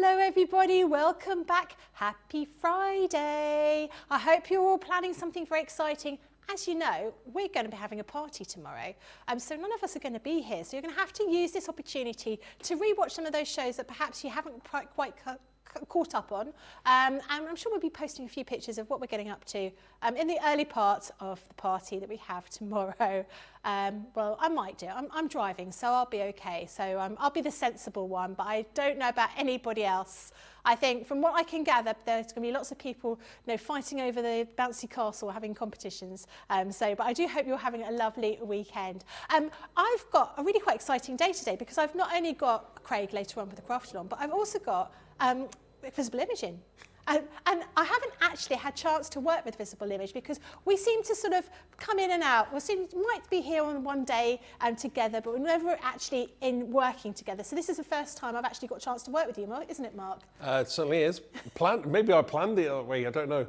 Hello everybody, welcome back. Happy Friday. I hope you're all planning something very exciting. As you know, we're going to be having a party tomorrow, so none of us are going to be here. So you're going to have to use this opportunity to rewatch some of those shows that perhaps you haven't quite caught up on. And I'm sure we'll be posting a few pictures of what we're getting up to in the early part of the party that we have tomorrow. Well, I might do. I'm driving, so I'll be okay. So I'll be the sensible one, but I don't know about anybody else. I think from what I can gather, there's going to be lots of people, fighting over the bouncy castle, having competitions. But I do hope you're having a lovely weekend. I've got a really quite exciting day today because I've not only got Craig later on with the crafty on, but I've also got visible imaging. And I haven't actually had a chance to work with visible image because we seem to sort of come in and out. We might be here on one day together, but we're never actually in working together. So this is the first time I've actually got a chance to work with you, Mark, isn't it, Mark? It certainly is. Maybe I planned it that way, I don't know.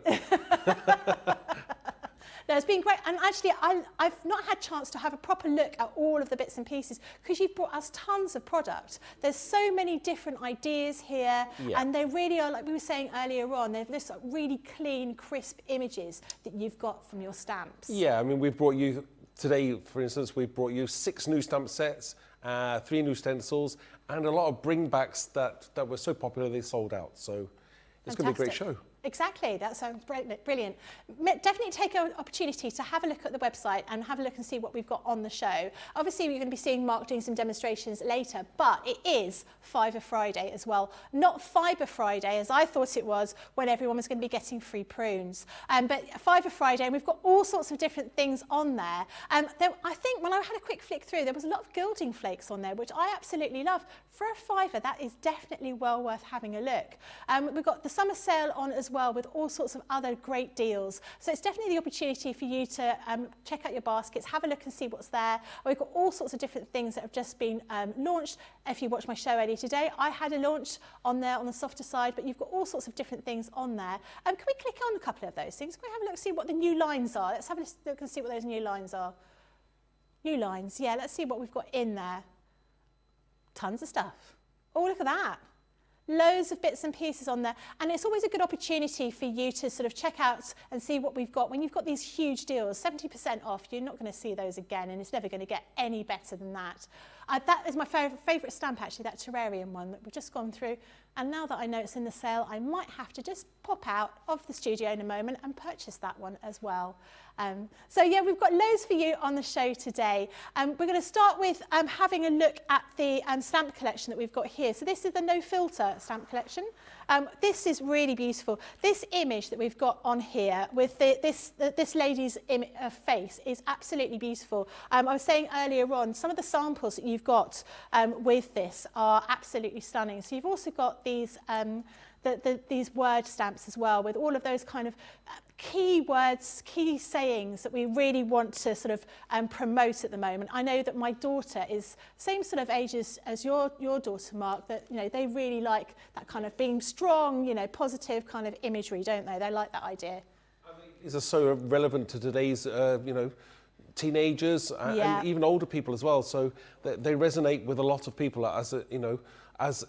No, it's been great, and actually I've not had a chance to have a proper look at all of the bits and pieces because you've brought us tons of product. There's so many different ideas here, and they really are, like we were saying earlier on, they're this really clean, crisp images that you've got from your stamps. Yeah, I mean, we've brought you, today for instance, we've brought you 6 new stamp sets, 3 new stencils, and a lot of bringbacks that were so popular they sold out. So it's going to be a great show. Exactly, that sounds brilliant. Definitely take an opportunity to have a look at the website and have a look and see what we've got on the show. Obviously, we're going to be seeing Mark doing some demonstrations later, but it is Fiver Friday as well. Not Fiber Friday, as I thought it was when everyone was going to be getting free prunes. But Fiver Friday, and we've got all sorts of different things on there. I think when I had a quick flick through, there was a lot of gilding flakes on there, which I absolutely love. For a fiver, that is definitely well worth having a look. We've got the summer sale on as well with all sorts of other great deals. So it's definitely the opportunity for you to check out your baskets, have a look and see what's there. We've got all sorts of different things that have just been launched. If you watched my show earlier today, I had a launch on there on the softer side, but you've got all sorts of different things on there. Can we click on a couple of those things? Can we have a look and see what the new lines are? Let's have a look and see what those new lines are. New lines, yeah, let's see what we've got in there. Tons of stuff. Oh, look at that. Loads of bits and pieces on there, and it's always a good opportunity for you to sort of check out and see what we've got. When you've got these huge deals, 70% off, you're not going to see those again, and it's never going to get any better than that. That is my favourite stamp, actually, that terrarium one that we've just gone through. And now that I know it's in the sale, I might have to just pop out of the studio in a moment and purchase that one as well. So yeah, we've got loads for you on the show today. We're going to start with having a look at the stamp collection that we've got here. So this is the no filter stamp collection. This is really beautiful. This image that we've got on here with this lady's face is absolutely beautiful. I was saying earlier on, some of the samples that you've got with this are absolutely stunning. So you've also got these these word stamps as well, with all of those kind of key words, key sayings that we really want to sort of promote at the moment. I know that my daughter is same sort of age as your daughter, Mark, that they really like that kind of being strong, positive kind of imagery, don't they? They like that idea. I mean, these are so relevant to today's teenagers and even older people as well. So they resonate with a lot of people as as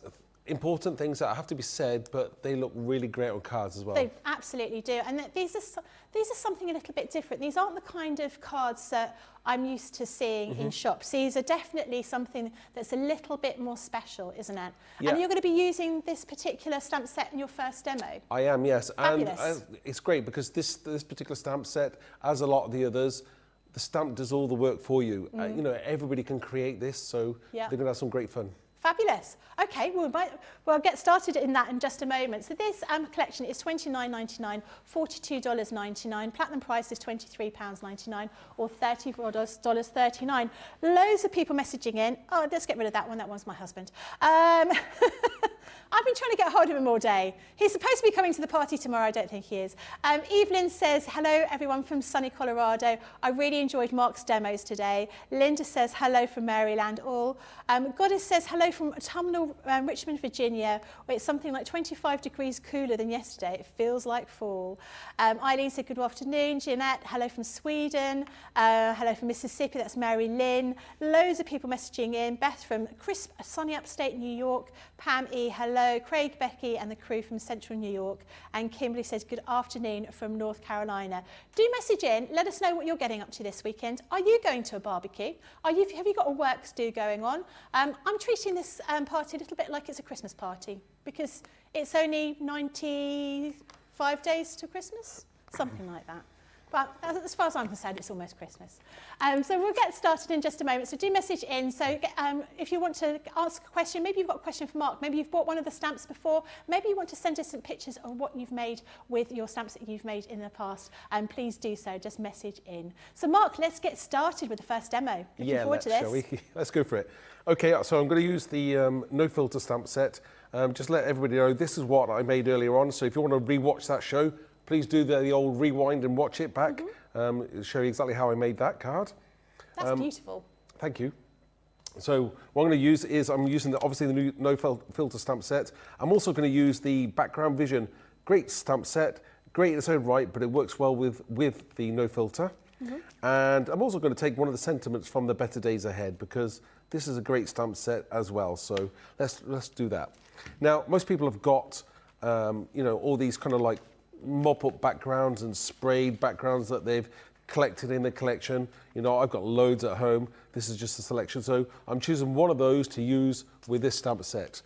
important things that have to be said, but they look really great on cards as well. They absolutely do, and these are something a little bit different. These aren't the kind of cards that I'm used to seeing in shops. These are definitely something that's a little bit more special, isn't it? Yeah. And you're going to be using this particular stamp set in your first demo. I am, yes. Fabulous. And it's great because this particular stamp set, as a lot of the others, the stamp does all the work for you. Everybody can create this, so they're going to have some great fun. Fabulous. Okay, we'll get started in that in just a moment. So this collection is $29.99, $42.99. Platinum price is £23.99 or $34.39. Loads of people messaging in. Oh, let's get rid of that one. That one's my husband. I've been trying to get hold of him all day. He's supposed to be coming to the party tomorrow. I don't think he is. Evelyn says, hello, everyone from sunny Colorado. I really enjoyed Mark's demos today. Linda says, hello from Maryland all. Goddess says, hello from autumnal Richmond, Virginia, where it's something like 25 degrees cooler than yesterday. It feels like fall. Eileen said, good afternoon. Jeanette, hello from Sweden. Hello from Mississippi. That's Mary Lynn. Loads of people messaging in. Beth from crisp, sunny upstate New York. Pam E, hello, Craig, Becky and the crew from Central New York. And Kimberly says, good afternoon from North Carolina. Do message in, let us know what you're getting up to this weekend. Are you going to a barbecue? Have you got a works do going on? I'm treating this party a little bit like it's a Christmas party because it's only 95 days to Christmas, something like that. But as far as I'm concerned, it's almost Christmas. So we'll get started in just a moment. So do message in. So if you want to ask a question, maybe you've got a question for Mark, maybe you've bought one of the stamps before, maybe you want to send us some pictures of what you've made with your stamps that you've made in the past, and please do so, just message in. So Mark, let's get started with the first demo. Looking forward to this. Shall we? Let's go for it. Okay, so I'm going to use the no filter stamp set. Just let everybody know this is what I made earlier on. So if you want to re-watch that show, please do the old rewind and watch it back. It'll show you exactly how I made that card. That's beautiful. Thank you. So what I'm going to use is, I'm using obviously the new no filter stamp set. I'm also going to use the background vision. Great stamp set, great in its own right, but it works well with the no filter. And I'm also going to take one of the sentiments from the Better Days Ahead, because this is a great stamp set as well. So let's do that. Now, most people have got, you know, all these kind of like mop-up backgrounds and sprayed backgrounds that they've collected in the collection. You know, I've got loads at home. This is just a selection. So I'm choosing one of those to use with this stamp set.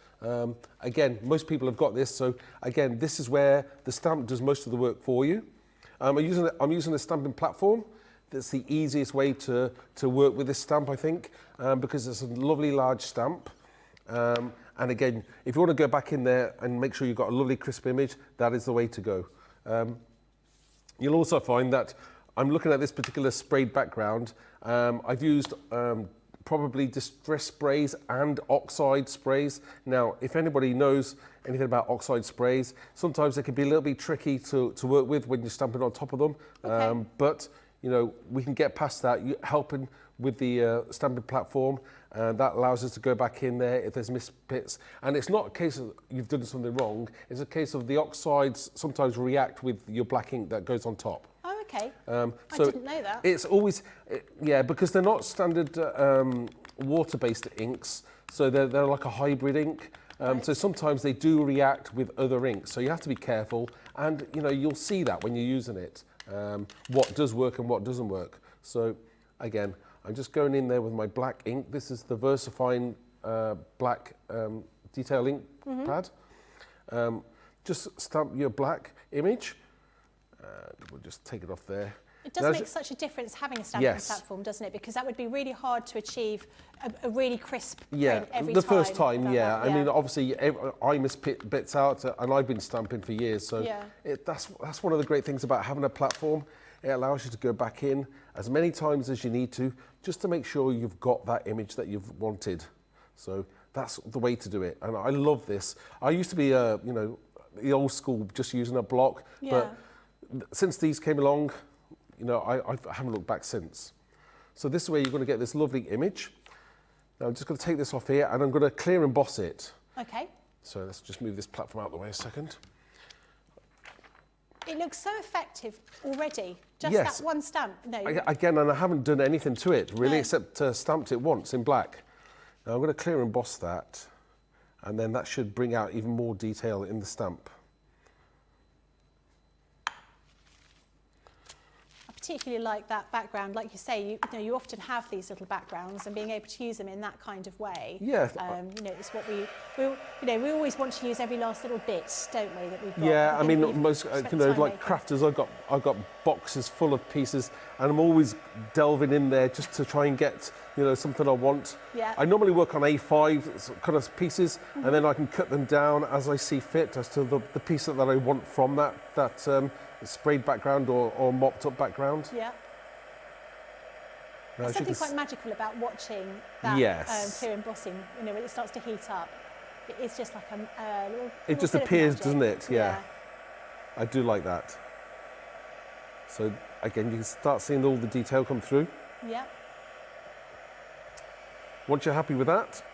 Again, most people have got this. So again, this is where the stamp does most of the work for you. I'm using a stamping platform. That's the easiest way to work with this stamp, I think, because it's a lovely large stamp. And again, if you want to go back in there and make sure you've got a lovely crisp image, that is the way to go. You'll also find that I'm looking at this particular sprayed background. I've used probably distress sprays and oxide sprays. Now, if anybody knows anything about oxide sprays, sometimes they can be a little bit tricky to work with when you're stamping on top of them. Okay. But you know, we can get past that, helping with the stamping platform. That allows us to go back in there if there's missed bits. And it's not a case of you've done something wrong, it's a case of the oxides sometimes react with your black ink that goes on top. Oh, okay. So I didn't know that. It's always, yeah, because they're not standard water-based inks, so they're like a hybrid ink. Right. So sometimes they do react with other inks, so you have to be careful. And you know, you'll see that when you're using it, what does work and what doesn't work. So again, I'm just going in there with my black ink. This is the VersaFine black detail ink pad. Just stamp your black image. We'll just take it off there. It does make such a difference having a stamping platform, doesn't it? Because that would be really hard to achieve a really crisp print every time. The first time, yeah. That, I mean, obviously, I miss bits out, and I've been stamping for years. So yeah. That's one of the great things about having a platform. It allows you to go back in as many times as you need to, just to make sure you've got that image that you've wanted. So that's the way to do it. And I love this. I used to be, you know, the old school, just using a block. Yeah. But since these came along, you know, I haven't looked back since. So this is where you're going to get this lovely image. Now I'm just going to take this off here and I'm going to clear emboss it. Okay. So let's just move this platform out of the way a second. It looks so effective already. Just Yes. that one stamp. No. Again, and I haven't done anything to it really, No. except stamped it once in black. Now I'm going to clear emboss that, and then that should bring out even more detail in the stamp. Particularly like that background, like you say, you often have these little backgrounds, and being able to use them in that kind of way. Yeah. You know, it's what we always want to use every last little bit, don't we? That we've got. Yeah, I mean, we've most spent you know, time like making. crafters, I've got boxes full of pieces, and I'm always delving in there just to try and get, you know, something I want. Yeah. I normally work on A5 kind of pieces, and then I can cut them down as I see fit as to the piece that I want from that sprayed background or mopped up background. Yeah. Now, There's something quite magical about watching that clear embossing. You know, when it starts to heat up, it is just like a little. It just bit of appears, magic. doesn't it? Yeah. I do like that. So again, you can start seeing all the detail come through. Yeah. Once you're happy with that,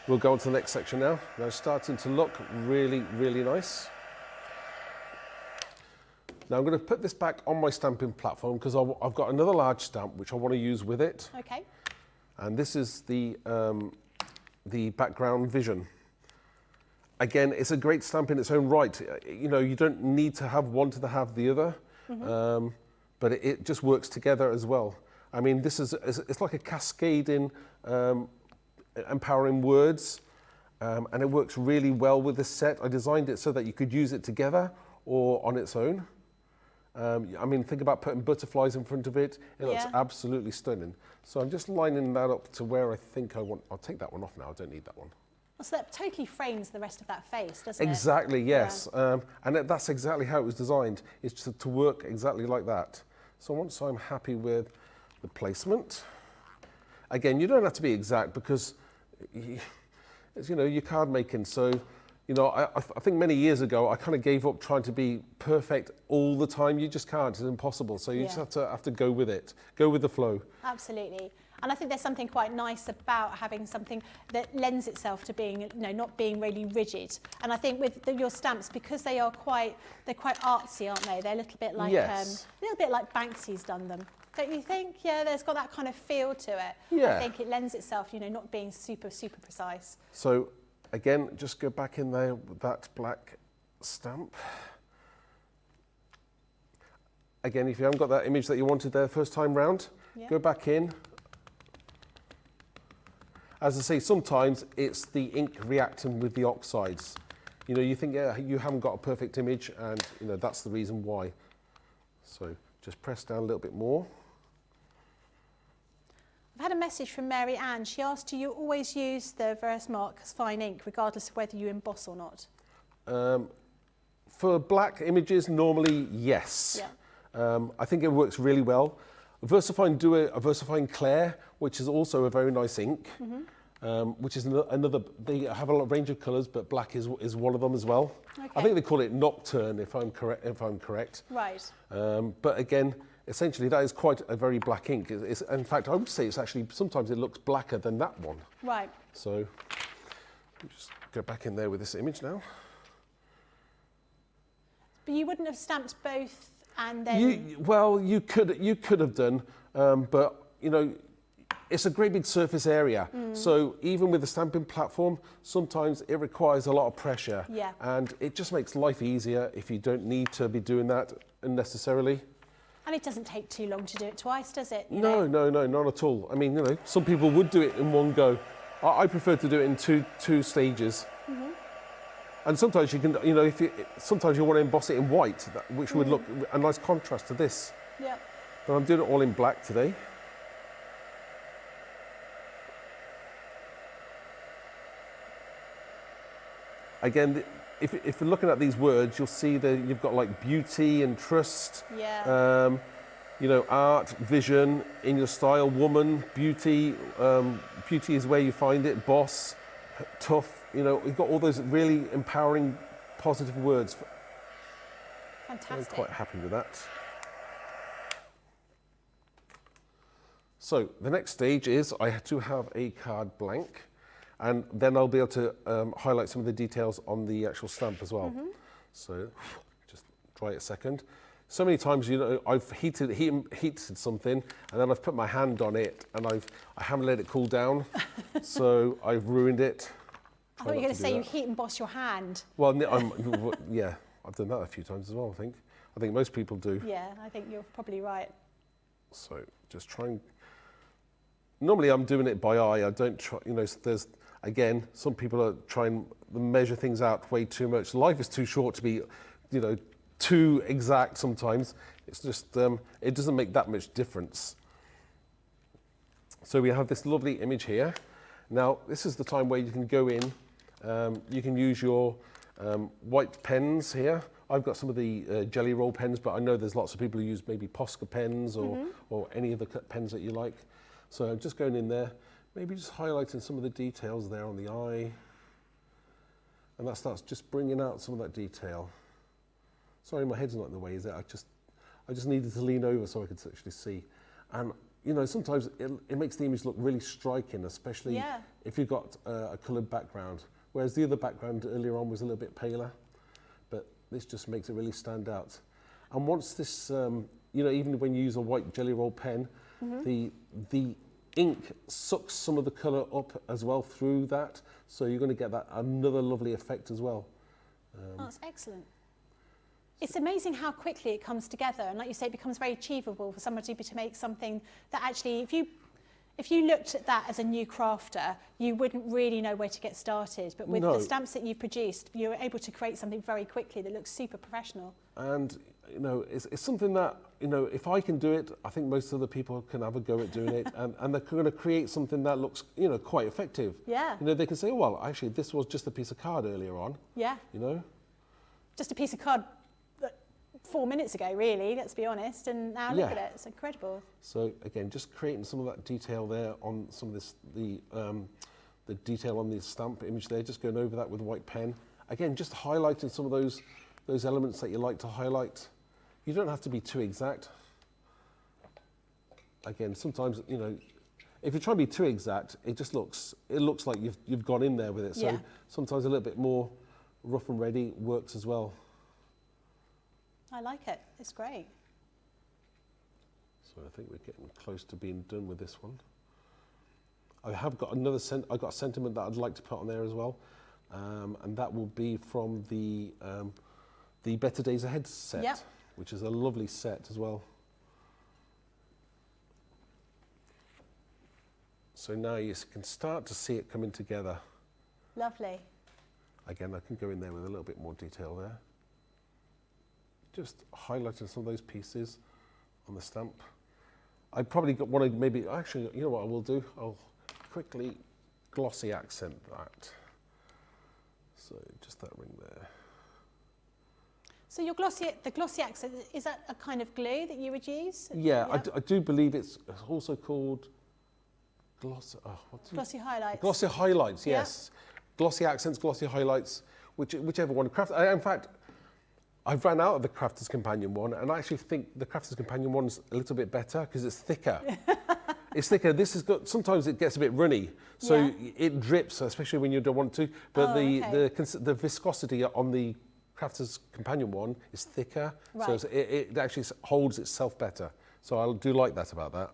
we'll go on to the next section now. Now it's starting to look really, really nice. Now I'm going to put this back on my stamping platform because I've got another large stamp which I want to use with it. Okay. And this is the background vision. again, it's a great stamp in its own right. You know, you don't need to have one to have the other, but it just works together as well. I mean, it's like a cascading, empowering words, and it works really well with this set. I designed it so that you could use it together or on its own. I mean, think about putting butterflies in front of it. It looks absolutely stunning. So I'm just lining that up to where I think I want. I'll take that one off now. I don't need that one. So that totally frames the rest of that face, doesn't it? Exactly, yes. And that's exactly how it was designed, is to work exactly like that. So once I'm happy with the placement, again, you don't have to be exact because, it's, you know, you're card making. So, you know, I think many years ago, I kind of gave up trying to be perfect all the time. You just can't, it's impossible. So you just have to go with it, go with the flow. Absolutely. And I think there's something quite nice about having something that lends itself to being, you know, not being really rigid. And I think with your stamps, because they're quite artsy, aren't they? They're a little bit like Banksy's done them. Don't you think? Yeah, there's got that kind of feel to it. Yeah. I think it lends itself, you know, not being super precise. So again, just go back in there with that black stamp. Again, if you haven't got that image that you wanted there first time round, go back in. As I say, sometimes it's the ink reacting with the oxides. You know, you think, yeah, you haven't got a perfect image, and you know that's the reason why. So just press down a little bit more. I've had a message from Mary Ann. She asked, do you always use the Versamark as fine ink, regardless of whether you emboss or not? For black images, normally, yes. I think it works really well. VersaFine do a VersaFine Clair, which is also a very nice ink, which is another, they have a range of colours, but black is one of them as well. Okay. I think they call it Nocturne, if I'm correct. Right. But again, essentially that is quite a very black ink. In fact, I would say it's actually, sometimes it looks blacker than that one. Right. So, just go back in there with this image now. But you wouldn't have stamped both and then... Well, you could have done, but you know, it's a great big surface area. So even with the stamping platform, sometimes it requires a lot of pressure. Yeah. And it just makes life easier if you don't need to be doing that unnecessarily. And it doesn't take too long to do it twice, does it? No, not at all. I mean, you know, some people would do it in one go. I prefer to do it in two stages. And sometimes you can, you know, sometimes you want to emboss it in white, which would look a nice contrast to this. Yeah. But I'm doing it all in black today. Again, if you're looking at these words, you'll see that you've got like beauty and trust. Yeah. You know, art, vision, in your style, woman, beauty. Beauty is where you find it. Boss, tough. You know, you've got all those really empowering, positive words. Fantastic. I'm quite happy with that. So the next stage is I have to have a card blank, and then I'll be able to highlight some of the details on the actual stamp as well. So just try it a second. So many times, you know, I've heated something, and then I've put my hand on it, and I haven't let it cool down, so I've ruined it. I thought you were going to say you heat emboss your hand. Well, yeah, I've done that a few times as well, I think most people do. Yeah, I think you're probably right. So just try and... Normally I'm doing it by eye. I don't try, you know, there's, again, some people are trying to measure things out way too much. Life is too short to be, you know, too exact sometimes. It's just, it doesn't make that much difference. So we have this lovely image here. Now, this is the time where you can go in. You can use your white pens here. I've got some of the jelly roll pens, but I know there's lots of people who use maybe Posca pens or any other pens that you like. So I'm just going in there, maybe just highlighting some of the details there on the eye. And that starts just bringing out some of that detail. Sorry, my head's not in the way, is it? I just needed to lean over so I could actually see. And you know, sometimes it makes the image look really striking, especially if you've got a coloured background. Whereas the other background earlier on was a little bit paler, but this just makes it really stand out. And once this, you know, even when you use a white jelly roll pen, the ink sucks some of the colour up as well through that, so you're going to get that another lovely effect as well. Oh, that's excellent. It's amazing how quickly it comes together, and like you say, it becomes very achievable for somebody to make something that actually, if you looked at that as a new crafter, you wouldn't really know where to get started. But with the stamps that you produced, you're able to create something very quickly that looks super professional. And you know, it's something that, you know, if I can do it, I think most other people can have a go at doing it, and they're going to create something that looks, you know, quite effective. Yeah. You know, they can say, oh, well, actually, this was just a piece of card earlier on. Yeah. You know? Just a piece of card 4 minutes ago, really, let's be honest, and now look at it, it's incredible. So again, just creating some of that detail there on some of this, the detail on the stamp image there, just going over that with a white pen. Again, just highlighting some of those elements that you like to highlight. You don't have to be too exact. Again, sometimes, you know, if you try to be too exact, it looks like you've gone in there with it. So sometimes a little bit more rough and ready works as well. I like it. It's great. So I think we're getting close to being done with this one. I have got another I've got a sentiment that I'd like to put on there as well, and that will be from the Better Days Ahead set, which is a lovely set as well. So now you can start to see it coming together. Lovely. Again, I can go in there with a little bit more detail there. Just highlighting some of those pieces on the stamp. I probably want to maybe, actually, you know what I will do? I'll quickly glossy accent that. So just that ring there. So your the glossy accent, is that a kind of glue that you would use? Yeah, I do believe it's also called glossy highlights. Glossy highlights, yes. Glossy accents, glossy highlights, whichever one. In fact, I've ran out of the Crafter's Companion one, and I actually think the Crafter's Companion one's a little bit better because it's thicker. It's thicker. This has got, sometimes it gets a bit runny, so it drips, especially when you don't want to. But the viscosity on the Crafter's Companion one is thicker, so it actually holds itself better. So I do like that about that.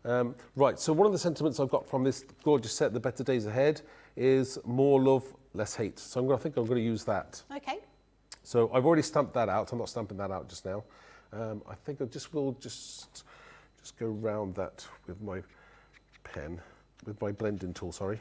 Okay. Right, so one of the sentiments I've got from this gorgeous set, The Better Days Ahead, is more love, less hate. So I think I'm going to use that. Okay. So I've already stamped that out. I'm not stamping that out just now. I think I will just go round that with my pen, with my blending tool, sorry.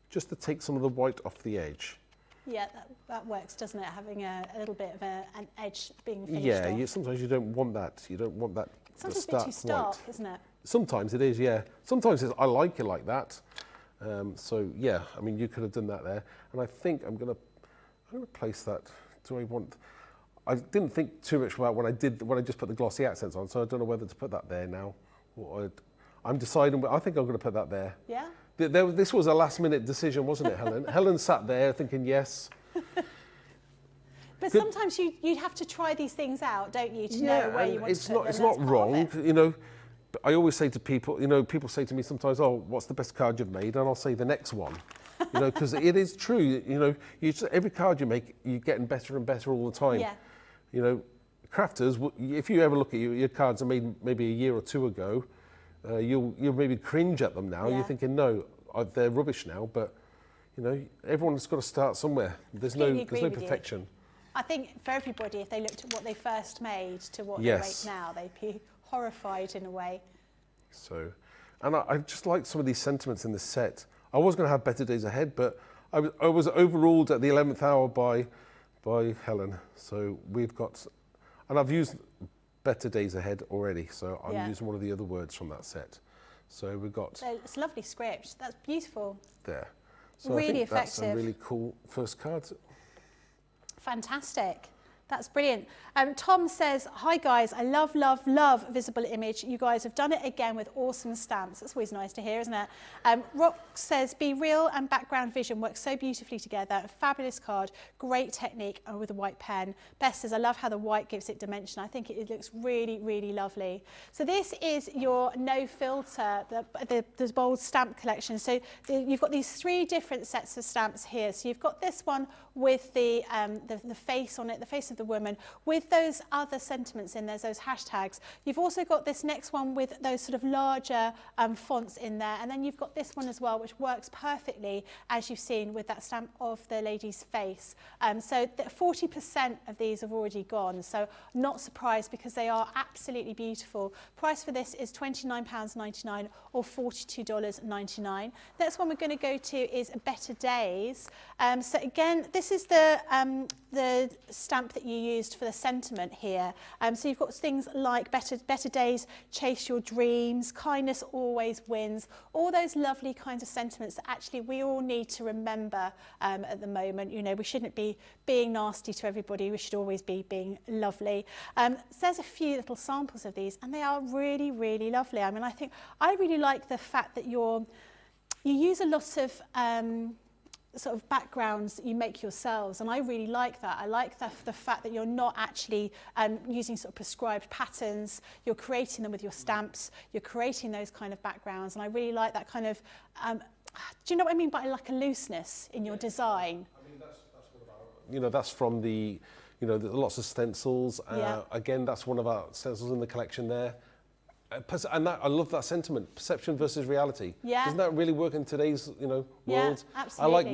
Just to take some of the white off the edge. Yeah, that works, doesn't it? Having a little bit of an edge being finished off. Yeah, sometimes you don't want that. You don't want that. Sometimes it's a bit too stark, isn't it? Sometimes it is, yeah. Sometimes I like it like that. So yeah, I mean, you could have done that there, and I think I'm going to place that. I didn't think too much about when I just put the glossy accents on, so I don't know whether to put that there now. I'm deciding. I think I'm going to put that there. Yeah. This was a last-minute decision, wasn't it, Helen? Helen sat there thinking yes. But sometimes you have to try these things out, don't you, to know where you want to put them. It's not wrong, you know. I always say to people, you know, people say to me sometimes, oh, what's the best card you've made? And I'll say the next one, you know, because it is true, you know, every card you make, you're getting better and better all the time. Yeah. You know, crafters, if you ever look at your cards are made maybe a year or two ago, you'll maybe cringe at them now. Yeah. You're thinking, no, they're rubbish now, but, you know, everyone's got to start somewhere. There's no perfection. I think for everybody, if they looked at what they first made to what they make now, they'd be horrified in a way. So, and I just like some of these sentiments in this set. I was going to have Better Days Ahead, but I was overruled at the 11th hour by Helen. So we've got, and I've used Better Days Ahead already, so I'm using one of the other words from that set. So we've got... So it's a lovely script. That's beautiful. There. So really I think effective. That's a really cool first card. Fantastic. That's brilliant. Tom says, hi guys, I love, love, love Visible Image. You guys have done it again with awesome stamps. That's always nice to hear, isn't it? Rock says, Be Real and Background Vision work so beautifully together. A fabulous card, great technique with a white pen. Beth says, I love how the white gives it dimension. I think it looks really, really lovely. So this is your no filter, the bold stamp collection. So you've got these 3 different sets of stamps here. So you've got this one with the face on it, the face of of the woman with those other sentiments in there, those hashtags. You've also got this next one with those sort of larger fonts in there, and then you've got this one as well, which works perfectly, as you've seen, with that stamp of the lady's face. So 40% of these have already gone, so not surprised because they are absolutely beautiful. Price for this is £29.99 or $42.99. Next one we're going to go to is Better Days. So again, this is the stamp that you used for the sentiment here. So you've got things like better days, chase your dreams, kindness always wins, all those lovely kinds of sentiments that actually we all need to remember at the moment. You know, we shouldn't be being nasty to everybody, we should always be being lovely. So there's a few little samples of these and they are really, really lovely. I mean, I really like the fact that you use a lot of sort of backgrounds that you make yourselves, and I really like that. I like the fact that you're not actually using sort of prescribed patterns, you're creating them with your stamps, you're creating those kind of backgrounds, and I really like that kind of, do you know what I mean by like a looseness in your design? I mean, that's what about, you know, that's from the, you know, lots of stencils. Again, that's one of our stencils in the collection there. And that, I love that sentiment, perception versus reality. Yeah. Doesn't that really work in today's, you know, world? Yeah, absolutely. I like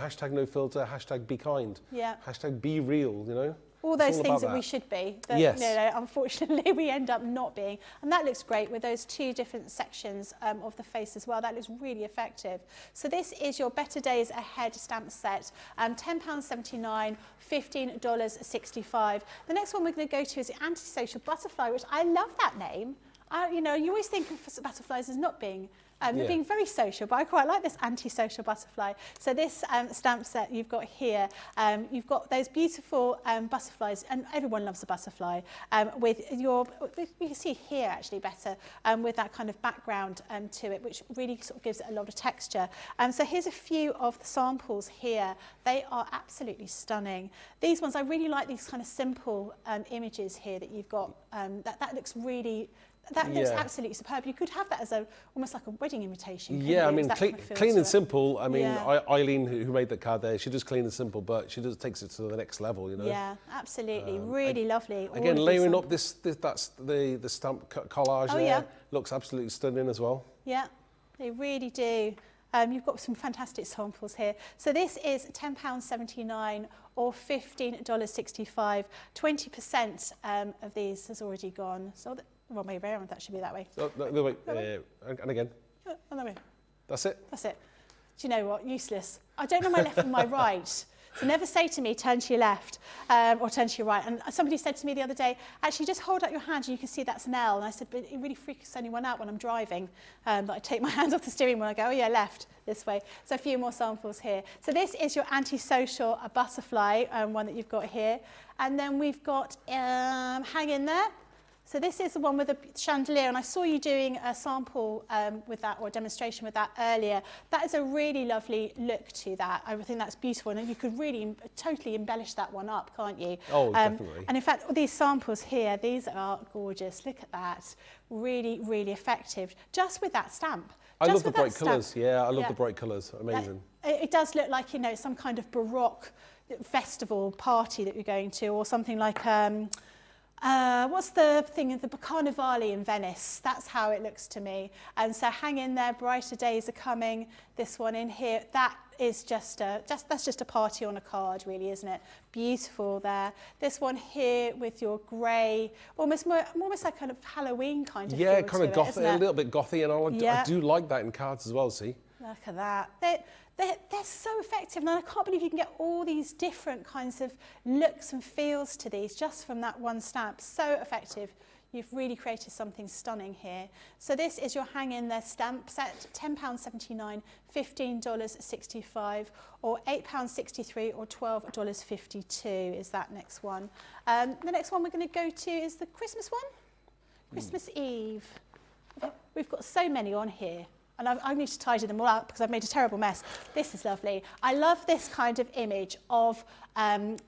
hashtag no filter, hashtag be kind, hashtag be real, you know? All those things that we should be, that, yes. you know, unfortunately we end up not being. And that looks great with those two different sections of the face as well. That looks really effective. So this is your Better Days Ahead stamp set, £10.79, $15.65. The next one we're going to go to is the Antisocial Butterfly, which I love that name. You know, you always think of butterflies as not being being very social, but I quite like this Antisocial Butterfly. So this stamp set you've got here, you've got those beautiful butterflies, and everyone loves a butterfly, with your, you can see here actually better, with that kind of background to it, which really sort of gives it a lot of texture. So here's a few of the samples here. They are absolutely stunning. These ones, I really like these kind of simple images here that you've got. That looks really, that looks absolutely superb. You could have that as almost like a wedding invitation. Yeah, I mean, clean and simple. I mean, Eileen, who made the card there, she does clean and simple, but she just takes it to the next level, you know. Yeah, absolutely, really lovely. Again, layering up that's the stamp collage there. Yeah. Looks absolutely stunning as well. Yeah, they really do. You've got some fantastic samples here. So this is £10.79 or $15.65. 20% of these has already gone. So well, maybe around, that should be that way. Oh, no, wait, and again. Oh, no, That's it? That's it. Do you know what? Useless. I don't know my left from my right. So never say to me, turn to your left or turn to your right. And somebody said to me the other day, actually just hold out your hand and you can see that's an L. And I said, but it really freaks anyone out when I'm driving. That I take my hands off the steering wheel and I go, oh yeah, left, this way. So a few more samples here. So this is your Antisocial butterfly, one that you've got here. And then we've got Hang In There. So this is the one with the chandelier, and I saw you doing a sample with that, or a demonstration with that earlier. That is a really lovely look to that. I think that's beautiful, and you could really totally embellish that one up, can't you? Oh, definitely. And in fact, these samples here, these are gorgeous. Look at that. Really, really effective, just with that stamp. I love the bright colours. Yeah, I love the bright colours. Amazing. It does look like, you know, some kind of Baroque festival party that you're going to, or something like... what's the thing of the Carnivale in Venice? That's how it looks to me. And so Hang In There, brighter days are coming. This one in here, that is that's just a party on a card, really, isn't it? Beautiful there. This one here with your grey, almost like kind of Halloween kind of yeah, feel kind of to gothic, a little bit gothy, and I do like that in cards as well. See. Look at that. They're so effective, and I can't believe you can get all these different kinds of looks and feels to these just from that one stamp. So effective. You've really created something stunning here. So this is your Hang In There stamp set, £10.79, $15.65, or £8.63 or $12.52 is that next one. The next one we're going to go to is the Christmas one, Christmas Eve. We've got so many on here. And I need to tidy them all up because I've made a terrible mess. This is lovely. I love this kind of image of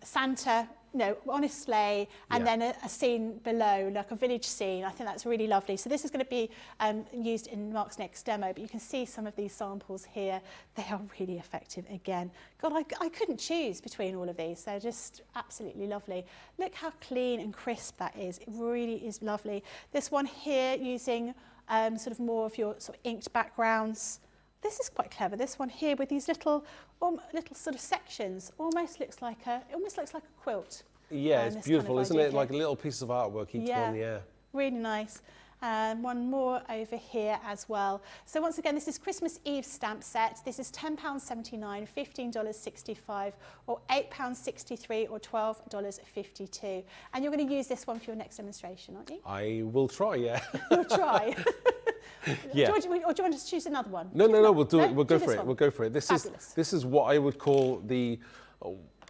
Santa you know, on a sleigh, and Yeah. then a scene below, like a village scene. I think that's really lovely. So this is going to be used in Mark's next demo, but you can see some of these samples here. They are really effective again. God, I couldn't choose between all of these. They're just absolutely lovely. Look how clean and crisp that is. It really is lovely. This one here using sort of more of your sort of inked backgrounds. This is quite clever. This one here with these little sort of sections almost looks like a quilt. Yeah, it's this beautiful, kind of isn't idea it? here. Like a little piece of artwork, each one, yeah. Really nice. One more over here as well. So once again, this is Christmas Eve stamp set. This is £10.79, $15.65, or £8.63, or $12.52. And you're going to use this one for your next demonstration, aren't you? I will try, yeah. You'll try. Yeah. Or do you want us to choose another one? No, we'll do it. We'll go for this it. one. We'll go for it. This is what I would call the.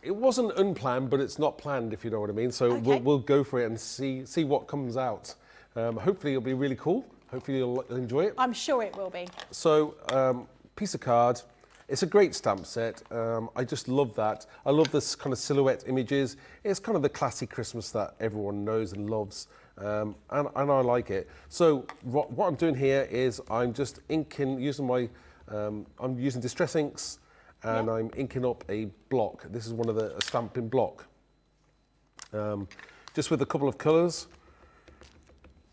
It wasn't unplanned, but it's not planned, if you know what I mean. So Okay. we'll go for it and see what comes out. Hopefully it'll be really cool. Hopefully you'll enjoy it. I'm sure it will be. So piece of card. It's a great stamp set. I just love that. I love this kind of silhouette images. It's kind of the classy Christmas that everyone knows and loves. And I like it. So what I'm doing here is I'm just inking, I'm using distress inks, and I'm inking up a block. This is one of a stamping block. Just with a couple of colours.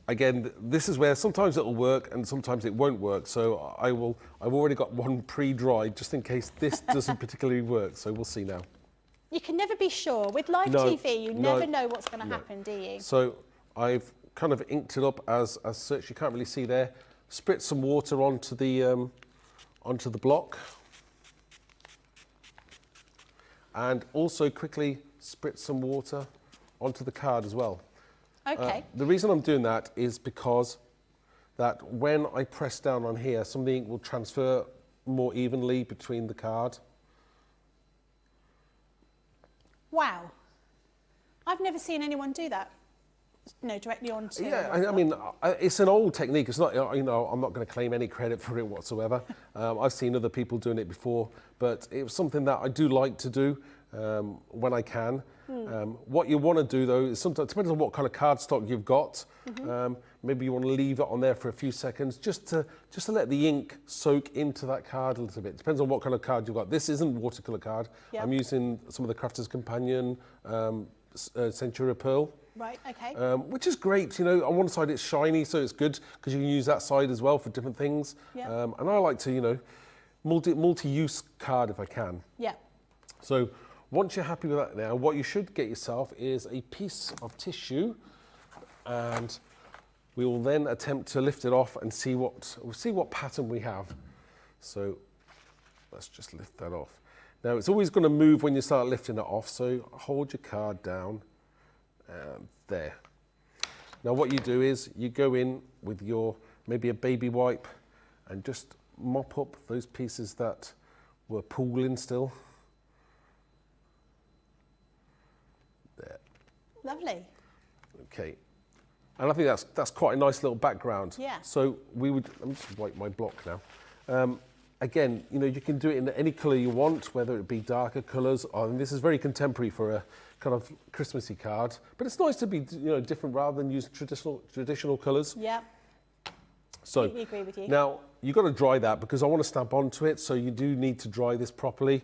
Again, this is where sometimes it'll work and sometimes it won't work. So I've already got one pre-dried just in case this doesn't particularly work. So we'll see now. You can never be sure. With live TV, you never know what's going to happen, do you? So I've kind of inked it up as such. You can't really see there. Spritz some water onto the block, and also quickly spritz some water onto the card as well. Okay. The reason I'm doing that is because that when I press down on here, some of the ink will transfer more evenly between the card. Wow. I've never seen anyone do that. No, directly onto. Yeah, I mean, it's an old technique. It's not, I'm not going to claim any credit for it whatsoever. I've seen other people doing it before, but it was something that I do like to do when I can. What you want to do though is sometimes, depends on what kind of cardstock you've got. Maybe you want to leave it on there for a few seconds just to let the ink soak into that card a little bit. Depends on what kind of card you've got. This isn't watercolor card. Yep. I'm using some of the Crafter's Companion Century Pearl. Right, okay. Which is great, on one side it's shiny, so it's good because you can use that side as well for different things. Yeah. And I like to, multi-use card if I can. Yeah. So once you're happy with that now, what you should get yourself is a piece of tissue, and we will then attempt to lift it off and see what pattern we have. So let's just lift that off. Now it's always going to move when you start lifting it off, so hold your card down. And there. Now what you do is you go in with maybe a baby wipe and just mop up those pieces that were pooling still. There. Lovely. Okay. And I think that's quite a nice little background. Yeah. So let me just wipe my block now. Again, you can do it in any colour you want, whether it be darker colours. And this is very contemporary for a kind of Christmassy card, but it's nice to be different rather than use traditional colours. Yeah. So Completely agree with you. now you've got to dry that because I want to stamp onto it. So you do need to dry this properly.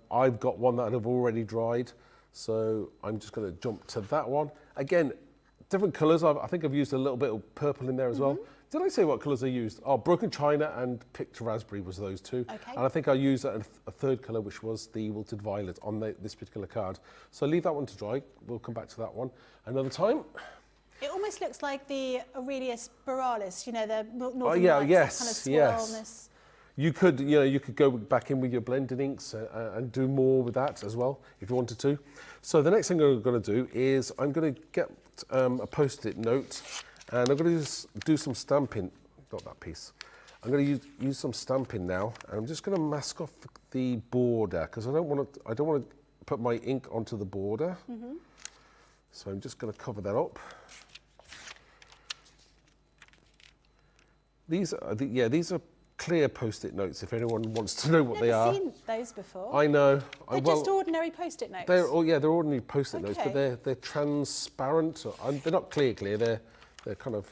I've got one that I've already dried, so I'm just going to jump to that one. Again, different colours. I think I've used a little bit of purple in there as well. Did I say what colours I used? Oh, Broken China and Picked Raspberry was those two. Okay. And I think I used a third colour, which was the Wilted Violet on this particular card. So leave that one to dry. We'll come back to that one another time. It almost looks like the Aurelius borealis, the northern lights, yes, that kind of yes. swirlness. You could go back in with your blending inks and do more with that as well if you wanted to. So the next thing I'm going to do is I'm going to get a Post-it note, and I'm going to just do some stamping. Got that piece. I'm going to use some stamping now, and I'm just going to mask off the border because I don't want to put my ink onto the border. So I'm just going to cover that up. These are clear post-it notes if anyone wants to know what they are. I've never seen those before. I know. They're just ordinary post-it notes. They're ordinary post-it notes, but Okay. they're transparent. They're not clear. They're kind of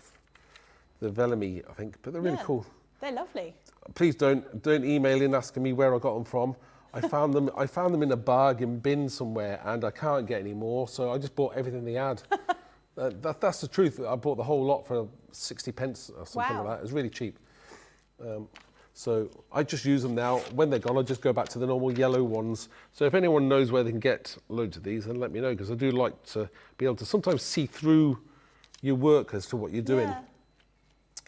they're vellum-y, I think, but they're really cool. They're lovely. Please don't email in asking me where I got them from. I found them in a bargain bin somewhere, and I can't get any more, so I just bought everything they had. That's the truth. I bought the whole lot for 60 pence or something like that. It was really cheap. So I just use them now. When they're gone, I just go back to the normal yellow ones. So if anyone knows where they can get loads of these, then let me know, because I do like to be able to sometimes see through your work as to what you're doing. Yeah.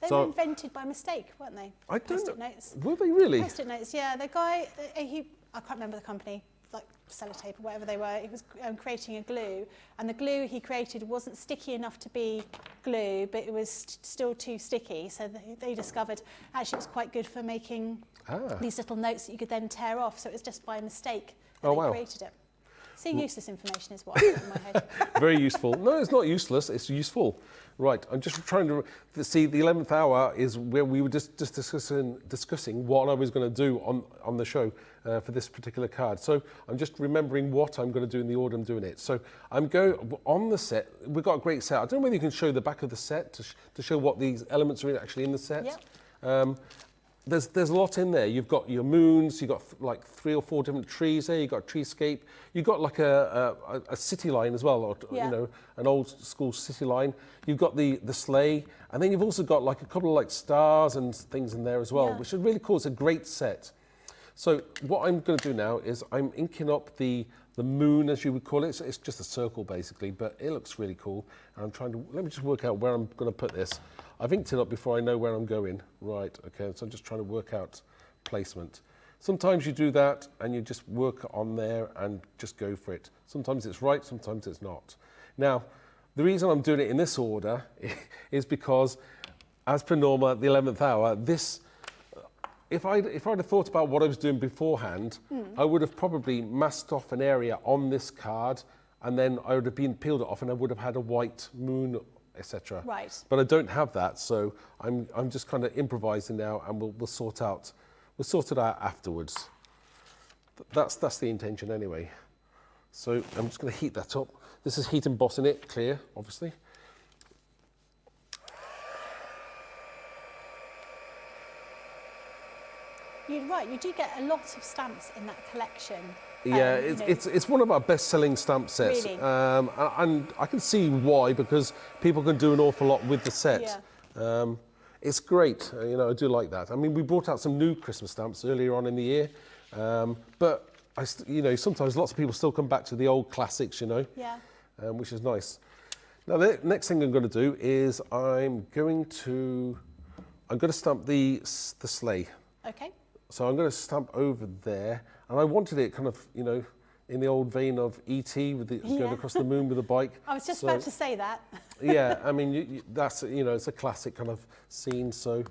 They were invented by mistake, weren't they? I don't Post-it know. notes. Were they really? Post-it notes, yeah. The guy, I can't remember the company, like Sellotape or whatever they were. He was creating a glue, and the glue he created wasn't sticky enough to be glue, but it was still too sticky. So they discovered actually it was quite good for making these little notes that you could then tear off. So it was just by mistake that they created it. So useless information is what I got in my head. Very useful. No, it's not useless. It's useful. Right. I'm just trying to see. The 11th hour is where we were just discussing what I was going to do on the show for this particular card. So I'm just remembering what I'm going to do in the order I'm doing it. So I'm going on the set. We've got a great set. I don't know whether you can show the back of the set to show what these elements are actually in the set. Yep. There's a lot in there. You've got your moons, you've got like 3 or 4 different trees there, you've got a treescape, you've got like a city line as well, or you know, an old school city line. You've got the sleigh, and then you've also got like a couple of like stars and things in there as well, which is really cool. It's a great set. So what I'm going to do now is I'm inking up the moon, as you would call it. So it's just a circle basically, but it looks really cool. And I'm trying to, let me just work out where I'm going to put this. I've inked it up before I know where I'm going. Right, okay, so I'm just trying to work out placement. Sometimes you do that and you just work on there and just go for it. Sometimes it's right, sometimes it's not. Now, the reason I'm doing it in this order is because, as per normal at the 11th hour, if I'd have thought about what I was doing beforehand, I would have probably masked off an area on this card, and then I would have peeled it off and I would have had a white moon, etc. Right. But I don't have that, so I'm just kind of improvising now, and we'll sort it out afterwards. That's the intention anyway. So I'm just going to heat that up. This is heat embossing it, clear, obviously. You're right, you do get a lot of stamps in that collection. Yeah, it's one of our best-selling stamp sets. Really? And I can see why, because people can do an awful lot with the set. Yeah. It's great, you know, I do like that. I mean, we brought out some new Christmas stamps earlier on in the year, but you know, sometimes lots of people still come back to the old classics, you know, which is nice. Now, the next thing I'm going to do is I'm going to stamp the sleigh. Okay. So I'm going to stamp over there, and I wanted it kind of, you know, in the old vein of E.T. with going across the moon with a bike. I was just about to say that. Yeah, I mean, that's, you know, it's a classic kind of scene. So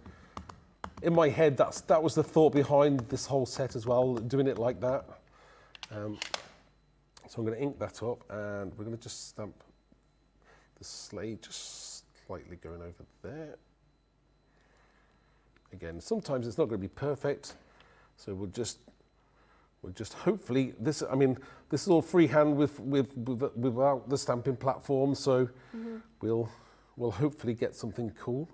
in my head, that was the thought behind this whole set as well, doing it like that. So I'm going to ink that up, and we're going to just stamp the sleigh just slightly going over there. Again, sometimes it's not going to be perfect, so we'll just hopefully this. I mean, this is all freehand without the stamping platform, so we'll hopefully get something cool.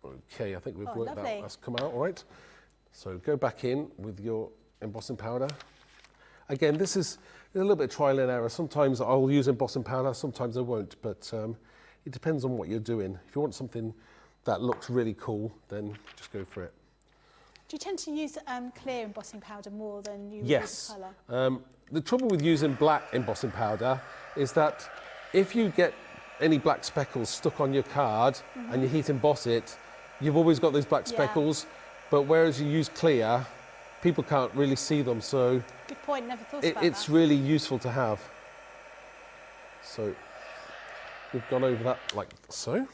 Okay, I think we've worked that. That's come out all right. So go back in with your embossing powder. Again, this is a little bit of trial and error. Sometimes I'll use embossing powder, sometimes I won't, but it depends on what you're doing. If you want something that looks really cool, then just go for it. Do you tend to use clear embossing powder more than you yes. use colour? The trouble with using black embossing powder is that if you get any black speckles stuck on your card and you heat emboss it, you've always got those black speckles, but whereas you use clear, people can't really see them, so good point, never thought about it's that. really useful to have. So we've gone over that like so.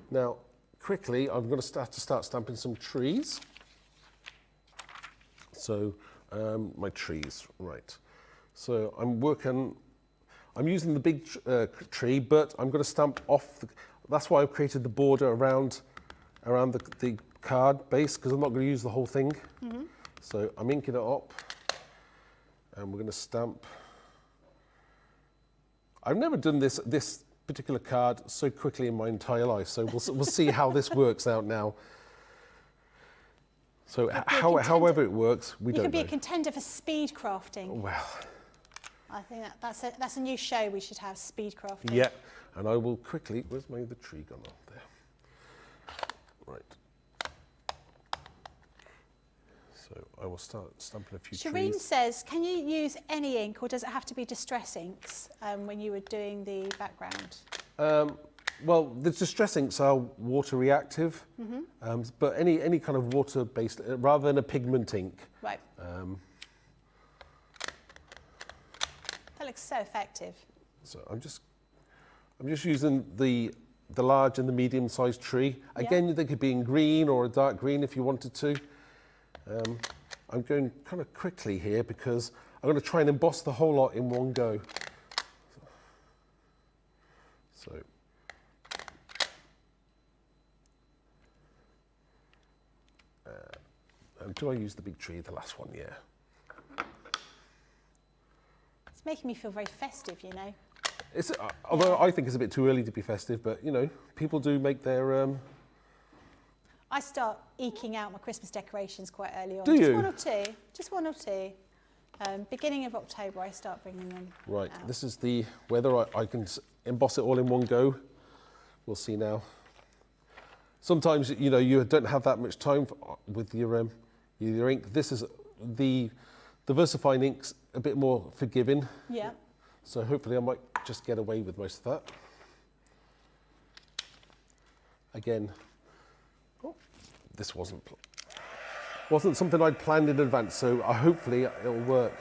Now, quickly, I'm going to start stamping some trees. So, my trees, right. So I'm using the big tree, but I'm going to stamp off, that's why I've created the border around the card base because I'm not going to use the whole thing. So I'm inking it up and we're going to stamp. I've never done this particular card so quickly in my entire life, so we'll see how this works out now. So however it works, we don't know. You could be a contender for speed crafting. Well, I think that's a new show we should have, speed crafting. yeah, and I will quickly, where's the tree gone on there? Right. So I will start stamping a few Shireen trees. says, can you use any ink or does it have to be distress inks when you were doing the background? Well, the distress inks are water reactive, but any kind of water-based, rather than a pigment ink. Right. That looks so effective. So I'm just using the large and the medium-sized tree. Again, they could be in green or a dark green if you wanted to. I'm going kind of quickly here because I'm going to try and emboss the whole lot in one go. So. And do I use the big tree, the last one? Yeah. It's making me feel very festive, you know. It's, although I think it's a bit too early to be festive, but you know, people do make their. I start eking out my Christmas decorations quite early on. Do just you? one or two. Just one or two. Beginning of October, I start bringing them. Right. out. This is whether I can emboss it all in one go. We'll see now. Sometimes you know you don't have that much time with your ink. This is the VersaFine ink's a bit more forgiving. Yeah. So hopefully I might just get away with most of that. Again, this wasn't something I'd planned in advance, so hopefully it'll work.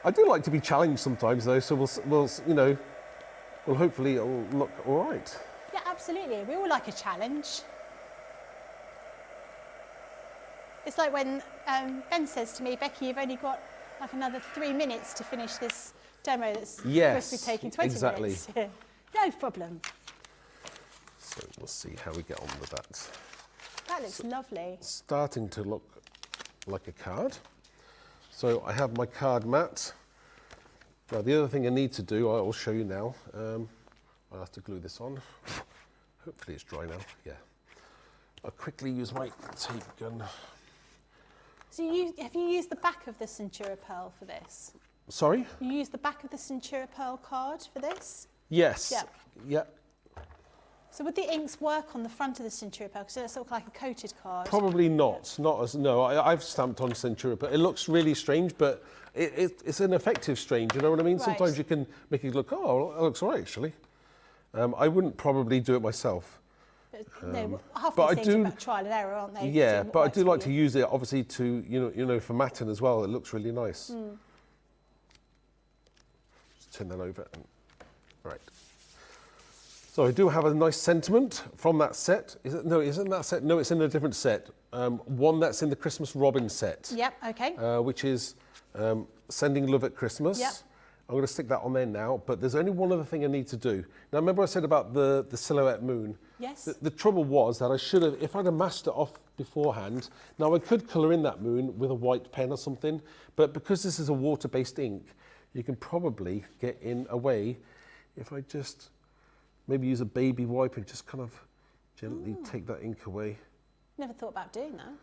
I do like to be challenged sometimes, though, so we'll hopefully it'll look all right. Yeah, absolutely. We all like a challenge. It's like when Ben says to me, Becky, you've only got like another 3 minutes to finish this demo that's supposed to be taking 20 exactly. minutes. No problem. So we'll see how we get on with that. That looks lovely. Starting to look like a card. So I have my card mat. Now the other thing I need to do, I will show you now. I'll have to glue this on. Hopefully it's dry now, yeah. I'll quickly use my tape gun. So have you used the back of the Centura Pearl for this? Sorry? You used the back of the Centura Pearl card for this? Yes. Yeah. Yeah. So would the inks work on the front of the Centura Pearl? Because it's sort of like a coated card. Probably not. Not as no. I've stamped on Centura, but it looks really strange. But it's an effective strange. You know what I mean? Right. Sometimes you can make it look. Oh, it looks all right actually. I wouldn't probably do it myself. No, half but these I things do- are about trial and error, aren't they? Yeah, Seeing what but I works do for like you. to use it obviously to you know for matting as well. It looks really nice. Just turn that over. Right. So I do have a nice sentiment from that set. Isn't that set? No, it's in a different set. One that's in the Christmas Robin set. Yep, okay. Which is Sending Love at Christmas. Yep. I'm going to stick that on there now, but there's only one other thing I need to do. Now, remember I said about the silhouette moon? Yes. The trouble was that I should have, if I'd have masked it off beforehand, now I could colour in that moon with a white pen or something, but because this is a water-based ink, you can probably get in a way if I just maybe use a baby wipe and just kind of gently take that ink away. Never thought about doing that.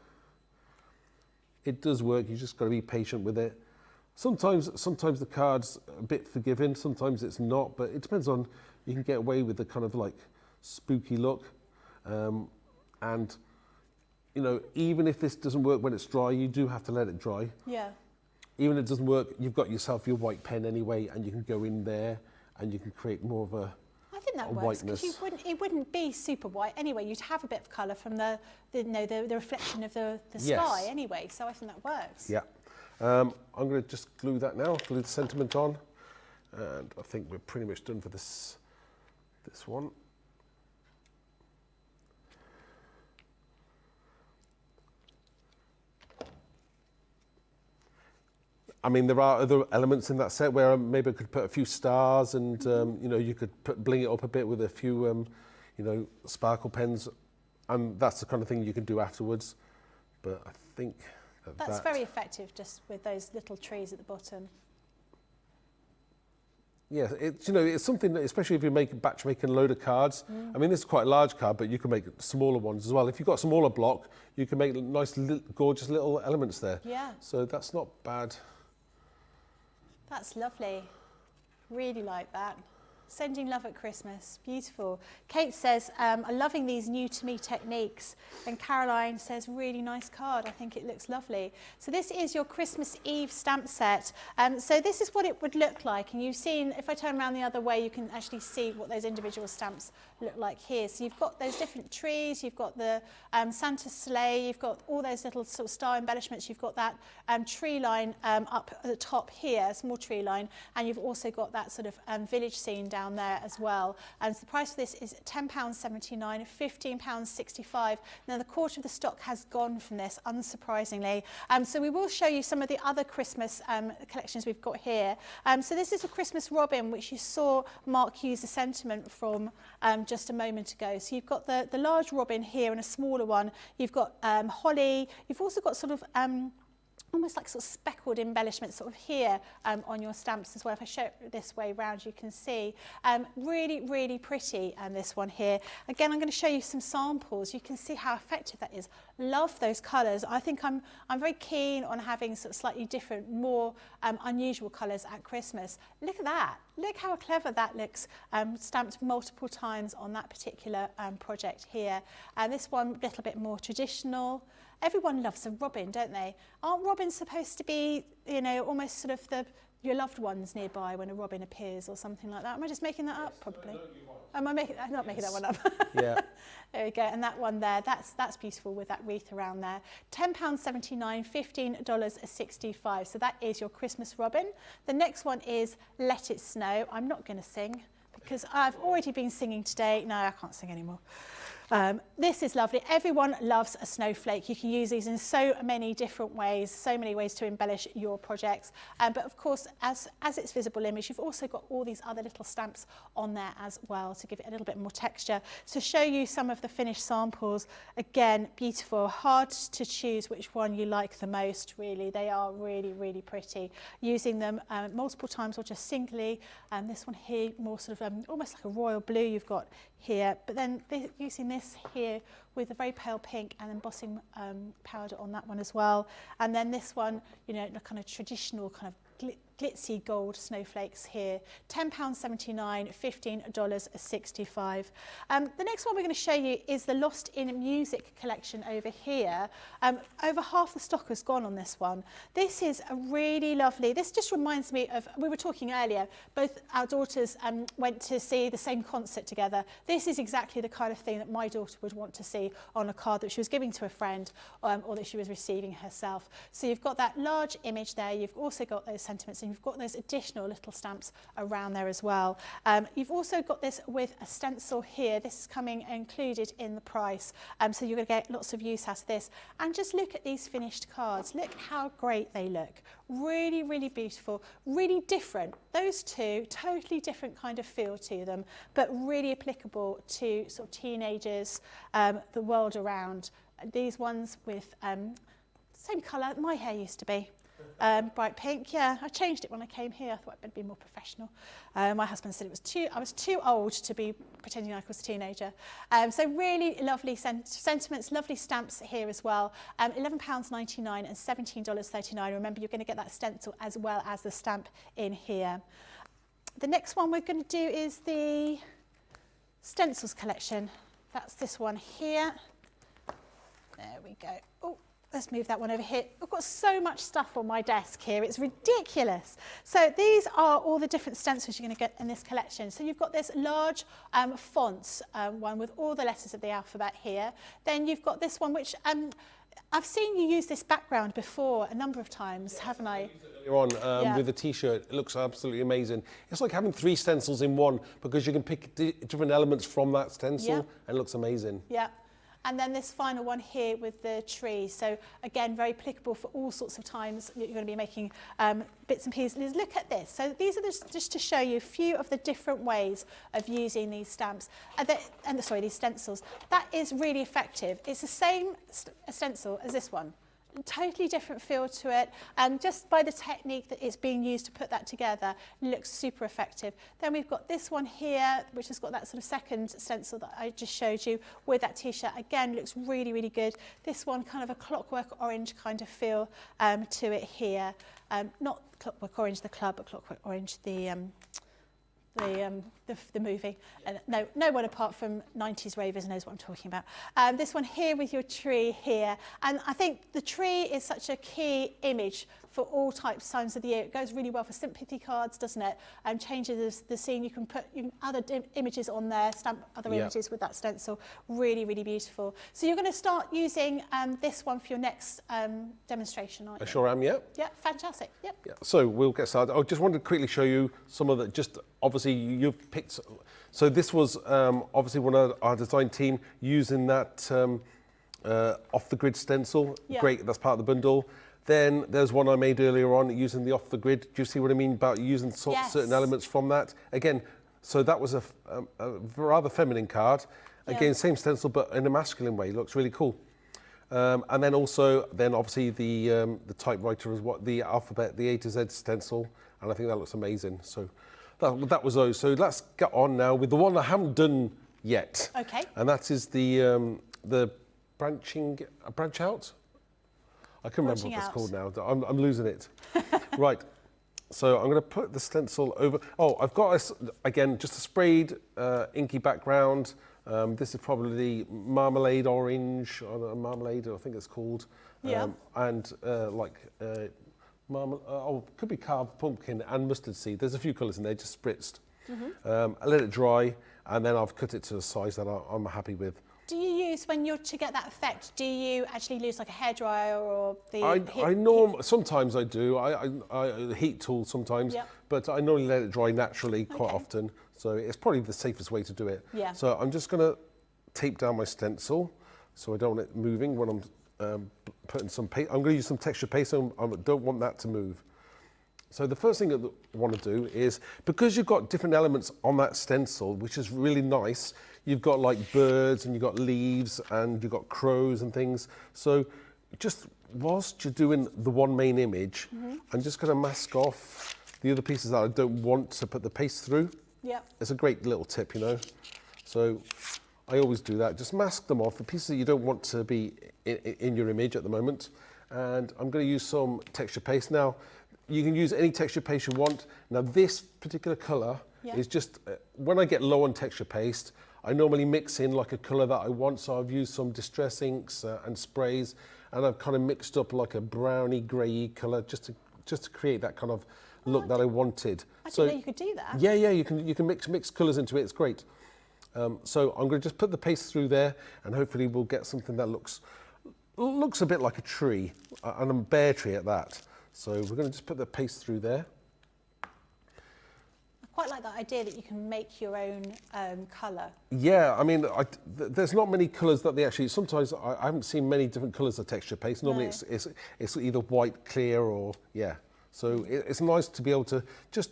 It does work, you just got to be patient with it. Sometimes the card's a bit forgiving, sometimes it's not, but it depends on, you can get away with the kind of like spooky look. And, you know, even if this doesn't work when it's dry, you do have to let it dry. Yeah. Even if it doesn't work, you've got yourself your white pen anyway, and you can go in there and you can create more of a I think that a works because whiteness. it wouldn't be super white anyway. You'd have a bit of colour from the reflection of the Yes. sky anyway. So I think that works. Yeah. I'm going to just glue that now, glue the sentiment on, and I think we're pretty much done for this one. I mean, there are other elements in that set where maybe I could put a few stars and, you know, you could bling it up a bit with a few, you know, sparkle pens. And that's the kind of thing you can do afterwards. But I think that's very effective, just with those little trees at the bottom. Yeah, it's, you know, it's something that, especially if you're batch making a load of cards. I mean, this is quite a large card, but you can make smaller ones as well. If you've got a smaller block, you can make nice, gorgeous little elements there. Yeah. So that's not bad. That's lovely. Really like that. Sending love at Christmas. Beautiful. Kate says, I'm loving these new to me techniques. And Caroline says, really nice card. I think it looks lovely. So this is your Christmas Eve stamp set. So this is what it would look like. And you've seen, if I turn around the other way, you can actually see what those individual stamps look like here. So you've got those different trees, you've got the Santa sleigh, you've got all those little sort of star embellishments, you've got that tree line up at the top here, a small tree line, and you've also got that sort of village scene down there as well. And so the price for this is £10.79, £15.65. Now the quarter of the stock has gone from this, unsurprisingly. So we will show you some of the other Christmas collections we've got here. So this is a Christmas robin, which you saw Mark use the sentiment from just a moment ago. So you've got the large robin here and a smaller one. You've got holly. You've also got sort of almost like sort of speckled embellishments sort of here on your stamps as well. If I show it this way round, you can see really, really pretty. This one here. Again, I'm going to show you some samples. You can see how effective that is. Love those colours. I think I'm very keen on having sort of slightly different, more unusual colours at Christmas. Look at that. Look how clever that looks, stamped multiple times on that particular project here. And this one, a little bit more traditional. Everyone loves a robin, don't they? Aren't robins supposed to be, you know, almost sort of your loved ones nearby when a robin appears or something like that? Am I just making that up? Probably. No, I'm not making that one up. Yeah. There we go. And that one there, that's beautiful with that wreath around there. £10.79, $15.65. So that is your Christmas robin. The next one is Let It Snow. I'm not going to sing because I've already been singing today. No, I can't sing anymore. This is lovely. Everyone loves a snowflake. You can use these in so many different ways, so many ways to embellish your projects. But of course, as its visible image, you've also got all these other little stamps on there as well to give it a little bit more texture. To show you some of the finished samples, again, beautiful. Hard to choose which one you like the most, really. They are really, really pretty. Using them multiple times or just singly. This one here, more sort of almost like a royal blue you've got here. But then using this here with a very pale pink and embossing powder on that one as well. And then this one, you know, the kind of traditional kind of glitzy gold snowflakes here. £10.79, $15.65. The next one we're going to show you is the Lost in Music collection over here. Over half the stock has gone on this one. This is a really lovely, this just reminds me of, we were talking earlier, both our daughters went to see the same concert together. This is exactly the kind of thing that my daughter would want to see on a card that she was giving to a friend or that she was receiving herself. So you've got that large image there, you've also got those sentiments, and you've got those additional little stamps around there as well. You've also got this with a stencil here. This is coming included in the price, so you're going to get lots of use out of this. And just look at these finished cards. Look how great they look. Really, really beautiful, really different. Those two, totally different kind of feel to them, but really applicable to sort of teenagers, the world around. These ones with same colour my hair used to be. Bright pink, yeah. I changed it when I came here. I thought I'd be more professional. My husband said I was too old to be pretending like I was a teenager. So really lovely sentiments, lovely stamps here as well. £11.99 and $17.39. Remember, you're going to get that stencil as well as the stamp in here. The next one we're going to do is the stencils collection. That's this one here. There we go. Oh. Let's move that one over here. I've got so much stuff on my desk here. It's ridiculous. So these are all the different stencils you're going to get in this collection. So you've got this large fonts one with all the letters of the alphabet here. Then you've got this one, which I've seen you use this background before a number of times, haven't I? Earlier on with the t-shirt, it looks absolutely amazing. It's like having 3 stencils in one because you can pick different elements from that stencil and it looks amazing. Yeah. And then this final one here with the tree. So again, very applicable for all sorts of times you're going to be making bits and pieces. Look at this. So these are just to show you a few of the different ways of using these stamps, these stencils. That is really effective. It's the same stencil as this one. Totally different feel to it, and just by the technique that is being used to put that together, looks super effective. Then we've got this one here, which has got that sort of second stencil that I just showed you with that t-shirt. Again, looks really, really good. This one kind of a clockwork orange kind of feel to it here. Not Clockwork Orange the club, but Clockwork Orange the movie. No one apart from 90s ravers knows what I'm talking about. This one here with your tree here. And I think the tree is such a key image for all times of the year. It goes really well for sympathy cards, doesn't it? Changes the scene. You can put other images on there, stamp other images with that stencil. Really, really beautiful. So you're going to start using this one for your next demonstration, aren't you? I sure am, yeah. Yeah, fantastic. Yep. Yeah. So we'll get started. I just wanted to quickly show you some of the, just obviously you've picked, so this was obviously one of our design team using that off the grid stencil. Yeah. Great, that's part of the bundle. Then there's one I made earlier on using the off the grid. Do you see what I mean about using certain elements from that? Again, so that was a rather feminine card. Again, same stencil, but in a masculine way. Looks really cool. And then also, obviously the typewriter is what the alphabet, the A to Z stencil, and I think that looks amazing. So that was those. So let's get on now with the one I haven't done yet. Okay. And that is the branch out. I can't remember what it's called now. I'm losing it. Right. So I'm going to put the stencil over. Oh, I've got, again, just a sprayed inky background. This is probably marmalade orange, or marmalade, I think it's called. Yeah. And could be carved pumpkin and mustard seed. There's a few colours in there, just spritzed. I let it dry, and then I've cut it to a size that I'm happy with. Do you use, when you're to get that effect, do you actually use like a hairdryer or the sometimes I do. I heat tool sometimes, but I normally let it dry naturally quite often. So it's probably the safest way to do it. Yeah. So I'm just going to tape down my stencil so I don't want it moving when I'm putting some paste. I'm going to use some texture paste, so I don't want that to move. So the first thing that I want to do is, because you've got different elements on that stencil, which is really nice, you've got like birds and you've got leaves and you've got crows and things. So just whilst you're doing the one main image, I'm just going to mask off the other pieces that I don't want to put the paste through. Yeah. It's a great little tip, you know. So I always do that. Just mask them off, the pieces that you don't want to be in your image at the moment. And I'm going to use some texture paste. Now, you can use any texture paste you want. Now, this particular colour is just, when I get low on texture paste, I normally mix in like a colour that I want. So I've used some distress inks and sprays, and I've kind of mixed up like a browny, grey colour just to create that kind of look that I wanted. I didn't know you could do that. Yeah, you can mix colours into it. It's great. So I'm going to just put the paste through there, and hopefully we'll get something that looks a bit like a tree, and a bare tree at that. So we're going to just put the paste through there. I quite like that idea that you can make your own colour. Yeah, I mean, there's not many colours that they actually. Sometimes I haven't seen many different colours of texture paste. Normally, it's either white, clear, or So it's nice to be able to just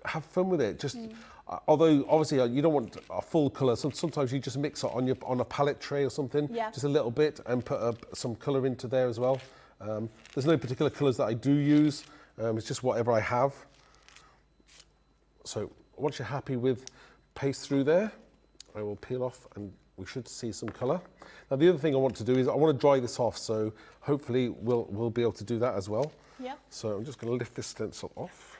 have fun with it. Although obviously you don't want a full colour, so sometimes you just mix it on a palette tray or something, just a little bit, and put some colour into there as well. There's no particular colours that I do use. It's just whatever I have. So once you're happy with paste through there, I will peel off, and we should see some colour. Now the other thing I want to do is I want to dry this off, so hopefully we'll be able to do that as well. Yep. So I'm just going to lift this stencil off.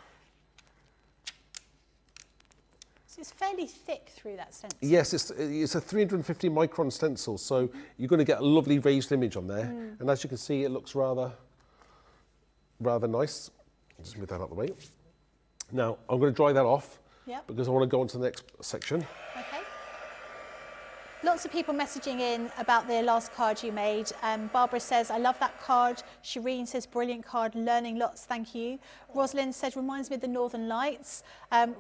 So it's fairly thick through that stencil. Yes, it's a 350 micron stencil, so you're going to get a lovely raised image on there. And as you can see, it looks rather nice. I'll just move that out of the way. Now, I'm going to dry that off because I want to go on to the next section. Okay. Lots of people messaging in about the last card you made. Barbara says, I love that card. Shireen says, brilliant card, learning lots, thank you. Rosalind said, reminds me of the Northern Lights.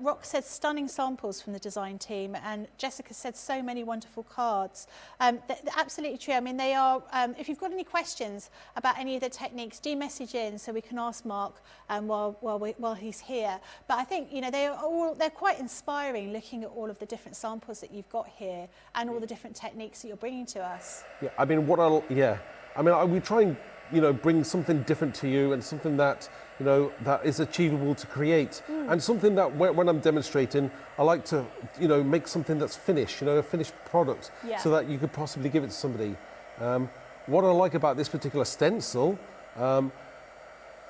Rock said, stunning samples from the design team. And Jessica said, so many wonderful cards. Absolutely true. I mean, they are, if you've got any questions about any of the techniques, do message in so we can ask Mark while he's here. But I think, you know, they're quite inspiring looking at all of the different samples that you've got here and all the different techniques that you're bringing to us. Yeah, I mean, we try and, you know, bring something different to you and something that, you know, that is achievable to create. And something that when I'm demonstrating, I like to, you know, make something that's finished, you know, a finished product, so that you could possibly give it to somebody. What I like about this particular stencil,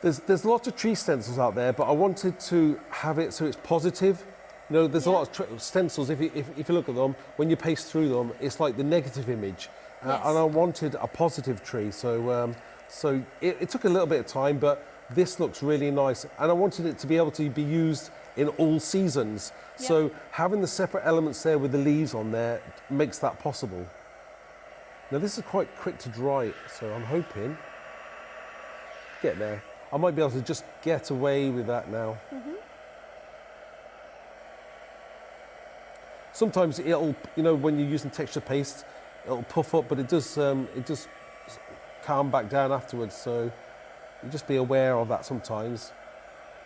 there's lots of tree stencils out there, but I wanted to have it so it's positive. You know, there's a lot of stencils, if you look at them, when you paste through them, it's like the negative image. And I wanted a positive tree, so it took a little bit of time, but this looks really nice. And I wanted it to be able to be used in all seasons. Yeah. So having the separate elements there with the leaves on there makes that possible. Now this is quite quick to dry, so I'm hoping, get there. I might be able to just get away with that now. Sometimes it'll, you know, when you're using texture paste, it'll puff up, but it does calm back down afterwards. So you just be aware of that sometimes.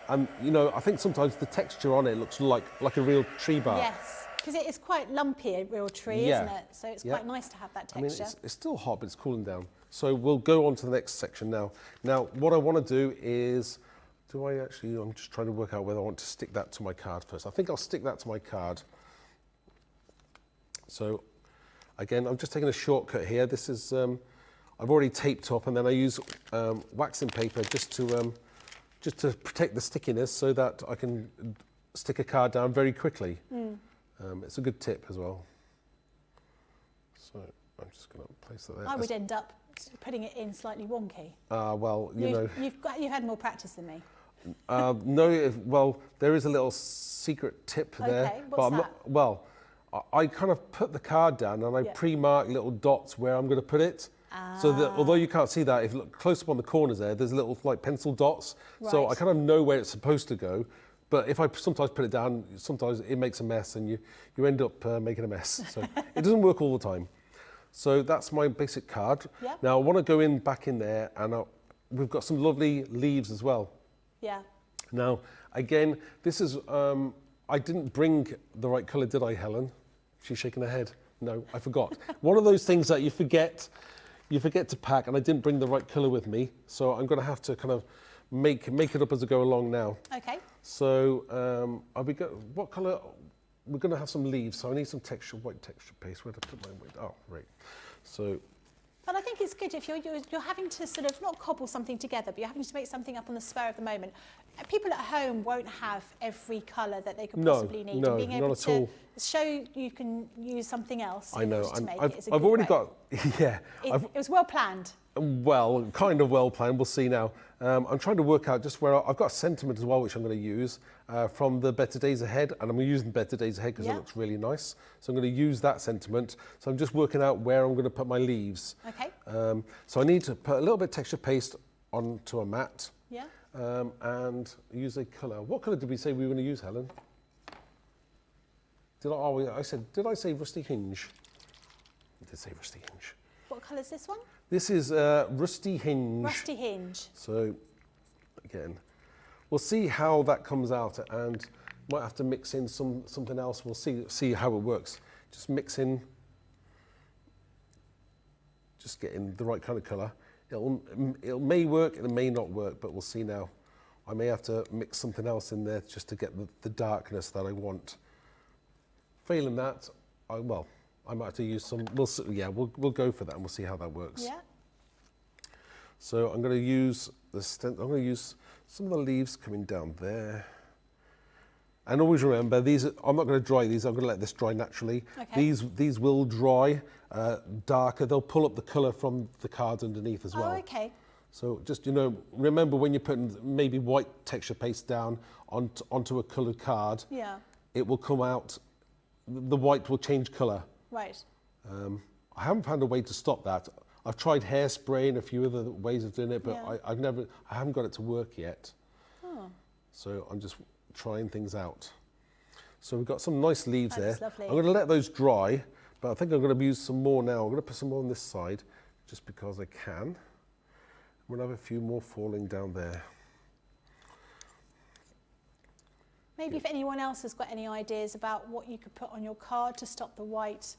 And you know, I think sometimes the texture on it looks like a real tree bark. Yes, because it is quite lumpy, a real tree, isn't it? So it's quite nice to have that texture. I mean, it's still hot, but it's cooling down. So we'll go on to the next section now. Now, what I want to do is, I'm just trying to work out whether I want to stick that to my card first. I think I'll stick that to my card. So again, I'm just taking a shortcut here. This is, I've already taped up, and then I use waxing paper just to protect the stickiness so that I can stick a card down very quickly. It's a good tip as well. So I'm just going to place that there. I would end up putting it in slightly wonky. Well, you know. You've had more practice than me. No, well, there is a little secret tip there. Okay, what's that? I kind of put the card down and I pre-mark little dots where I'm going to put it. So that although you can't see that, if you look close up on the corners there's little like pencil dots. Right. So I kind of know where it's supposed to go. But if I sometimes put it down, sometimes it makes a mess and you end up making a mess. So it doesn't work all the time. So that's my basic card. Yeah. Now I want to go back in there, and we've got some lovely leaves as well. Yeah. Now, again, this is, I didn't bring the right colour, did I, Helen? She's shaking her head. No, I forgot. One of those things that you forget to pack, and I didn't bring the right colour with me. So I'm going to have to kind of make it up as I go along now. Okay. So what colour? We're going to have some leaves, so I need some white texture paste. Where did I put my white? Oh, right. So. But I think it's good if you're having to sort of not cobble something together, but you're having to make something up on the spur of the moment. People at home won't have every colour that they could possibly need. No, and being able to show you can use something else to make it is a good way. I've already got, it was well planned. Well, kind of well planned. We'll see now. I'm trying to work out just where I've got a sentiment as well, which I'm going to use from the Better Days Ahead, and I'm using Better Days Ahead because it looks really nice. So I'm going to use that sentiment. So I'm just working out where I'm going to put my leaves. Okay. So I need to put a little bit of texture paste onto a mat. Yeah. And use a colour. What colour did we say we were going to use, Helen? Did I say Rusty Hinge? I did say Rusty Hinge. What colour is this one? This is Rusty Hinge. Rusty Hinge. So, again, we'll see how that comes out, and might have to mix in something else. We'll see how it works. Just mix in, just getting the right kind of colour. It may work, it may not work, but we'll see now. I may have to mix something else in there just to get the darkness that I want. Failing that, I might have to use some. We'll go for that, and we'll see how that works. Yeah. So I'm going to use I'm going to use some of the leaves coming down there. And always remember, these. I'm not going to dry these. I'm going to let this dry naturally. Okay. These will dry darker. They'll pull up the colour from the cards underneath as well. Oh, okay. So just remember when you're putting maybe white texture paste down onto a coloured card. Yeah. It will come out. The white will change colour. Right. I haven't found a way to stop that. I've tried hairspray and a few other ways of doing it, but Yeah. I haven't got it to work yet. Oh, So I'm just trying things out. So we've got some nice leaves that there. is lovely. I'm going to let those dry, but I think I'm going to use some more now. I'm going to put some more on this side, just because I can. I'm going to have a few more falling down there. maybe if anyone else has got any ideas about what you could put on your card to stop the white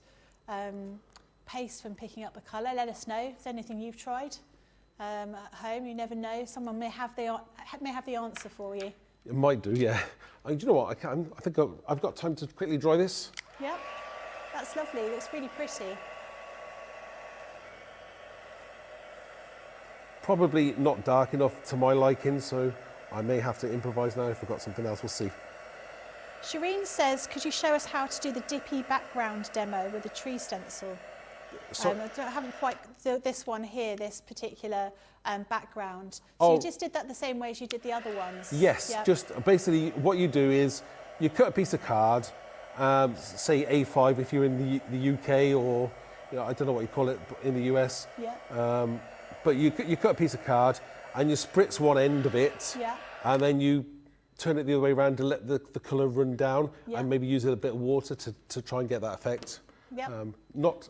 paste from picking up the colour, let us know. If there's anything you've tried at home, you never know. Someone may have the answer for you. It might do, yeah. Do you know what? I think I've got time to quickly dry this. Yeah, that's lovely. It's really pretty. Probably not dark enough to my liking, so I may have to improvise now. If I've got something else, we'll see. Shireen says, could you show us how to do the dippy background demo with the tree stencil? So, I haven't quite, this one here, this particular background. So Oh. you just did that the same way as you did the other ones? yes, Yeah. just basically what you do is you cut a piece of card, say A5 if you're in the UK, or I don't know what you call it in the US. Yeah. But you cut a piece of card and you spritz one end of it, Yeah. and then you turn it the other way around to let the colour run down, Yeah. and maybe use a bit of water to try and get that effect. Yeah. Not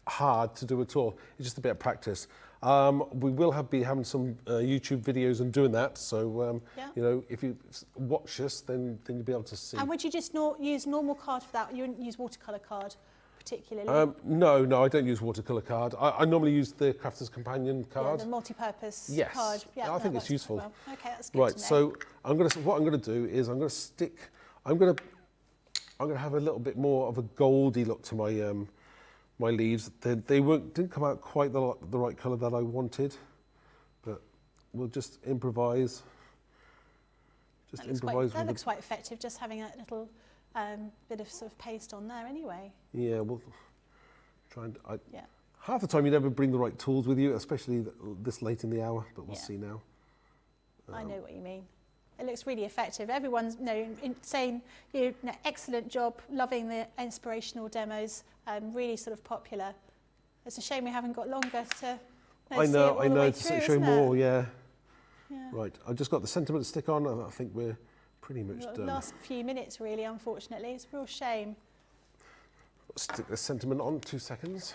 hard to do at all. It's just a bit of practice. We will be having some YouTube videos and doing that. So Yeah. if you watch us, then you'll be able to see. And would you just use normal card for that? You wouldn't use watercolour card particularly? No, I don't use watercolour card. I normally use the Crafter's Companion Yeah, card. the multi-purpose Yes. card. Yeah, I think that it's works useful. quite well. Okay, that's good Right. to know. So what I'm going to do is I'm going to have a little bit more of a goldy look to my my leaves. They didn't come out quite the right colour that I wanted, but we'll just improvise. That looks quite effective, just having a little bit of sort of paste on there anyway. Yeah, we'll try and. Yeah. Half the time you never bring the right tools with you, especially this late in the hour, but we'll Yeah. see now. I know what you mean. It looks really effective. Everyone's saying excellent job, loving the inspirational demos, really sort of popular. It's a shame we haven't got longer to see it all the way through, show isn't more, it? yeah. Yeah. Right, I've just got the sentiment stick on, and I think we're pretty much The done. last few minutes, really, unfortunately. It's a real shame. Stick the sentiment on, 2 seconds.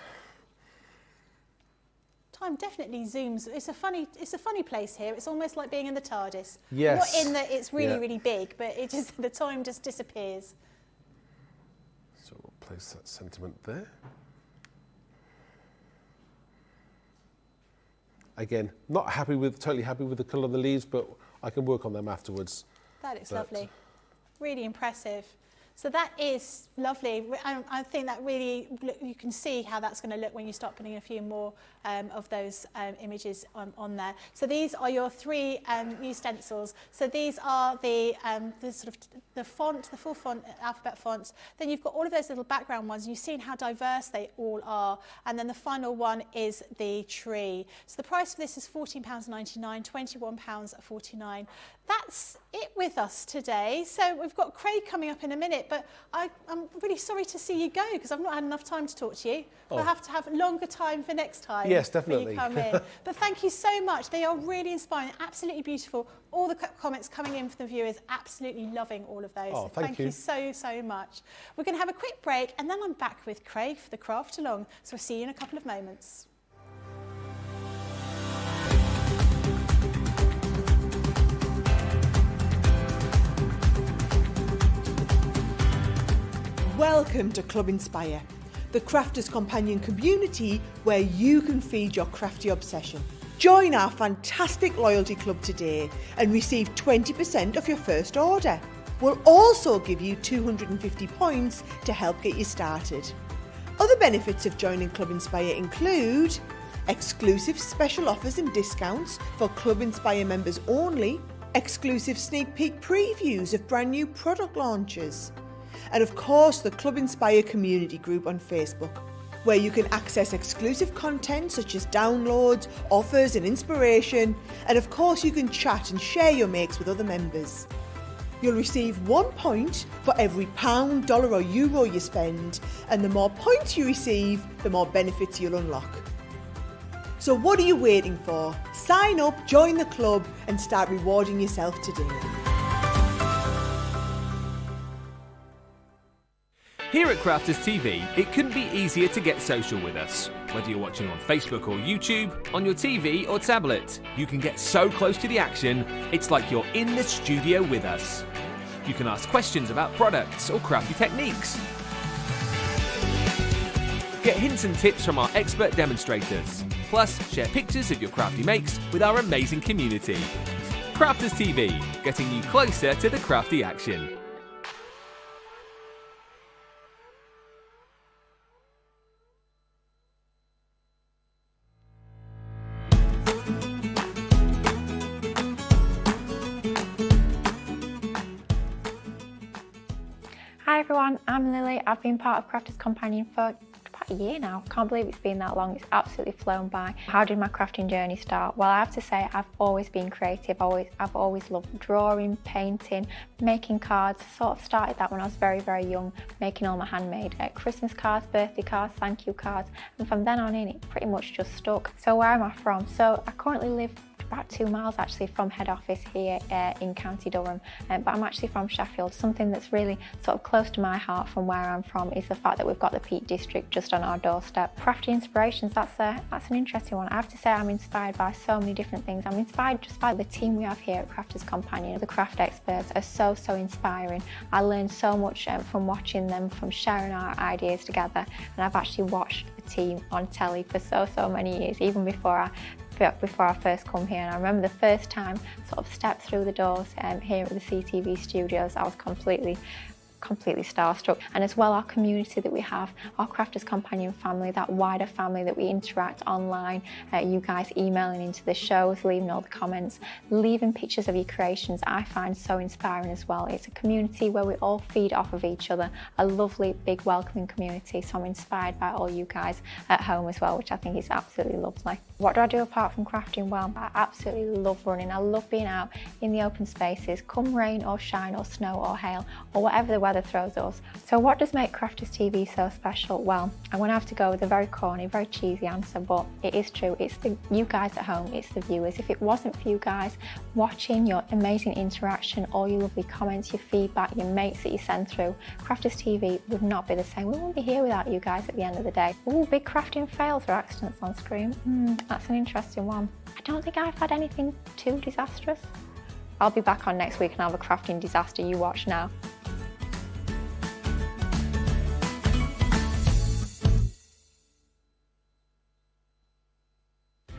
Time definitely zooms. It's a funny place here. It's almost like being in the TARDIS. Yes. Not in that it's really, Yeah. really big, but the time just disappears. So we'll place that sentiment there. Again, not totally happy with the colour of the leaves, but I can work on them afterwards. That looks But- lovely. Really impressive. So that is lovely. I think that really, you can see how that's going to look when you start putting a few more of those images on there. So these are your three new stencils. So these are the sort of the font, the full font, alphabet fonts. Then you've got all of those little background ones. You've seen how diverse they all are. And then the final one is the tree. So the price for this is £14.99, £21.49. That's it with us today. So we've got Craig coming up in a minute, but I'm really sorry to see you go because I've not had enough time to talk to you. We'll have to have longer time for next time. Yes, When definitely. you come in. But thank you so much. They are really inspiring, absolutely beautiful. All the comments coming in from the viewers, absolutely loving all of those. Oh, So thank you. so much. We're going to have a quick break and then I'm back with Craig for the craft along. So we'll see you in a couple of moments. Welcome to Club Inspire, the Crafters Companion community where you can feed your crafty obsession. Join our fantastic loyalty club today and receive 20% off your first order. We'll also give you 250 points to help get you started. Other benefits of joining Club Inspire include exclusive special offers and discounts for Club Inspire members only, exclusive sneak peek previews of brand new product launches, and of course the Club Inspire community group on Facebook, where you can access exclusive content such as downloads, offers and inspiration, and of course you can chat and share your makes with other members. You'll receive 1 point for every pound, dollar or euro you spend, and the more points you receive, the more benefits you'll unlock. So what are you waiting for? Sign up, join the club and start rewarding yourself today. Here at Crafters TV, it couldn't be easier to get social with us. Whether you're watching on Facebook or YouTube, on your TV or tablet, you can get so close to the action, it's like you're in the studio with us. You can ask questions about products or crafty techniques. Get hints and tips from our expert demonstrators. Plus, share pictures of your crafty makes with our amazing community. Crafters TV, getting you closer to the crafty action. Hi everyone, I'm Lily. I've been part of Crafters Companion for about a year now. Can't believe it's been that long. It's absolutely flown by. How did my crafting journey start? Well, I have to say I've always been creative. I've always loved drawing, painting, making cards. Sort of started that when I was very, very young, making all my handmade Christmas cards, birthday cards, thank you cards. And from then on in, it pretty much just stuck. So where am I from? So I currently live about 2 miles actually from head office here in County Durham, but I'm actually from Sheffield. Something that's really sort of close to my heart from where I'm from is the fact that we've got the Peak District just on our doorstep. Crafty inspirations, that's an interesting one. I have to say I'm inspired by so many different things. I'm inspired just by the team we have here at Crafters Companion. The craft experts are so inspiring. I learned so much from watching them, from sharing our ideas together, and I've actually watched the team on telly for so many years, even before I first come here. And I remember the first time sort of stepped through the doors here at the CTV studios, I was completely starstruck. And as well, our community that we have, our Crafters Companion family, that wider family that we interact online, you guys emailing into the shows, leaving all the comments, leaving pictures of your creations, I find so inspiring as well. It's a community where we all feed off of each other, a lovely, big, welcoming community. So I'm inspired by all you guys at home as well, which I think is absolutely lovely. What do I do apart from crafting? Well, I absolutely love running. I love being out in the open spaces, come rain or shine or snow or hail or whatever the weather throws us. So what does make Crafters TV so special? Well, I'm going to have to go with a very corny, very cheesy answer, but it is true. It's you guys at home, it's the viewers. If it wasn't for you guys watching, your amazing interaction, all your lovely comments, your feedback, your mates that you send through, Crafters TV would not be the same. We wouldn't be here without you guys at the end of the day. Ooh, big crafting fails or accidents on screen. That's an interesting one. I don't think I've had anything too disastrous. I'll be back on next week and I'll have a crafting disaster you watch now.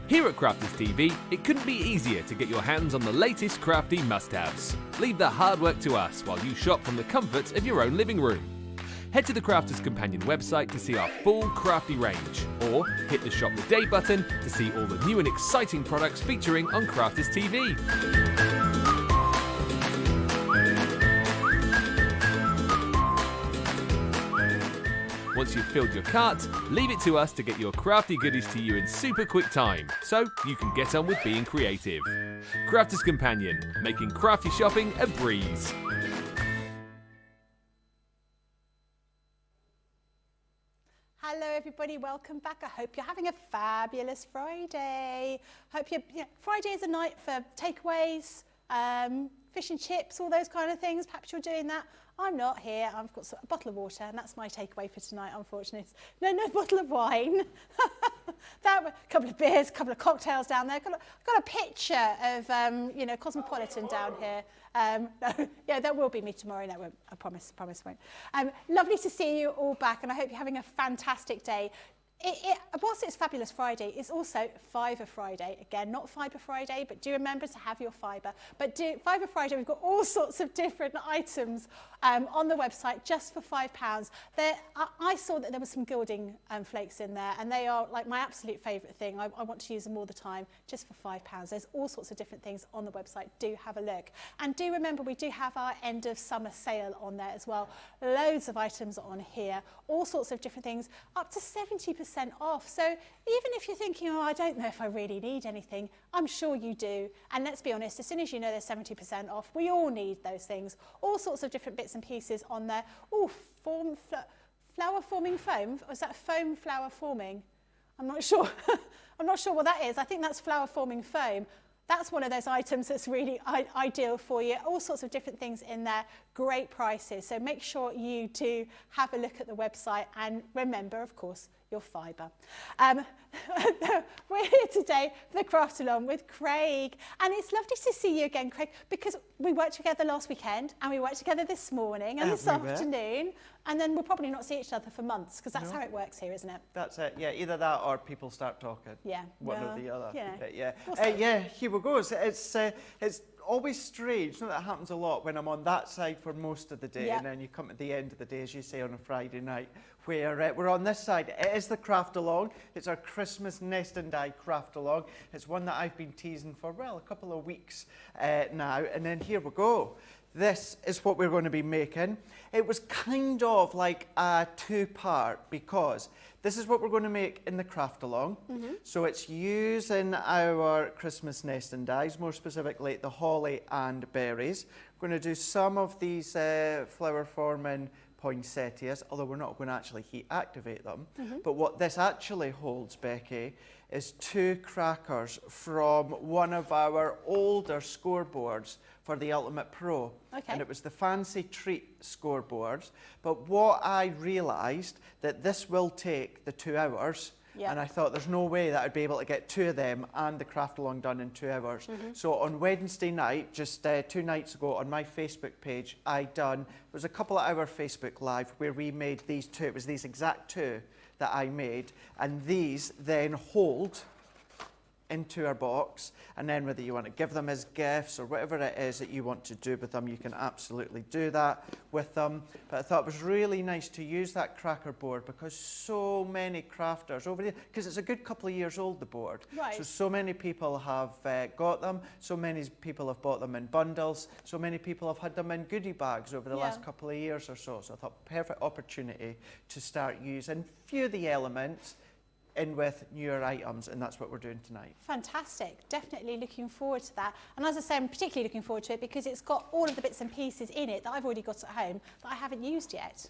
Here at Crafters TV, it couldn't be easier to get your hands on the latest crafty must-haves. Leave the hard work to us while you shop from the comfort of your own living room. Head to the Crafters Companion website to see our full crafty range, or hit the Shop the Day button to see all the new and exciting products featuring on Crafters TV. Once you've filled your cart, leave it to us to get your crafty goodies to you in super quick time, so you can get on with being creative. Crafters Companion, making crafty shopping a breeze. Hello everybody, welcome back. I hope you're having a fabulous Friday. Friday is a night for takeaways, fish and chips, all those kind of things. Perhaps you're doing that. I'm not here. I've got a bottle of water and that's my takeaway for tonight, unfortunately. No bottle of wine. A couple of beers, a couple of cocktails down there. Got a picture of, Cosmopolitan down here. That will be me tomorrow. No, I promise won't. Lovely to see you all back and I hope you're having a fantastic day. Whilst it's Fabulous Friday, it's also Fiver Friday. Again, not Fibre Friday, but do remember to have your fibre. But Fiver Friday, we've got all sorts of different items on the website just for £5. I saw that there was some gilding flakes in there, and they are like my absolute favourite thing. I want to use them all the time, just for £5. There's all sorts of different things on the website. Do have a look. And do remember, we do have our end of summer sale on there as well. Loads of items on here, all sorts of different things, up to 70% 70% off. So even if you're thinking, oh, I don't know if I really need anything, I'm sure you do. And let's be honest, as soon as you know there's 70% off, we all need those things. All sorts of different bits and pieces on there. Oh, flower forming foam. Or is that foam flower forming? I'm not sure. I'm not sure what that is. I think that's flower forming foam. That's one of those items that's really ideal for you. All sorts of different things in there, great prices. So make sure you do have a look at the website and remember, of course, your fibre. We're here today for the craft along with Craig, and it's lovely to see you again, Craig, because we worked together last weekend and we worked together this morning and this afternoon, and then we'll probably not see each other for months because that's how it works here, isn't it? That's it, yeah, either that or people start talking. Yeah. One or the other. Yeah. But yeah. Awesome. Yeah, here we go. It's always strange. You know, that happens a lot when I'm on that side for most of the day, and then you come at the end of the day, as you say, on a Friday night, where we're on this side. It is the craft along. It's our Christmas nest and die craft along. It's one that I've been teasing for, well, a couple of weeks now, and then here we go. This is what we're going to be making. It was kind of like a two-part because this is what we're going to make in the craft along. So it's using our Christmas nest and dies, more specifically the holly and berries. We're going to do some of these flower forming poinsettias, although we're not going to actually heat activate them. But what this actually holds, Becky, is 2 crackers from one of our older scoreboards for the Ultimate Pro. And it was the Fancy Treat scoreboards. But what I realised that this will take the 2 hours. And I thought there's no way that I'd be able to get 2 of them and the craft along done in 2 hours. So on Wednesday night, just 2 nights ago, on my Facebook page, it was a couple of hour Facebook Live where we made these 2. It was these exact 2 that I made, and these then hold into our box, and then whether you want to give them as gifts or whatever it is that you want to do with them, you can absolutely do that with them. But I thought it was really nice to use that cracker board because so many crafters over there, because it's a good couple of years old, the board. So many people have got them, so many people have bought them in bundles, so many people have had them in goodie bags over the last couple of years or so. So I thought perfect opportunity to start using a few of the elements in with newer items, and that's what we're doing tonight. Fantastic, definitely looking forward to that. And as I say, I'm particularly looking forward to it because it's got all of the bits and pieces in it that I've already got at home that I haven't used yet.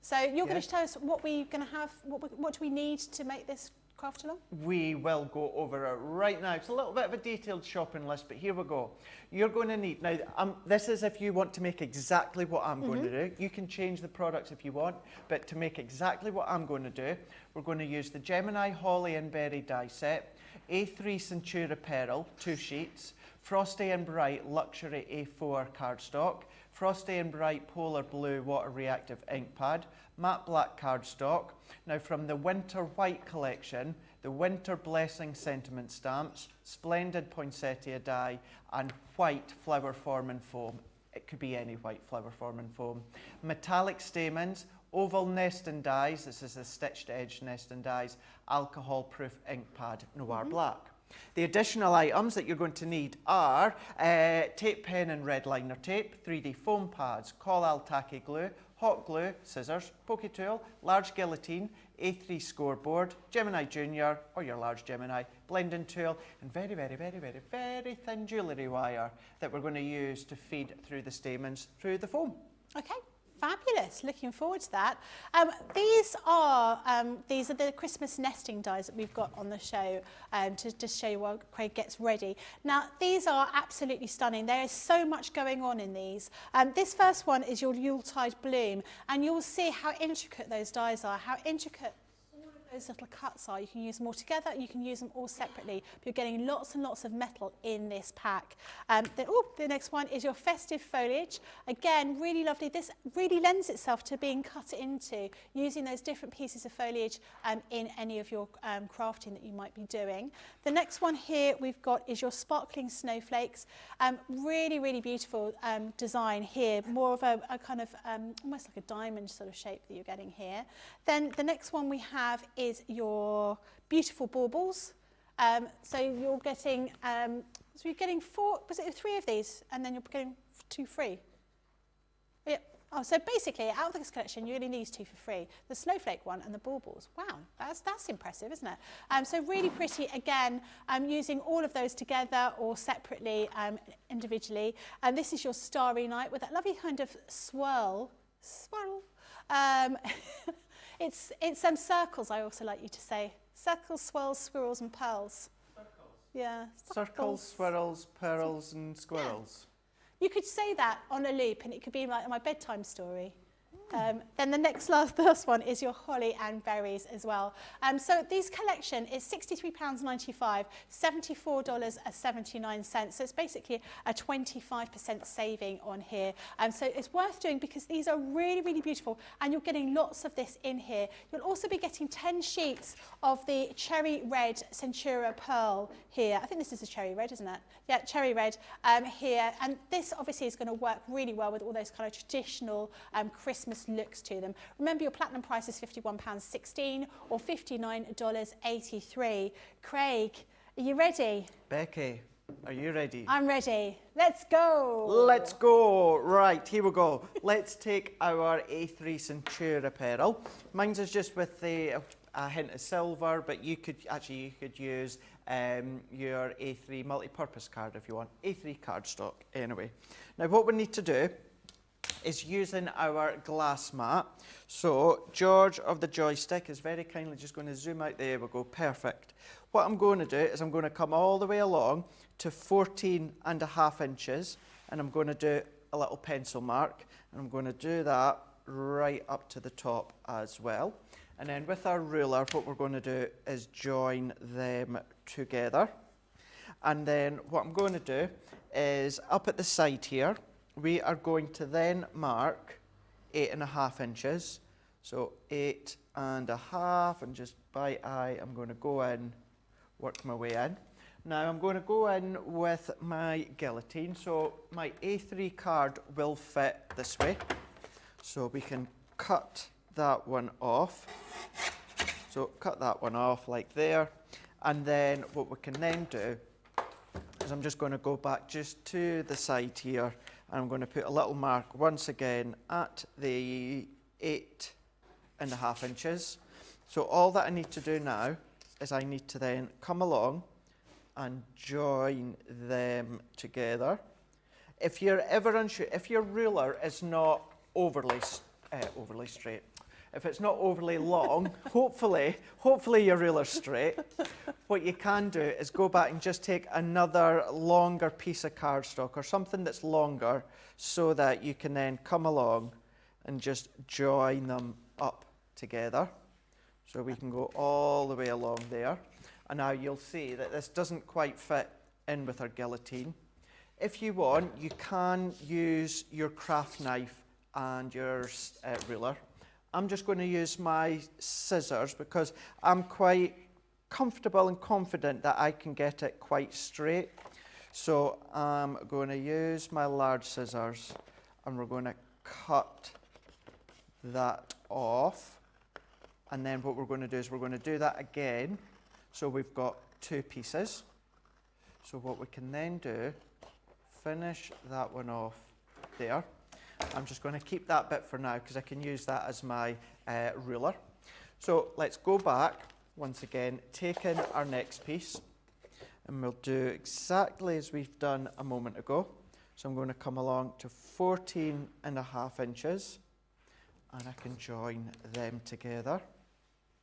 So you're going to tell us what we're going to have, what do we need to make this craft along? We will go over it right now. It's a little bit of a detailed shopping list, but here we go. You're going to need, now this is if you want to make exactly what I'm going to do. You can change the products if you want, but to make exactly what I'm going to do, we're going to use the Gemini Holly and Berry die set, A3 Centura Pearl, 2 sheets, Frosty and Bright Luxury A4 cardstock, Frosty and Bright Polar Blue Water Reactive ink pad, matte black cardstock. Now from the Winter White collection, the Winter Blessing sentiment stamps, splendid poinsettia die, and white flower forming foam. It could be any white flower forming foam. Metallic stamens, oval nest and dies, this is a stitched edge nest and dies, alcohol proof ink pad, Noir Black. The additional items that you're going to need are tape pen and red liner tape, 3D foam pads, Collal tacky glue, hot glue, scissors, poke tool, large guillotine, A3 scoreboard, Gemini Junior or your large Gemini, blending tool, and very, very, very, very, very thin jewellery wire that we're going to use to feed through the stamens through the foam. Okay. Fabulous, looking forward to that. These are the Christmas nesting dies that we've got on the show to just show you while Craig gets ready. Now, these are absolutely stunning. There is so much going on in these. This first one is your Yuletide Bloom, and you'll see how intricate those dies are, how intricate those little cuts are. You can use them all together, you can use them all separately, but you're getting lots and lots of metal in this pack. The next one is your Festive Foliage. Again, really lovely. This really lends itself to being cut into, using those different pieces of foliage in any of your crafting that you might be doing. The next one here we've got is your Sparkling Snowflakes. Really, really beautiful design here, more of a kind of almost like a diamond sort of shape that you're getting here. Then the next one we have is your beautiful baubles. So you're getting, so you're getting 4, was it 3 of these, and then you're getting 2 free? Yep. Oh, so basically, out of this collection, you're getting these two for free. The snowflake one and the baubles. Wow, that's impressive, isn't it? So really pretty, again, using all of those together or separately, individually. And this is your Starry Night with that lovely kind of swirl. It's circles, I also like you to say. Circles, swirls, swirls and pearls. Circles. Yeah. Circles, swirls, pearls and squirrels. Yeah. You could say that on a loop and it could be like my bedtime story. Then the last one is your holly and berries as well. So this collection is £63.95, $74.79. So it's basically a 25% saving on here. So it's worth doing because these are really, really beautiful and you're getting lots of this in here. You'll also be getting 10 sheets of the cherry red Centura Pearl here. I think this is a cherry red, isn't it? Yeah, cherry red here. And this obviously is going to work really well with all those kind of traditional Christmas looks to them. Remember, your platinum price is £51.16 or $59.83. Craig, are you ready? Becky, are you ready? I'm ready. Let's go. Let's go. Right, here we go. Let's take our A3 Centura Pearl. Mine's is just with a hint of silver, but you could use your A3 multi-purpose card if you want. A3 cardstock, anyway. Now, what we need to do is using our glass mat. So George of the joystick is very kindly just going to zoom out. There we go, perfect. What I'm going to do is I'm going to come all the way along to 14.5 inches and I'm going to do a little pencil mark and I'm going to do that right up to the top as well. And then with our ruler, what we're going to do is join them together. And then what I'm going to do is up at the side here, we are going to then mark 8.5 inches. So 8.5, and just by eye, I'm going to go in, work my way in. Now I'm going to go in with my guillotine. So my A3 card will fit this way. So we can cut that one off. So cut that one off like there. And then what we can then do is I'm just going to go back just to the side here. And I'm going to put a little mark once again at the 8.5 inches. So all that I need to do now is I need to then come along and join them together. If you're ever unsure, if your ruler is not overly straight, if it's not overly long, hopefully your ruler's straight. What you can do is go back and just take another longer piece of cardstock or something that's longer so that you can then come along and just join them up together. So we can go all the way along there. And now you'll see that this doesn't quite fit in with our guillotine. If you want, you can use your craft knife and your ruler. I'm just going to use my scissors because I'm quite comfortable and confident that I can get it quite straight. So I'm going to use my large scissors and we're going to cut that off. And then what we're going to do is we're going to do that again. So we've got two pieces. So what we can then do, finish that one off there. I'm just going to keep that bit for now because I can use that as my ruler. So let's go back once again, taking our next piece, and we'll do exactly as we've done a moment ago. So I'm going to come along to 14.5 inches and I can join them together.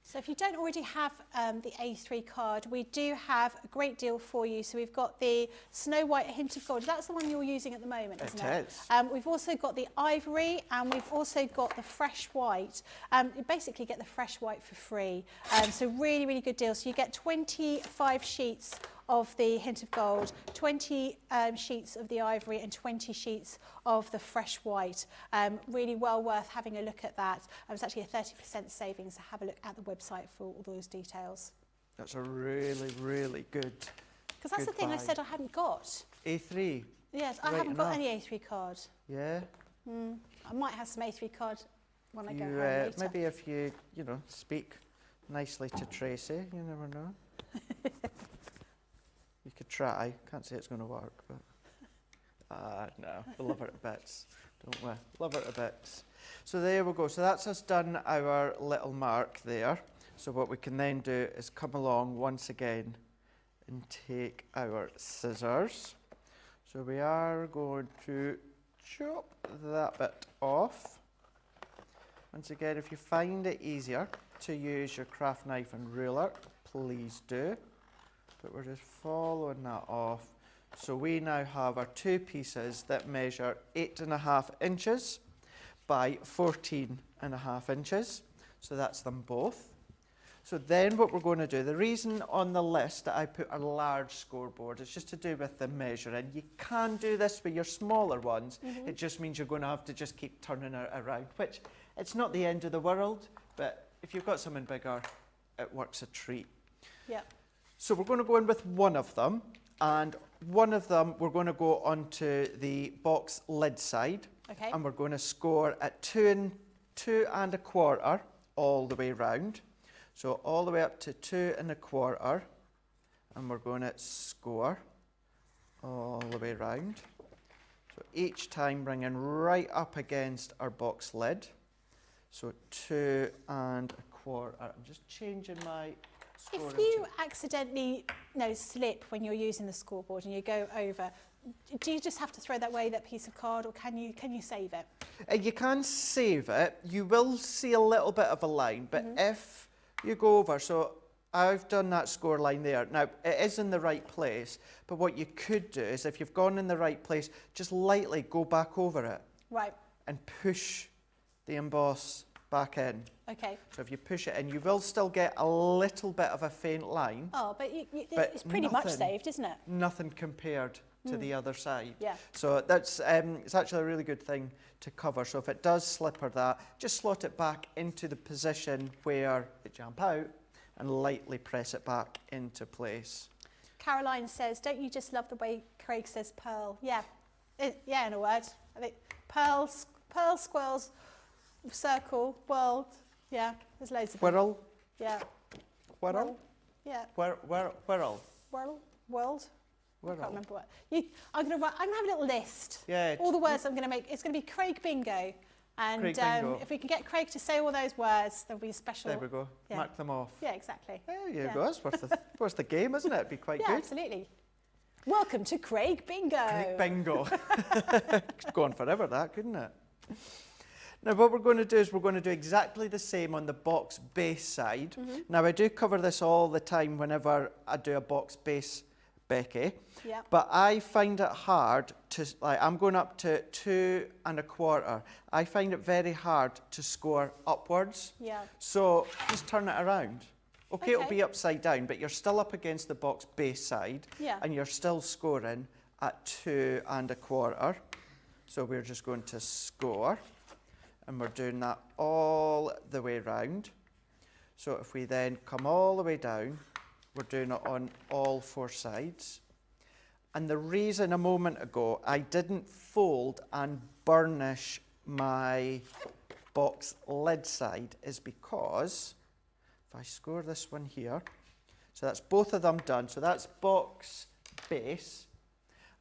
So if you don't already have the A3 card, we do have a great deal for you. So we've got the Snow White Hint of Gold. That's the one you're using at the moment, isn't it? It is. We've also got the Ivory and we've also got the Fresh White. You basically get the Fresh White for free. So really, really good deal. So you get 25 sheets of the Hint of Gold, 20 sheets of the Ivory and 20 sheets of the Fresh White. Really well worth having a look at that. It's actually a 30% savings, so have a look at the website for all those details. That's a really, really good. Because that's the thing I said I hadn't got. A3. Yes, I haven't got any A3 card. Yeah. I might have some A3 card when I go home later. Maybe if you speak nicely to Tracy, you never know. You could try. Can't say it's going to work, but no, we love her at bits. don't we? Love it a bit. So there we go. So that's us done our little mark there. So what we can then do is come along once again and take our scissors. So we are going to chop that bit off. Once again, if you find it easier to use your craft knife and ruler, please do. But we're just following that off. So we now have our two pieces that measure 8.5 inches by 14.5 inches. So that's them both. So then what we're going to do, the reason on the list that I put a large scoreboard is just to do with the measuring. You can do this with your smaller ones. It just means you're going to have to just keep turning it around, which it's not the end of the world, but if you've got something bigger, it works a treat. Yeah. So we're going to go in with one of them, and one of them we're going to go onto the box lid side. Okay. And we're going to score at 2 1/4 all the way round. So all the way up to 2 1/4, and we're going to score all the way round. So each time bringing right up against our box lid. So 2 1/4. I'm just changing my scoring. If you accidentally slip when you're using the scoreboard and you go over, do you just have to throw that piece of card, or can you save it? You can save it. You will see a little bit of a line, but if you go over, so I've done that score line there. Now, it is in the right place, but what you could do is if you've gone in the right place, just lightly go back over it. Right. And push the emboss back in. Okay. So if you push it in, you will still get a little bit of a faint line. Oh, but But it's pretty much nothing. saved, isn't it? Nothing compared to the other side. Yeah. So that's it's actually a really good thing to cover. So if it does slip or that, just slot it back into the position where it jump out and lightly press it back into place. Caroline says, don't you just love the way Craig says pearl? Yeah. Yeah, in a word. I think pearl, squirrels, circle, world. Yeah, there's loads of them. Whirl, Yeah. whirl, Yeah. whirl. World. World. I Whirl. can't remember what. I'm gonna have a little list. Yeah. All the words I'm gonna make. It's gonna be Craig Bingo, and Craig Bingo. if we can get Craig to say all those words, there'll be a special. There we go. Yeah. Mark them off. Yeah, exactly. There you Yeah. go. That's worth the game, isn't it? It'd be quite Yeah, good. absolutely. Welcome to Craig Bingo. Craig Bingo. Could go on forever, that, couldn't it? Now what we're going to do is we're going to do exactly the same on the box base side. Now I do cover this all the time whenever I do a box base, Becky. Yeah. But I find it hard to, I'm going up to 2 1/4. I find it very hard to score upwards. Yeah. So just turn it around. Okay, it'll Okay. be upside down, but you're still up against the box base side. Yeah. And you're still scoring at 2 1/4. So we're just going to score. And we're doing that all the way round. So if we then come all the way down, we're doing it on all 4 sides. And the reason a moment ago I didn't fold and burnish my box lid side is because if I score this one here, so that's both of them done. So that's box base.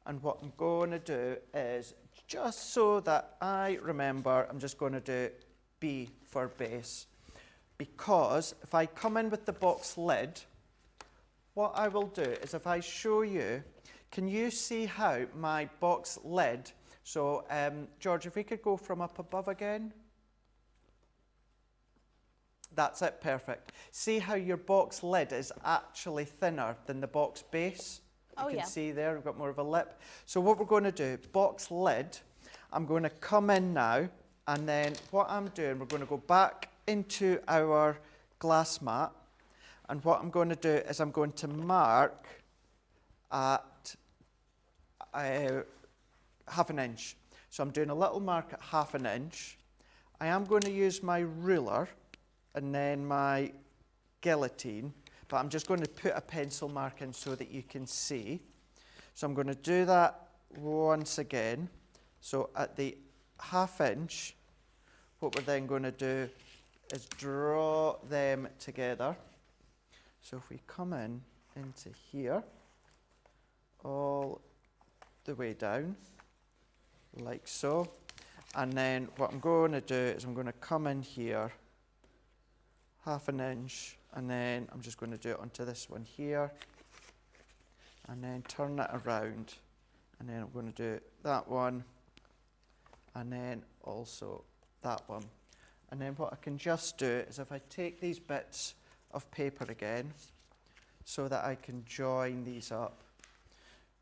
And what I'm going to do is, just so that I remember, I'm just going to do B for base. Because if I come in with the box lid, what I will do is if I show you, can you see how my box lid, so George, if we could go from up above again. That's it, perfect. See how your box lid is actually thinner than the box base? Oh, You yeah. can see there, we've got more of a lip. So what we're going to do, box lid, I'm going to come in now, and then what I'm doing, we're going to go back into our glass mat, and what I'm going to do is I'm going to mark at 1/2 inch. So I'm doing a little mark at 1/2 inch. I am going to use my ruler and then my guillotine, but I'm just going to put a pencil mark in so that you can see. So I'm going to do that once again. So at the 1/2 inch, what we're then going to do is draw them together. So if we come in into here, all the way down, like so. And then what I'm going to do is I'm going to come in here, 1/2 inch, and then I'm just going to do it onto this one here, and then turn it around, and then I'm going to do that one, and then also that one. And then what I can just do is if I take these bits of paper again, so that I can join these up.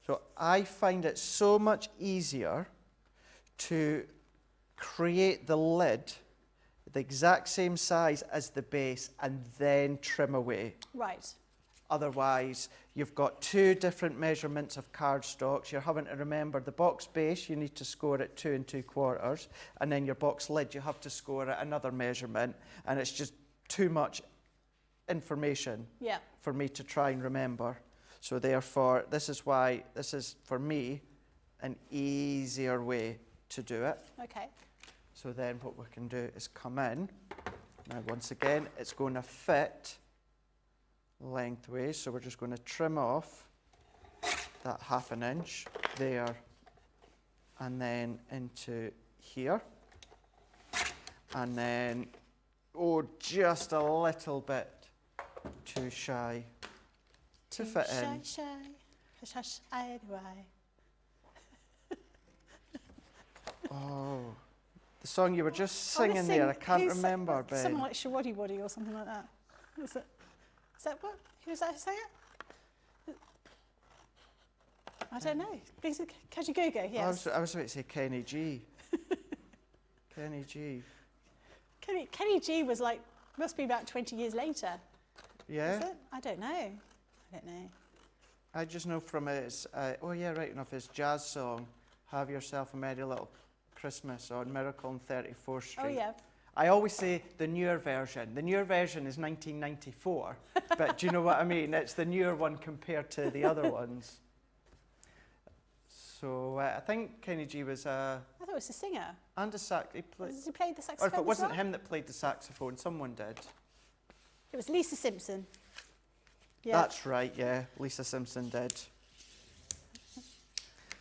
So I find it so much easier to create the lid the exact same size as the base and then trim away. Right. Otherwise, you've got 2 different measurements of cardstocks. You're having to remember the box base, you need to score at 2 2/4, and then your box lid, you have to score at another measurement, and it's just too much information for me to try and remember. So therefore, this is why this is, for me, an easier way to do it. Okay. So then what we can do is come in. Now, once again, it's going to fit lengthways, so we're just going to trim off that 1/2 inch there and then into here, and then just a little bit too shy to fit in. Hush, anyway. Oh, the song you were just singing there, I can't remember, Ben. Something like Shawaddy Waddy or something like that. Is that what? Who's that saying it? I don't know. Kajagoogoo, yes. I was about to say Kenny G. Kenny G. Kenny G was like, must be about 20 years later. Yeah? Is it? I don't know. I just know from his, enough, his jazz song, Have Yourself a Merry Little Christmas on Miracle on 34th Street. Oh, yeah. I always say the newer version. The newer version is 1994, but do you know what I mean? It's the newer one compared to the other ones. So I think Kenny G was I thought it was a singer. and a sax. He played the or saxophone if it wasn't as well? him that played the saxophone, someone did. It was Lisa Simpson. Yeah. That's right, yeah. Lisa Simpson did.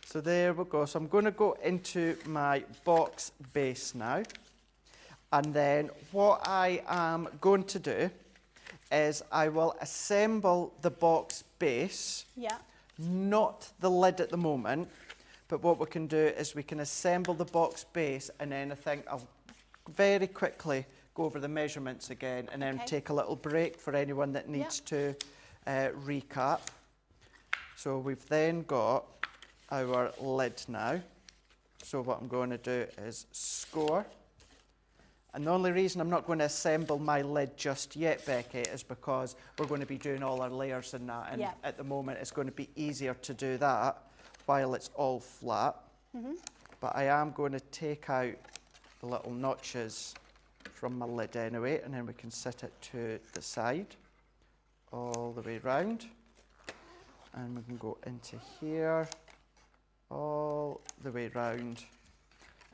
So there we go. So I'm going to go into my box base now. And then what I am going to do is I will assemble the box base. Yeah. Not the lid at the moment, but what we can do is we can assemble the box base, and then I think I'll very quickly go over the measurements again, and then take a little break for anyone that needs to recap. So we've then got our lid now. So what I'm going to do is score. And the only reason I'm not going to assemble my lid just yet, Becky, is because we're going to be doing all our layers in that. And at the moment, it's going to be easier to do that while it's all flat. But I am going to take out the little notches from my lid anyway, and then we can set it to the side all the way round. And we can go into here, all the way round.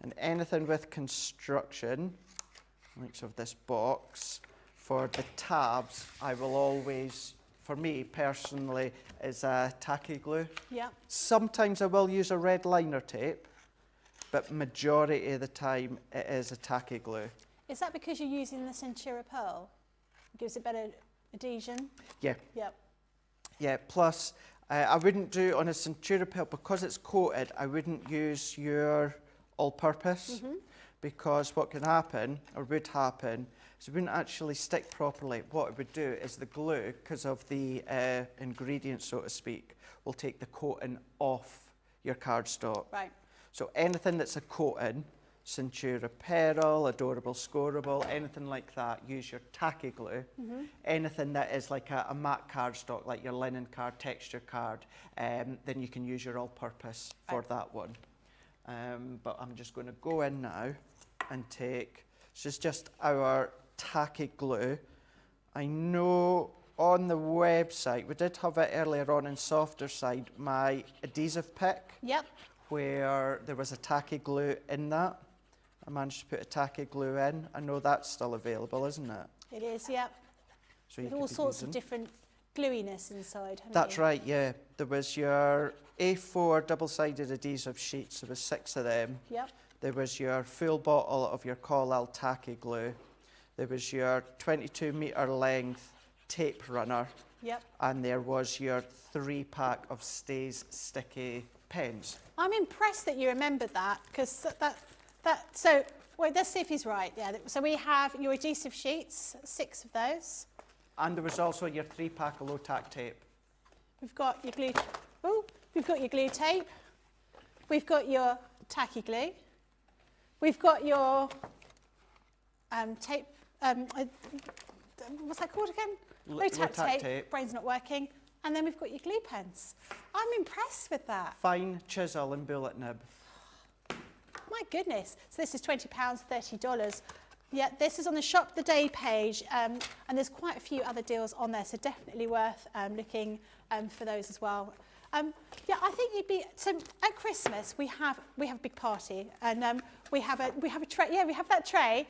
And anything with construction, likes of this box, for the tabs, I will always, for me personally, is a tacky glue. Yeah. Sometimes I will use a red liner tape, but majority of the time it is a tacky glue. Is that because you're using the Centura Pearl? It gives it better adhesion? Yeah. Yep. Yeah, plus I wouldn't do on a Centura Pearl, because it's coated, I wouldn't use your all-purpose. Because what can happen, or would happen, is it wouldn't actually stick properly. What it would do is the glue, because of the ingredients, so to speak, will take the coating off your cardstock. Right. So anything that's a coating, Centura Pearl, Adorable Scoreable, anything like that, use your tacky glue. Anything that is like a matte cardstock, like your linen card, texture card, then you can use your all-purpose for that one. But I'm just going to go in now and take, this is just our tacky glue. I know on the website, we did have it earlier on in softer side, my adhesive pick. Yep. Where there was a tacky glue in that. I managed to put a tacky glue in. I know that's still available, isn't it? It is, yep. So With all sorts of different gluiness inside, haven't That's you? right, yeah. There was your A4 double-sided adhesive sheets. There was 6 of them. Yep. there was your full bottle of your Collal tacky glue, there was your 22-metre length tape runner, Yep. and there was your 3-pack of Stays Sticky pens. I'm impressed that you remembered that, because so, wait, let's see if he's right. Yeah, so we have your adhesive sheets, 6 of those. And there was also your 3-pack of low-tack tape. We've got your glue, we've got your glue tape. We've got your tacky glue. We've got your tape, what's that called again? Low-tack tape. Brain's not working. And then we've got your glue pens. I'm impressed with that. Fine chisel and bullet nib. My goodness. So this is £20, $30. Yeah, this is on the Shop the Day page, and there's quite a few other deals on there, so definitely worth looking for those as well. Yeah, I think you'd be, so at Christmas we have a big party, and we have a tray. Yeah, we have that tray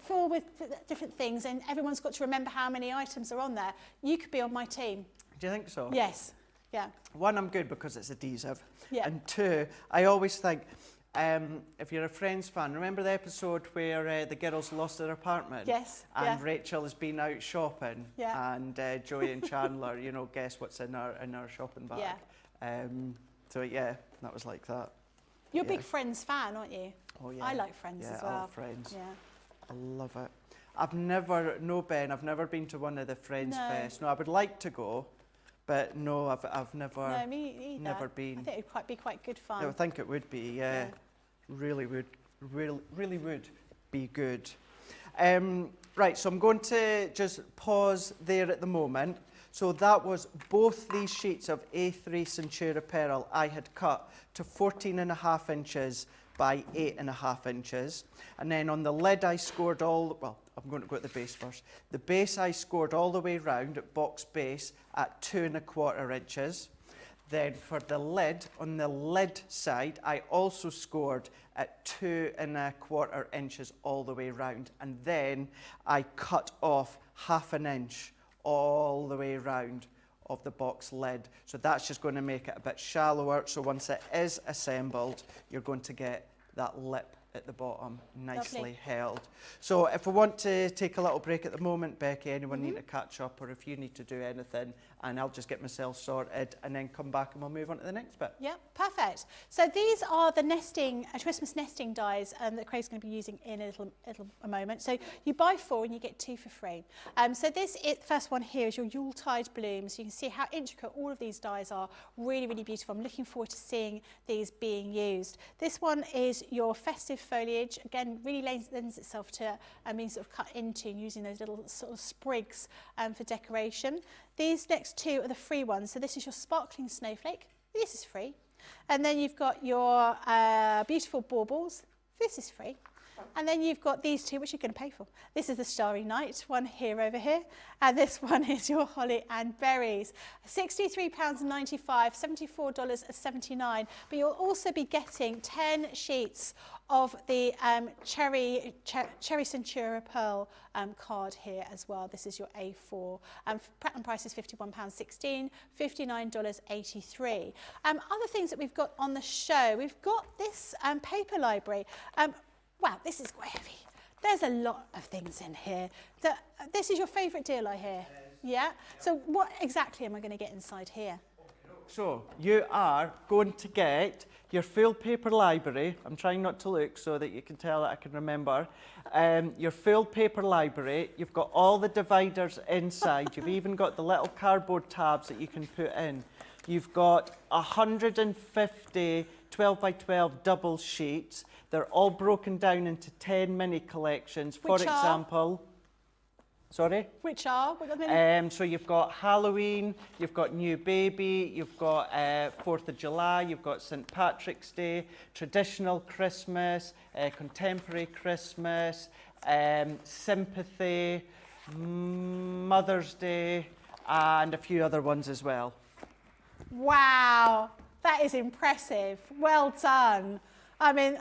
full with different things, and everyone's got to remember how many items are on there. You could be on my team. Do you think so? Yes. Yeah. 1, I'm good because it's adhesive. Yeah. And 2, I always think, if you're a Friends fan, remember the episode where the girls lost their apartment? Yes. And yeah. Rachel has been out shopping. Yeah. And Joey and Chandler, you know, guess what's in our shopping bag. Yeah. So yeah, that was like that. You're a big Friends fan, aren't you? Oh yeah. I like Friends as well. I love Friends. Yeah. I love it. I've never been to one of the Friends Fest. No, I would like to go, but no, I've never. No, me either. Never been. I think it'd be quite good fun. I think it would be. Yeah. Really would be good. Right, so I'm going to just pause there at the moment. So that was both these sheets of A3 Centura Pearl I had cut to 14.5 inches by 8.5 inches. And then on the lid I scored I'm going to go at the base first. The base I scored all the way round at box base at 2.25 inches. Then for the lid, on the lid side, I also scored at 2.25 inches all the way round. And then I cut off 1/2 inch all the way round of the box lid. So that's just going to make it a bit shallower. So once it is assembled, you're going to get that lip at the bottom nicely Lovely. held. So if we want to take a little break at the moment, Becky, anyone need to catch up, or if you need to do anything, and I'll just get myself sorted and then come back and we'll move on to the next bit. Yeah, perfect. So these are the Christmas nesting dies that Craig's going to be using in a moment. So you buy 4 and you get 2 for free. So first one here is your Yuletide blooms. You can see how intricate all of these dies are. Really, really beautiful. I'm looking forward to seeing these being used. This one is your festive foliage. Again, really lends itself to being sort of cut into and using those little sort of sprigs for decoration. These next 2 are the free ones. So this is your sparkling snowflake. This is free. And then you've got your beautiful baubles. This is free. And then you've got these 2, which you're going to pay for. This is the Starry Night, one here over here. And this one is your holly and berries. £63.95, $74.79. But you'll also be getting 10 sheets of the Cherry Centura Pearl card here as well. This is your A4. Pattern price is £51.16, $59.83. Other things that we've got on the show, we've got this paper library. Wow, this is quite heavy. There's a lot of things in here. This is your favourite deal, I hear. Yeah? So what exactly am I going to get inside here? So you are going to get your full paper library. I'm trying not to look so that you can tell that I can remember. Your full paper library. You've got all the dividers inside. You've even got the little cardboard tabs that you can put in. You've got 150 12 by 12 double sheets. They're all broken down into 10 mini collections. For example, sorry? Which are? So you've got Halloween, you've got New Baby, you've got 4th of July, you've got St. Patrick's Day, Traditional Christmas, Contemporary Christmas, Sympathy, Mother's Day, and a few other ones as well. Wow, that is impressive. Well done. I mean,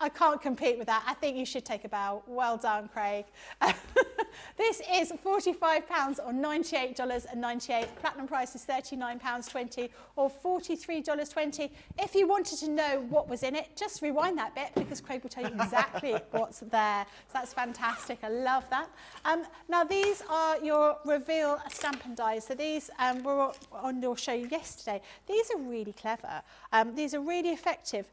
I can't compete with that. I think you should take a bow. Well done, Craig. This is £45 or $98.98. Platinum price is £39.20 or $43.20. If you wanted to know what was in it, just rewind that bit because Craig will tell you exactly what's there. So that's fantastic. I love that. Now, these are your reveal stamp and dies. So these were on your show yesterday. These are really clever. These are really effective.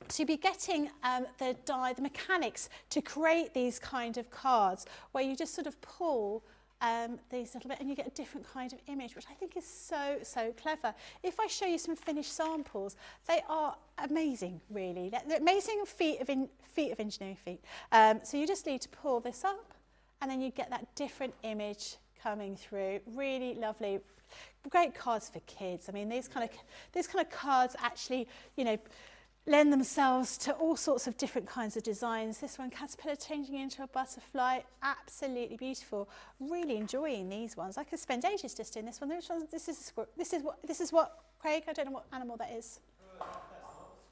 To be getting the mechanics to create these kind of cards where you just sort of pull these little bit and you get a different kind of image, which I think is so clever. If I show you some finished samples, they are amazing, really. They're amazing feat of engineering feat. So you just need to pull this up and then you get that different image coming through. Really lovely. Great cards for kids. I mean, these kind of cards actually, you know, lend themselves to all sorts of different kinds of designs. This one, caterpillar changing into a butterfly, absolutely beautiful. Really enjoying these ones. I could spend ages just doing this one. This is what, Craig? I don't know what animal that is.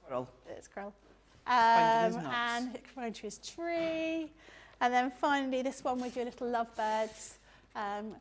Squirrel. It's squirrel. Finding his nuts. And going to his tree. And then finally this one with your little lovebirds. And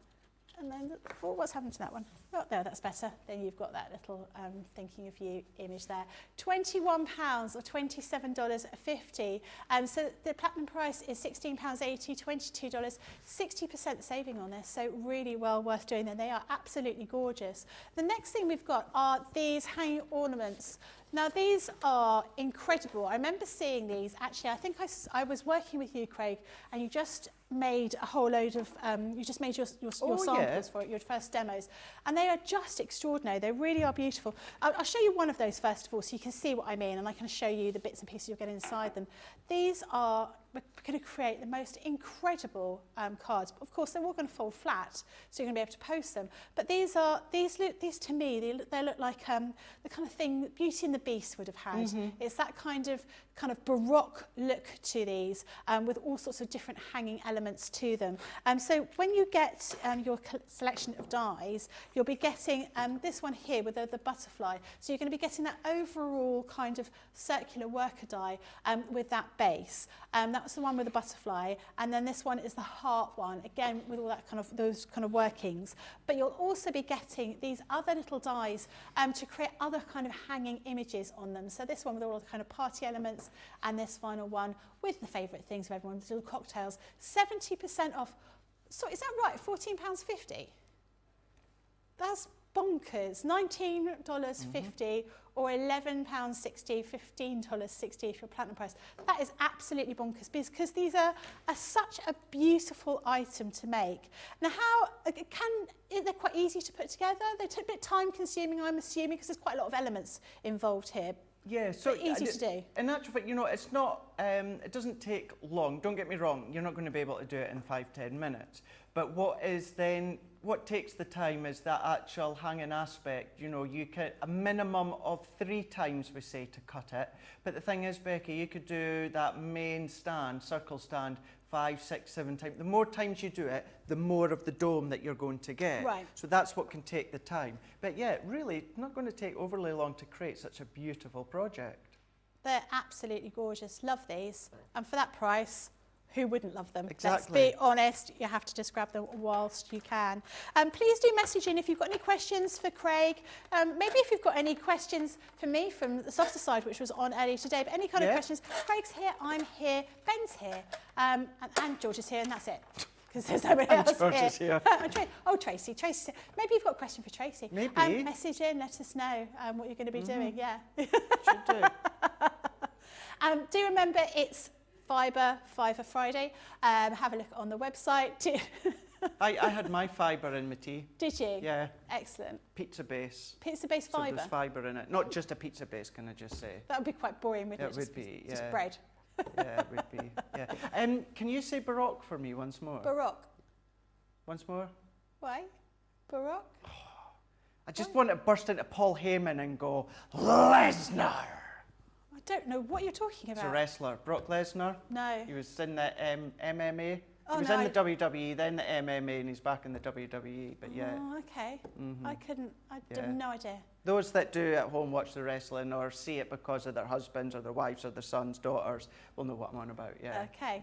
then, oh, what's happened to that one? Oh, no, that's better. Then you've got that little thinking of you image there. £21 or $27.50. So the platinum price is £16.80, $22, 60% saving on this. So really well worth doing them. They are absolutely gorgeous. The next thing we've got are these hanging ornaments. Now these are incredible. I remember seeing these, actually, I think I was working with you, Craig, and you just made a whole load of, you just made your samples for it, your first demos. And they are just extraordinary. They really are beautiful. I'll show you one of those first of all so you can see what I mean, and I can show you the bits and pieces you'll get inside them. These are, we're going to create the most incredible cards. Of course, they're all going to fold flat, so you're going to be able to post them. But these to me, they look like the kind of thing Beauty and the Beast would have had. Mm-hmm. It's that kind of Baroque look to these, with all sorts of different hanging elements to them. So when you get your selection of dies, you'll be getting this one here with the butterfly. So you're going to be getting that overall kind of circular worker die with that base. That's the one with the butterfly, and then this one is the heart one, again with all that those kind of workings. But you'll also be getting these other little dies to create other kind of hanging images on them. So this one with all the kind of party elements, and this final one with the favourite things of everyone's little cocktails. 70% off. So is that right? £14.50? That's bonkers. $19.50 or £11.60, $15.60 for your platinum price. That is absolutely bonkers because these are such a beautiful item to make. Now, they're quite easy to put together. They're a bit time consuming, I'm assuming, because there's quite a lot of elements involved here. Yeah, so easy to do. In actual fact, you know, it's not. It doesn't take long. Don't get me wrong. You're not going to be able to do it in 5-10 minutes. But what takes the time is that actual hanging aspect. You know, you can a minimum of 3 times we say to cut it. But the thing is, Becky, you could do that main stand, circle stand, 5, 6, 7 times. The more times you do it, the more of the dome that you're going to get. Right. So that's what can take the time. But yeah, really, not going to take overly long to create such a beautiful project. They're absolutely gorgeous. Love these. And for that price, who wouldn't love them? Exactly. Let's be honest, you have to just grab them whilst you can. Please do message in if you've got any questions for Craig. Maybe if you've got any questions for me from the softer side, which was on earlier today, but any kind of questions. Craig's here, I'm here, Ben's here, and George is here, and that's it. Because there's nobody else George is here. Oh, Tracy. Maybe you've got a question for Tracy. Maybe. Message in, let us know what you're going to be doing. Yeah. Should do. Do remember it's Fibre Friday. Have a look on the website. I had my fibre in my tea. Did you? Yeah. Excellent. Pizza base. Pizza base So fibre? there's fibre in it. Not just a pizza base, can I just say? That would be quite boring, wouldn't it? It would be, Just yeah. bread. Yeah, it would be. Yeah. Can you say Baroque for me once more? Baroque. Once more? Why? Baroque? I just want to burst into Paul Heyman and go, Lesnar! I don't know what you're talking He's about. a wrestler. Brock Lesnar? No. He was in the MMA. Oh, he was no, in the WWE, then the MMA, and he's back in the WWE, but yeah. Oh, okay. I Yeah. had no idea. Those that do at home watch the wrestling or see it because of their husbands or their wives or their sons, daughters, will know what I'm on about, yeah. Okay.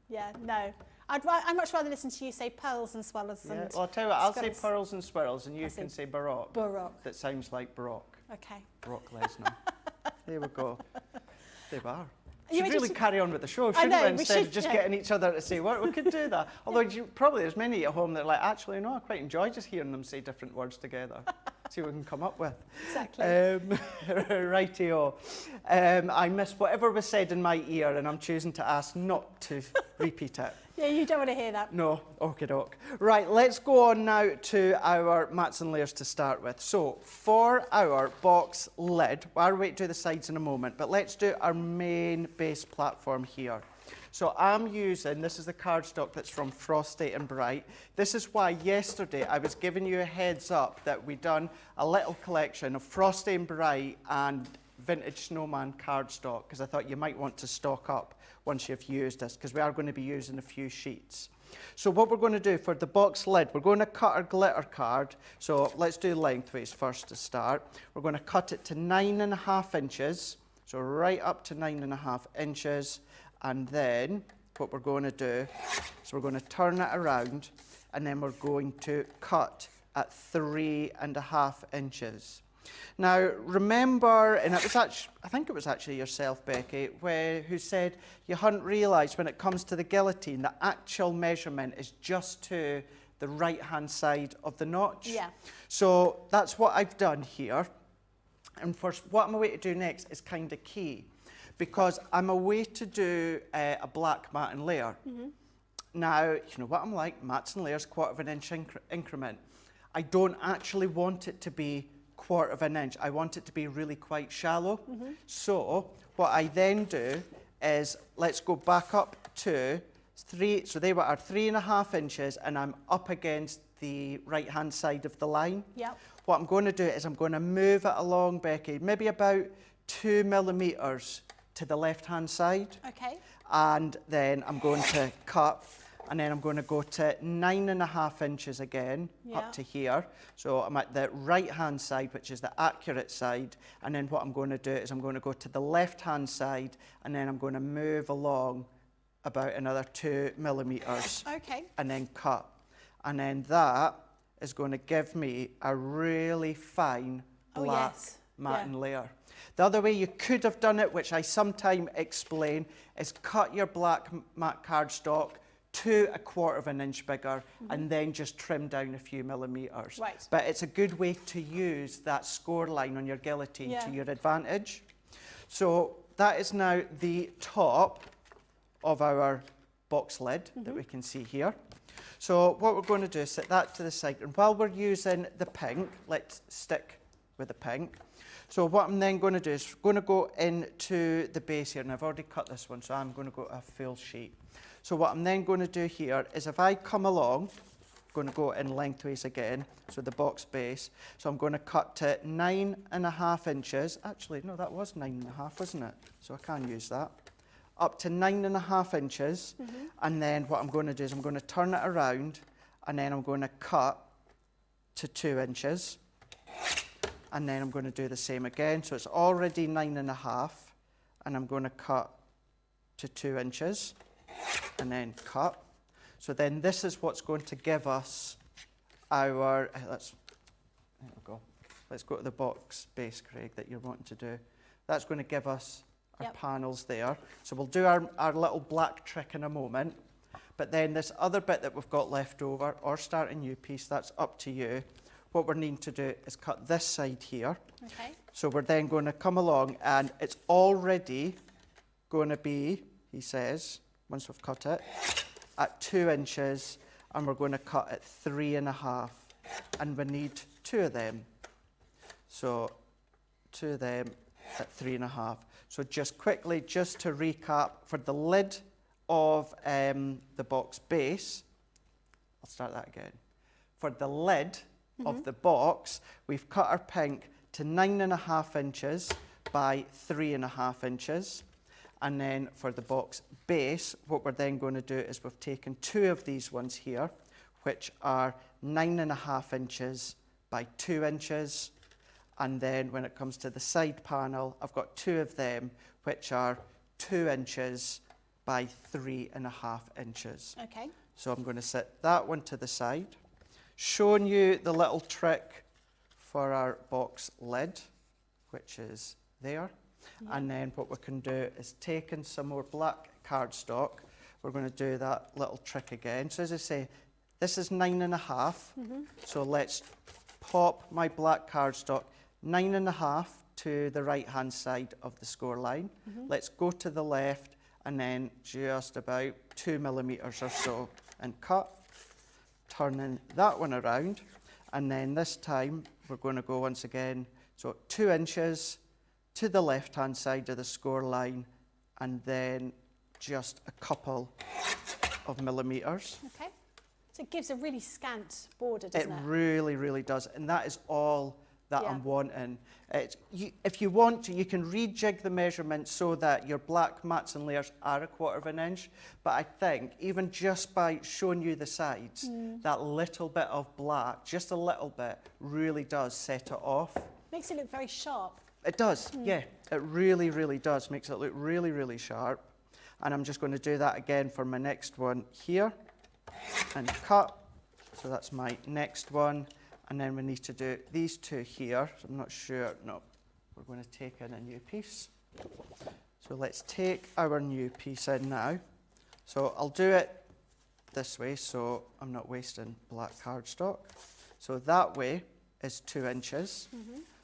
Yeah, no. I'd much rather listen to you say pearls and swells Yeah. and Well, I'll tell you what, I'll say skulls. pearls and swirls, and you I'll say can say Baroque. Baroque. That sounds like Brock. Okay. Brock Lesnar. There we go. There we are. You Should ready really to- carry on with the show, I shouldn't know, we? we Instead of should, just yeah. getting each other to say what we could do that. Although probably there's many at home that are like, actually, no, I quite enjoy just hearing them say different words together. See what we can come up with. Exactly. Rightio. I missed whatever was said in my ear, and I'm choosing to ask not to repeat it. Yeah, you don't want to hear that. No, okie doke. Right, let's go on now to our mats and layers to start with. So, for our box lid, I'll wait to do the sides in a moment, but let's do our main base platform here. So I'm using, this is the cardstock that's from Frosty and Bright. This is why yesterday I was giving you a heads up that we'd done a little collection of Frosty and Bright and vintage snowman cardstock, because I thought you might want to stock up once you've used this, because we are going to be using a few sheets. So what we're going to do for the box lid, we're going to cut our glitter card. So let's do lengthways first to start. We're going to cut it to 9.5 inches. So right up to 9.5 inches. And then what we're going to do is we're going to turn it around, and then we're going to cut at 3.5 inches. Now, remember, and it was actually, I think it was actually yourself, Becky, who said you hadn't realised when it comes to the guillotine, the actual measurement is just to the right-hand side of the notch. Yeah. So that's what I've done here. And for what I'm away to do next is kind of key, because I'm away to do a black mat and layer. Now, you know what I'm like, mats and layers, 1/4 inch increment. I don't actually want it to be 1/4 inch. I want it to be really quite shallow. So what I then do is, let's go back up to 3, so they were our 3.5 inches, and I'm up against the right-hand side of the line. Yep. What I'm going to do is I'm going to move it along, Becky, maybe about 2 millimetres to the left-hand side. Okay. And then I'm going to cut, and then I'm going to go to 9.5 inches again, up to here. So I'm at the right-hand side, which is the accurate side. And then what I'm going to do is I'm going to go to the left-hand side, and then I'm going to move along about another 2 millimetres. Okay. And then cut. And then that is going to give me a really fine black mat and layer. The other way you could have done it, which I sometimes explain, is cut your black matte cardstock to 1/4 inch bigger and then just trim down a few millimetres. Right. But it's a good way to use that score line on your guillotine to your advantage. So that is now the top of our box lid that we can see here. So what we're going to do is set that to the side. And while we're using the pink, let's stick with the pink. So what I'm then going to do is going to go into the base here, and I've already cut this one, so I'm going to go a full sheet. So what I'm then going to do here is, if I come along, I'm going to go in lengthways again, so the box base. So I'm going to cut to 9.5 inches. Actually, no, that was 9.5, wasn't it? So I can use that. Up to 9.5 inches. And then what I'm going to do is I'm going to turn it around, and then I'm going to cut to 2 inches. And then I'm going to do the same again. So it's already 9.5, and I'm going to cut to 2 inches and then cut. So then this is what's going to give us our, there we go. Let's go to the box base, Craig, that you're wanting to do. That's going to give us our panels there. So we'll do our little black trick in a moment. But then this other bit that we've got left over, or start a new piece, that's up to you. What we're needing to do is cut this side here. Okay. So we're then going to come along, and it's already going to be, he says, once we've cut it, at 2 inches, and we're going to cut at 3.5. And we need 2 of them. So 2 of them at 3.5. So just quickly, just to recap, for the lid of the box base, I'll start that again. For the lid of the box, we've cut our pink to 9.5 inches by 3.5 inches. And then for the box base, what we're then going to do is we've taken 2 of these ones here, which are 9.5 inches by 2 inches. And then when it comes to the side panel, I've got 2 of them, which are 2 inches by 3.5 inches. Okay. So I'm going to set that one to the side. Showing you the little trick for our box lid, which is there. Yeah. And then what we can do is take in some more black cardstock. We're going to do that little trick again. So as I say, this is 9.5. So let's pop my black cardstock 9.5 to the right hand side of the score line. Let's go to the left and then just about 2 millimeters or so and cut, turning that one around. And then this time we're going to go once again, so 2 inches to the left hand side of the score line, and then just a couple of millimeters. Okay. So it gives a really scant border, doesn't it? It really, really does. And that is all that Yeah. I'm wanting. If you want to, you can rejig the measurement so that your black mats and layers are 1/4 of an inch. But I think even just by showing you the sides, that little bit of black, just a little bit, really does set it off. Makes it look very sharp. It does, yeah. It really, really does. Makes it look really, really sharp. And I'm just going to do that again for my next one here. And cut. So that's my next one. And then we need to do these 2 here. So I'm not sure. No, we're going to take in a new piece. So let's take our new piece in now. So I'll do it this way so I'm not wasting black cardstock. So that way is 2 inches.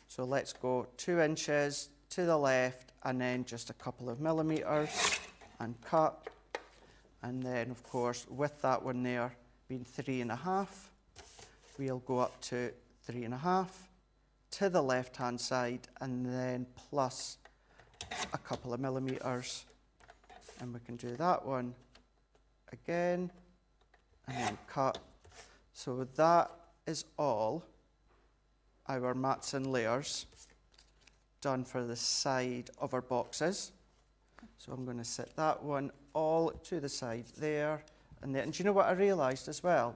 So let's go 2 inches to the left and then just a couple of millimeters and cut. And then, of course, with that one there being 3.5, we'll go up to 3.5 to the left-hand side and then plus a couple of millimeters. And we can do that one again and then cut. So that is all our mats and layers done for the side of our boxes. So I'm going to set that one all to the side there and there. And do you know what I realised as well?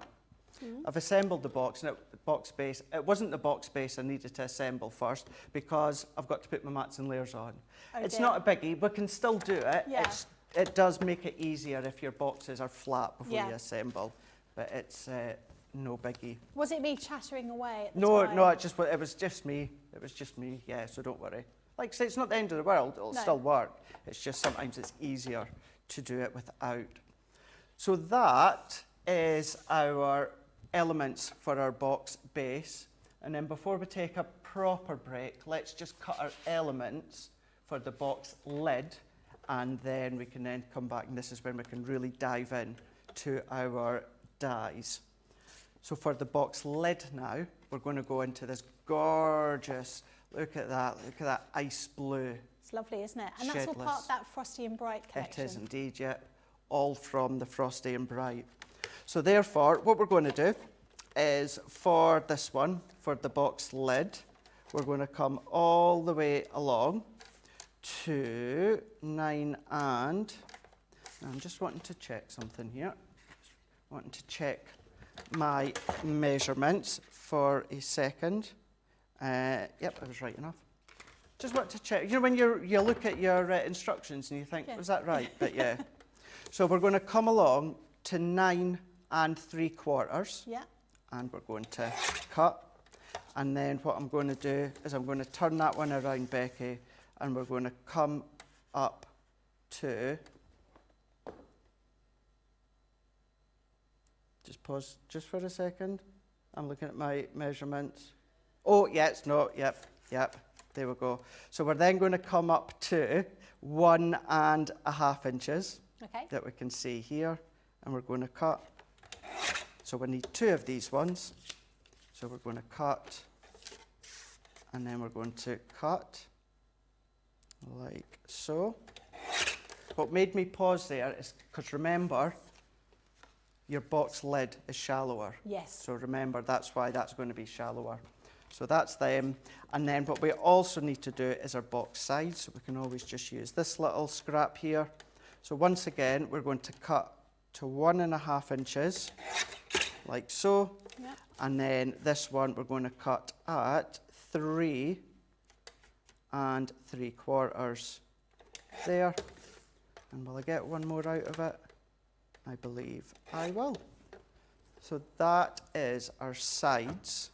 I've assembled the box, and the box base. It wasn't the box base I needed to assemble first because I've got to put my mats and layers on. Oh It's dear. not a biggie. We can still do it. Yeah. It does make it easier if your boxes are flat before Yeah. you assemble, but it's no biggie. Was it me chattering away at the No, time? no, it was just me. It was just me, yeah, so don't worry. Like I say, it's not the end of the world. It'll No. still work. It's just sometimes it's easier to do it without. So that is our elements for our box base. And then before we take a proper break, let's just cut our elements for the box lid. And then we can then come back, and this is when we can really dive in to our dies. So for the box lid now, we're going to go into this gorgeous, look at that ice blue. It's lovely, isn't it? And that's all part Shadless. of that Frosty and Bright collection. It is indeed, yeah. All from the Frosty and Bright. So therefore, what we're going to do is for this one, for the box lid, we're going to come all the way along to 9 and I'm just wanting to check something here. Wanting to check my measurements for a second. Yep, I was right enough. Just want to check. You know when you look at your instructions and you think, Yeah. was that right? But yeah. So we're going to come along to 9 3/4. Yeah. And we're going to cut. And then what I'm going to do is I'm going to turn that one around, Becky, and we're going to come up to, just pause just for a second. I'm looking at my measurements. Oh, yeah, it's not, yep, there we go. So we're then going to come up to 1.5 inches Okay. that we can see here, and we're going to cut. So we need 2 of these ones. So we're going to cut, and then we're going to cut like so. What made me pause there is because remember, your box lid is shallower. Yes. So remember, that's why that's going to be shallower. So that's them. And then what we also need to do is our box sides. So we can always just use this little scrap here. So once again, we're going to cut to 1.5 inches, like so. Yep. And then this one, we're going to cut at 3 3/4 there. And will I get one more out of it? I believe I will. So that is our sides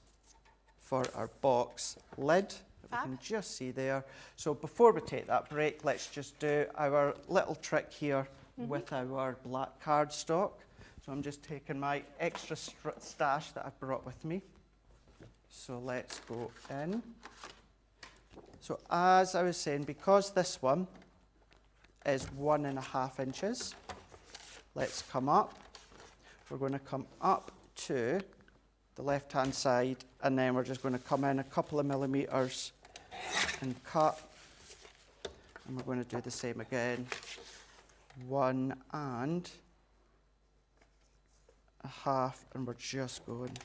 for our box lid. Fab. We can just see there. So before we take that break, let's just do our little trick here with our black cardstock. So I'm just taking my extra stash that I've brought with me. So let's go in. So as I was saying, because this one is 1.5 inches, let's come up. We're going to come up to the left-hand side, and then we're just going to come in a couple of millimeters and cut. And we're going to do the same again. 1.5, and we're just going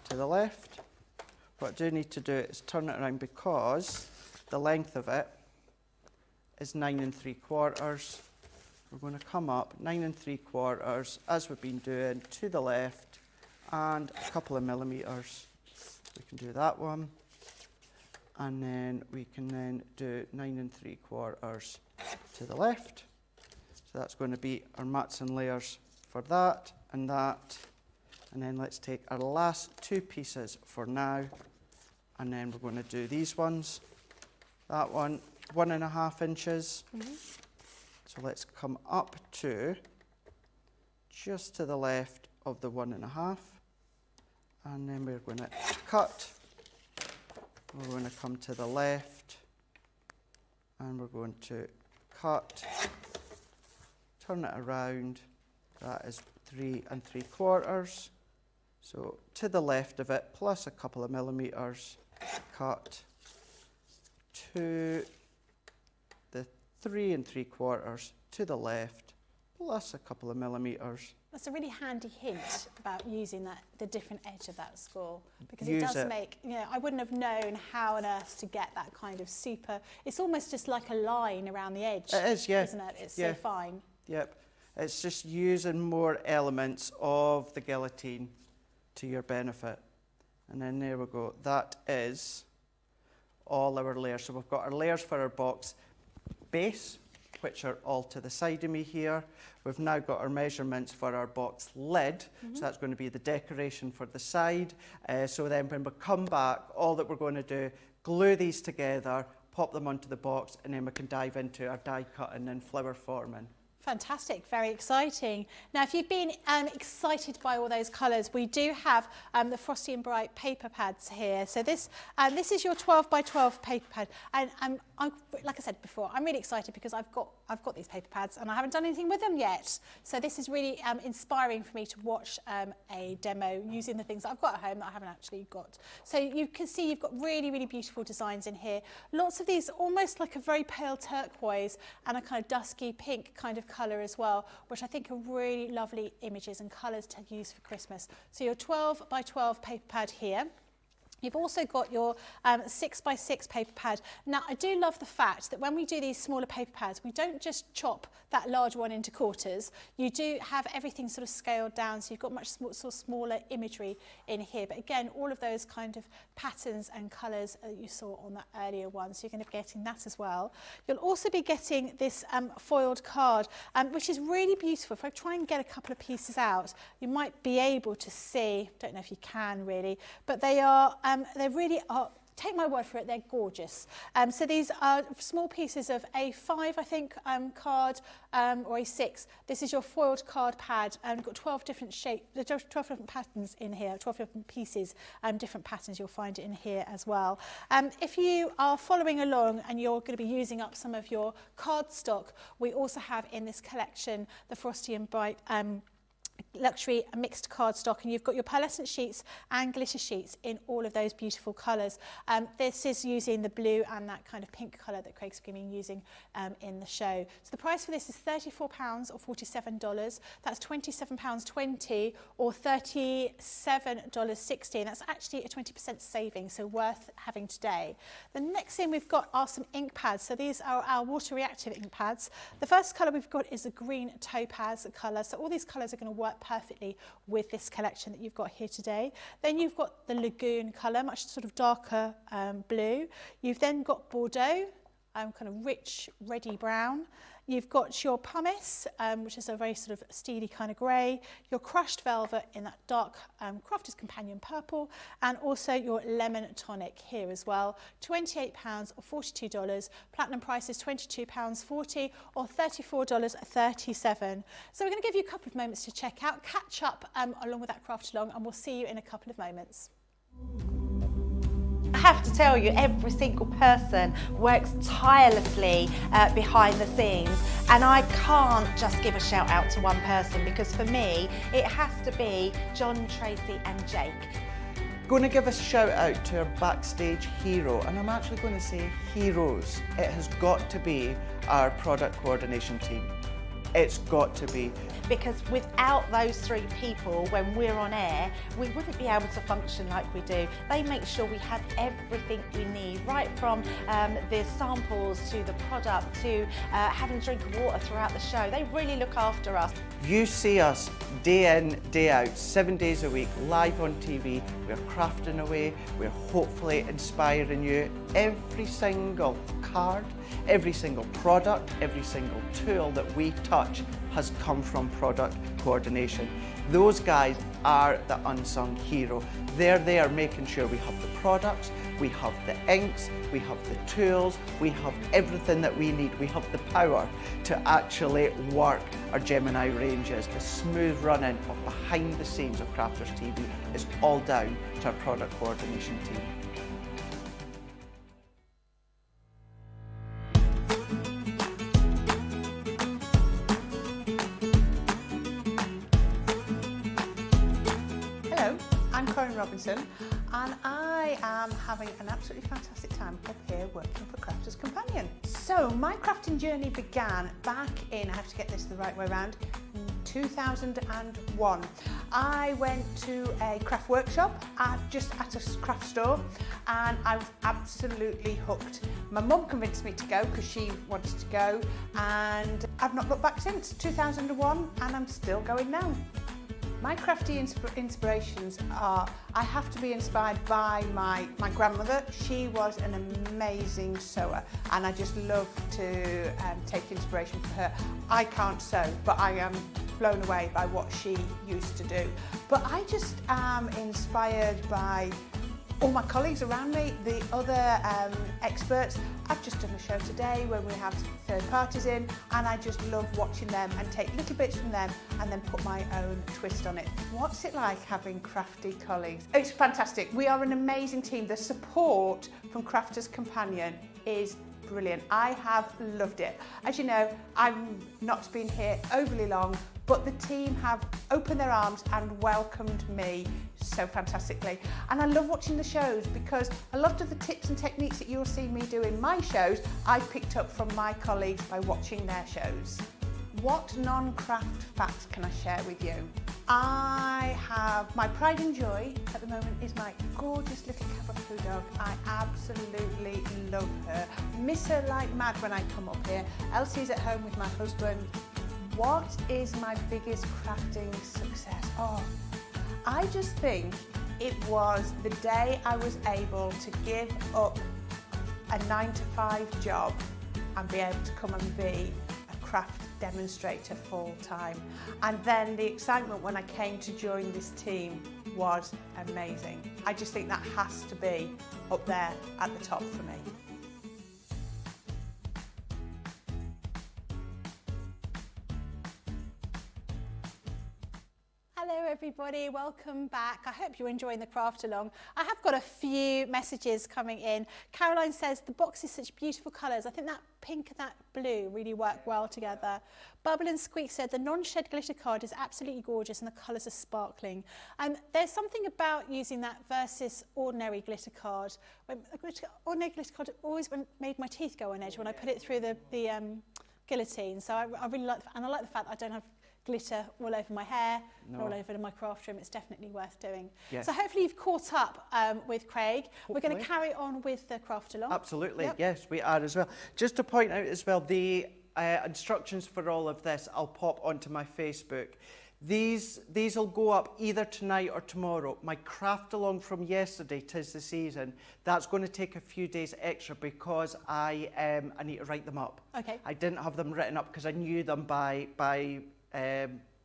to the left. What I do need to do is turn it around because the length of it is 9 3/4. We're going to come up 9 3/4 as we've been doing to the left and a couple of millimeters. We can do that one, and then we can then do 9 3/4 to the left. So that's going to be our mats and layers for that and that. And then let's take our last two pieces for now, and then we're going to do these ones. That one, 1.5 inches. So let's come up to just to the left of the 1.5, and then we're going to cut. We're going to come to the left, and we're going to cut, turn it around. That is 3 3/4. So to the left of it, plus a couple of millimeters, cut to the 3 3/4 to the left, plus a couple of millimeters. That's a really handy hint about using the different edge of that score, because it Use does it. make, I wouldn't have known how on earth to get that kind of super, it's almost just like a line around the edge. It is, yeah. Isn't it? It's Yeah. so fine. Yep. It's just using more elements of the guillotine to your benefit. And then there we go. That is all our layers. So we've got our layers for our box base, which are all to the side of me here. We've now got our measurements for our box lid. So that's going to be the decoration for the side. So then when we come back, all that we're going to do, glue these together, pop them onto the box, and then we can dive into our die cutting and flower forming. Fantastic, very exciting. Now, if you've been excited by all those colours, we do have the Frosty and Bright paper pads here. So this is your 12 by 12 paper pad, and like I said before, I'm really excited because I've got these paper pads and I haven't done anything with them yet. So this is really inspiring for me to watch a demo using the things that I've got at home that I haven't actually got. So you can see you've got really, really beautiful designs in here. Lots of these almost like a very pale turquoise and a kind of dusky pink kind of colour as well, which I think are really lovely images and colours to use for Christmas. So your 12 by 12 paper pad here. You've also got your 6 by 6 paper pad. Now, I do love the fact that when we do these smaller paper pads, we don't just chop that large one into quarters. You do have everything sort of scaled down, so you've got much sort of smaller imagery in here. But again, all of those kind of patterns and colours that you saw on that earlier one, so you're going to be getting that as well. You'll also be getting this foiled card, which is really beautiful. If I try and get a couple of pieces out, you might be able to see, don't know if you can really, but they really are, take my word for it, they're gorgeous. So these are small pieces of A5, I think, card, or A6. This is your foiled card pad, and you've got 12 different shapes, 12 different patterns in here, 12 different pieces, different patterns, you'll find it in here as well. If you are following along and you're going to be using up some of your card stock, we also have in this collection the Frosty and Bright luxury mixed cardstock, and you've got your pearlescent sheets and glitter sheets in all of those beautiful colours. This is using the blue and that kind of pink colour that Craig's going to be using in the show. So the price for this is £34 or $47. That's £27.20 or $37.60, and that's actually a 20% saving, so worth having today. The next thing we've got are some ink pads. So these are our water reactive ink pads. The first colour we've got is a green topaz colour. So all these colours are going to work perfectly with this collection that you've got here today. Then you've got the lagoon colour, much sort of darker blue. You've then got Bordeaux, kind of rich, reddy brown. You've got your pumice, which is a very sort of steely kind of grey, your crushed velvet in that dark Crafter's Companion purple, and also your lemon tonic here as well. £28 or $42. Platinum price is £22.40 or $34.37. So we're going to give you a couple of moments to check out, catch up along with that craft along, and we'll see you in a couple of moments. I have to tell you, every single person works tirelessly behind the scenes, and I can't just give a shout out to one person, because for me it has to be John, Tracy and Jake. Going to give a shout out to our backstage hero, and I'm actually going to say heroes. It has got to be our product coordination team. It's got to be. Because without those three people, when we're on air, we wouldn't be able to function like we do. They make sure we have everything we need, right from the samples to the product to having a drink of water throughout the show. They really look after us. You see us day in, day out, 7 days a week, live on TV. We're crafting away, we're hopefully inspiring you. Every single card, every single product, every single tool that we touch has come from product coordination. Those guys are the unsung hero. They're there making sure we have the products, we have the inks, we have the tools, we have everything that we need. We have the power to actually work our Gemini ranges. The smooth running of behind the scenes of Crafters TV is all down to our product coordination team. Robinson, and I am having an absolutely fantastic time up here working for Crafters Companion. So my crafting journey began back in, I have to get this the right way around, 2001. I went to a craft workshop just at a craft store, and I was absolutely hooked. My mum convinced me to go because she wanted to go, and I've not looked back since 2001, and I'm still going now. My crafty inspirations are, I have to be inspired by my grandmother. She was an amazing sewer, and I just love to take inspiration from her. I can't sew, but I am blown away by what she used to do. But I just am inspired by all my colleagues around me, the other experts. I've just done a show today where we have third parties in, and I just love watching them and take little bits from them and then put my own twist on it. What's it like having crafty colleagues? It's fantastic. We are an amazing team. The support from Crafters Companion is brilliant. I have loved it. As you know, I've not been here overly long, but the team have opened their arms and welcomed me so fantastically. And I love watching the shows because a lot of the tips and techniques that you'll see me do in my shows, I picked up from my colleagues by watching their shows. What non-craft facts can I share with you? I have my pride and joy at the moment is my gorgeous little Cavapoo dog. I absolutely love her. Miss her like mad when I come up here. Elsie's at home with my husband. What is my biggest crafting success? Oh, I just think it was the day I was able to give up a 9-to-5 job and be able to come and be a craft demonstrator full time. And then the excitement when I came to join this team was amazing. I just think that has to be up there at the top for me. Hello everybody, welcome back. I hope you're enjoying the craft along. I have got a few messages coming in. Caroline says the box is such beautiful colours. I think that pink and that blue really work well together. Bubble and Squeak said the non-shed glitter card is absolutely gorgeous and the colours are sparkling. There's something about using that versus ordinary glitter card. Ordinary glitter card always made my teeth go on edge when I put it through the guillotine. So I really like, and I like the fact that I don't have glitter all over my hair, all over my craft room. It's definitely worth doing. Yeah. So hopefully you've caught up with Craig. Hopefully. We're going to carry on with the craft along. Absolutely, yes, we are as well. Just to point out as well, the instructions for all of this, I'll pop onto my Facebook. These will go up either tonight or tomorrow. My craft along from yesterday, 'Tis the Season, that's going to take a few days extra because I need to write them up. Okay. I didn't have them written up because I knew them by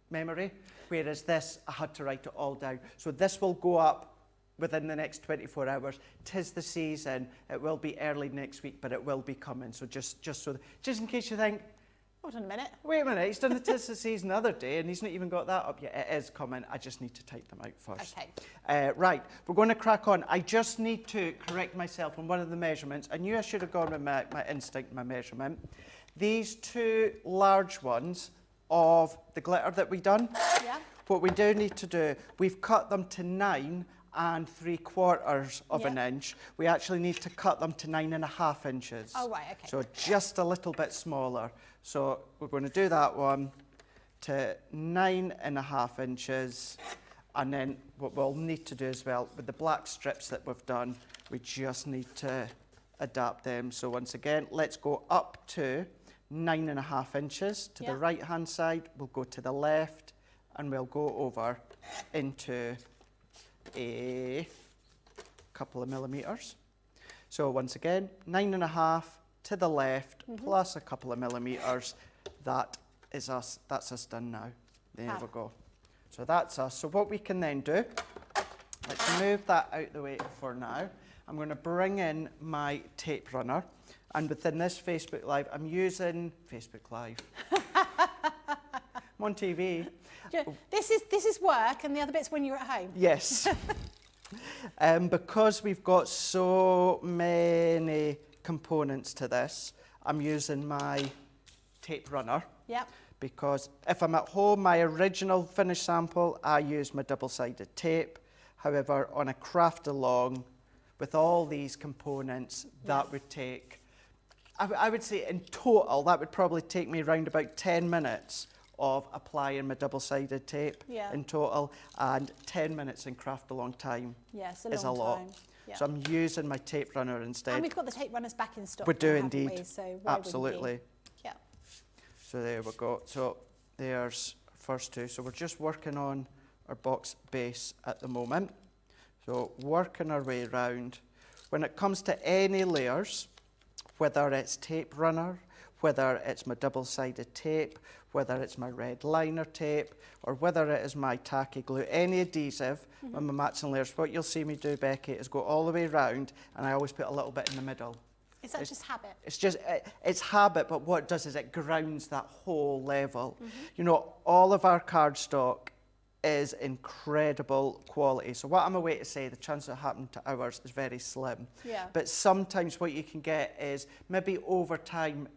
memory, whereas this I had to write it all down. So this will go up within the next 24 hours. 'Tis the Season. It will be early next week, but it will be coming. So just in case you think, hold on a minute. Wait a minute, he's done the 'Tis the Season the other day and he's not even got that up yet. It is coming. I just need to type them out first. Okay. Right, we're going to crack on. I just need to correct myself on one of the measurements. I knew I should have gone with my instinct, my measurement. These two large ones of the glitter that we done, what we do need to do, we've cut them to 9 3/4 of an inch. We actually need to cut them to 9.5 inches. Oh, right, okay. So just a little bit smaller. So we're going to do that one to 9.5 inches. And then what we'll need to do as well, with the black strips that we've done, we just need to adapt them. So once again, let's go up to 9.5 inches to the right hand side. We'll go to the left and we'll go over into a couple of millimeters. So once again, 9.5 to the left plus a couple of millimeters. That's us done now. There we go. So that's us. So what we can then do, let's move that out the way for now. I'm going to bring in my tape runner. And within this Facebook Live, I'm using Facebook Live. I'm on TV. This is work, and the other bit's when you're at home. Yes. Because we've got so many components to this, I'm using my tape runner. Yep. Because if I'm at home, my original finished sample, I use my double-sided tape. However, on a craft along, with all these components, that would take, I would say in total, that would probably take me around about 10 minutes of applying my double-sided tape in total, and 10 minutes in craft along time is a lot. So I'm using my tape runner instead. And we've got the tape runners back in stock. We do now, indeed. we? So why absolutely. Yeah. So there we go. So there's first two. So we're just working on our box base at the moment. So working our way around. When it comes to any layers, whether it's tape runner, whether it's my double-sided tape, whether it's my red liner tape, or whether it is my tacky glue, any adhesive on my mats and layers, what you'll see me do, Becky, is go all the way around, and I always put a little bit in the middle. Is that just habit? It's habit, but what it does is it grounds that whole level. You know, all of our cardstock is incredible quality. So what I'm away to say, the chance of it happening to ours is very slim. Yeah. But sometimes what you can get is maybe over time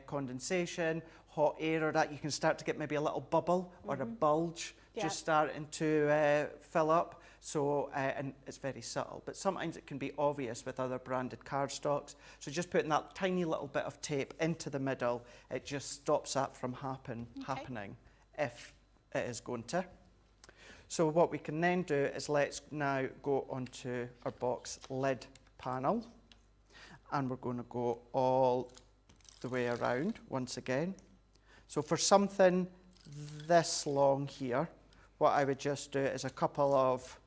condensation, hot air, or that you can start to get maybe a little bubble or a bulge just starting to fill up. So, and it's very subtle, but sometimes it can be obvious with other branded cardstocks. So just putting that tiny little bit of tape into the middle, it just stops that from happening if it is going to. So what we can then do is let's now go onto our box lid panel, and we're going to go all the way around once again. So for something this long here, what I would just do is a couple of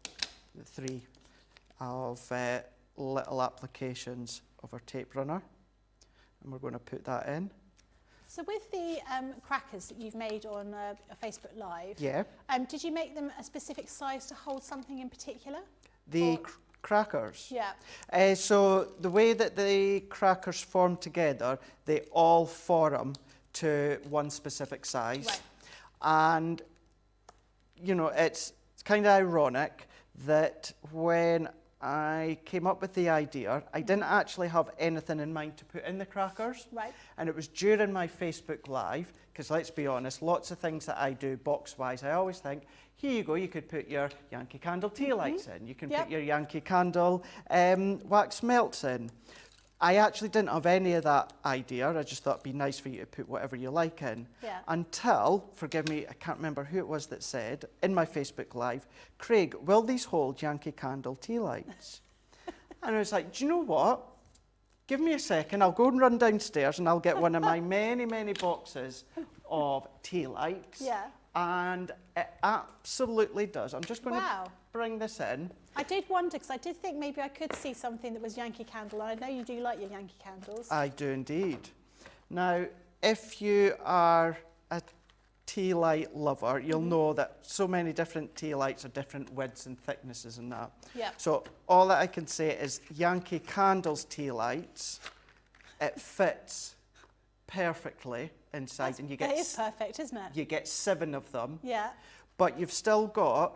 little applications of our tape runner, and we're going to put that in. So with the crackers that you've made on a Facebook Live, did you make them a specific size to hold something in particular? The crackers? Yeah. So the way that the crackers form together, they all form to one specific size. Right. And, you know, it's kind of ironic that when I came up with the idea, I didn't actually have anything in mind to put in the crackers. Right. And it was during my Facebook Live, because let's be honest, lots of things that I do box-wise, I always think, here you go, you could put your Yankee Candle tea lights in. You can put your Yankee Candle wax melts in. I actually didn't have any of that idea. I just thought it'd be nice for you to put whatever you like in. Yeah. Until, forgive me, I can't remember who it was that said, in my Facebook Live, Craig, will these hold Yankee Candle tea lights? And I was like, do you know what? Give me a second, I'll go and run downstairs and I'll get one of my many, many boxes of tea lights. Yeah. And it absolutely does. I'm just going Wow. to bring this in. I did wonder, because I did think maybe I could see something that was Yankee Candle. And I know you do like your Yankee candles. I do indeed. Now, if you are a tea light lover, you'll know that so many different tea lights are different widths and thicknesses and that. Yeah. So all that I can say is Yankee Candles tea lights, it fits perfectly inside, and you get It is perfect, isn't it? you get 7 of them. Yeah. But you've still got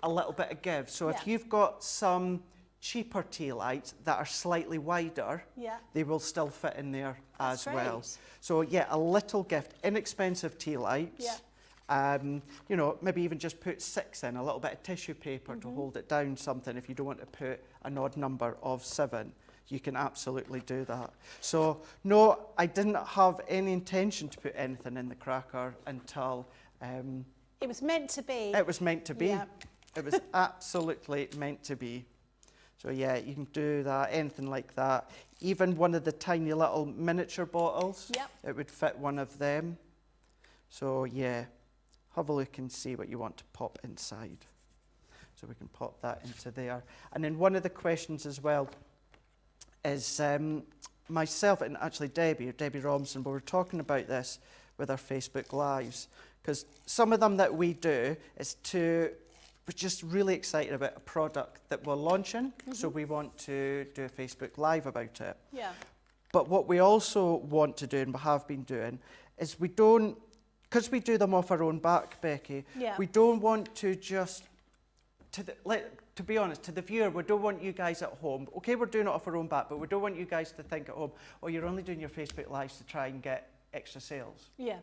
a little bit of give. So Yeah. if you've got some cheaper tea lights that are slightly wider, Yeah. they will still fit in there That's as well. great. So yeah, a little gift, inexpensive tea lights. Yeah. You know, maybe even just put 6 in, a little bit of tissue paper to hold it down, something if you don't want to put an odd number of 7. You can absolutely do that. So no, I didn't have any intention to put anything in the cracker until It was meant to be. it was meant to be. Yeah. It was absolutely meant to be. So yeah, you can do that, anything like that. Even one of the tiny little miniature bottles, Yep. it would fit one of them. So yeah, have a look and see what you want to pop inside. So we can pop that into there. And then one of the questions as well is myself and actually Debbie Robinson, we were talking about this with our Facebook Lives, because some of them that we do is we're just really excited about a product that we're launching, so we want to do a Facebook Live about it. Yeah. But what we also want to do, and we have been doing, is we don't, because we do them off our own back, Becky, Yeah. we don't want to just, to be honest, to the viewer, we don't want you guys at home, okay, we're doing it off our own back, but we don't want you guys to think at home, oh, you're only doing your Facebook Lives to try and get extra sales, Yeah.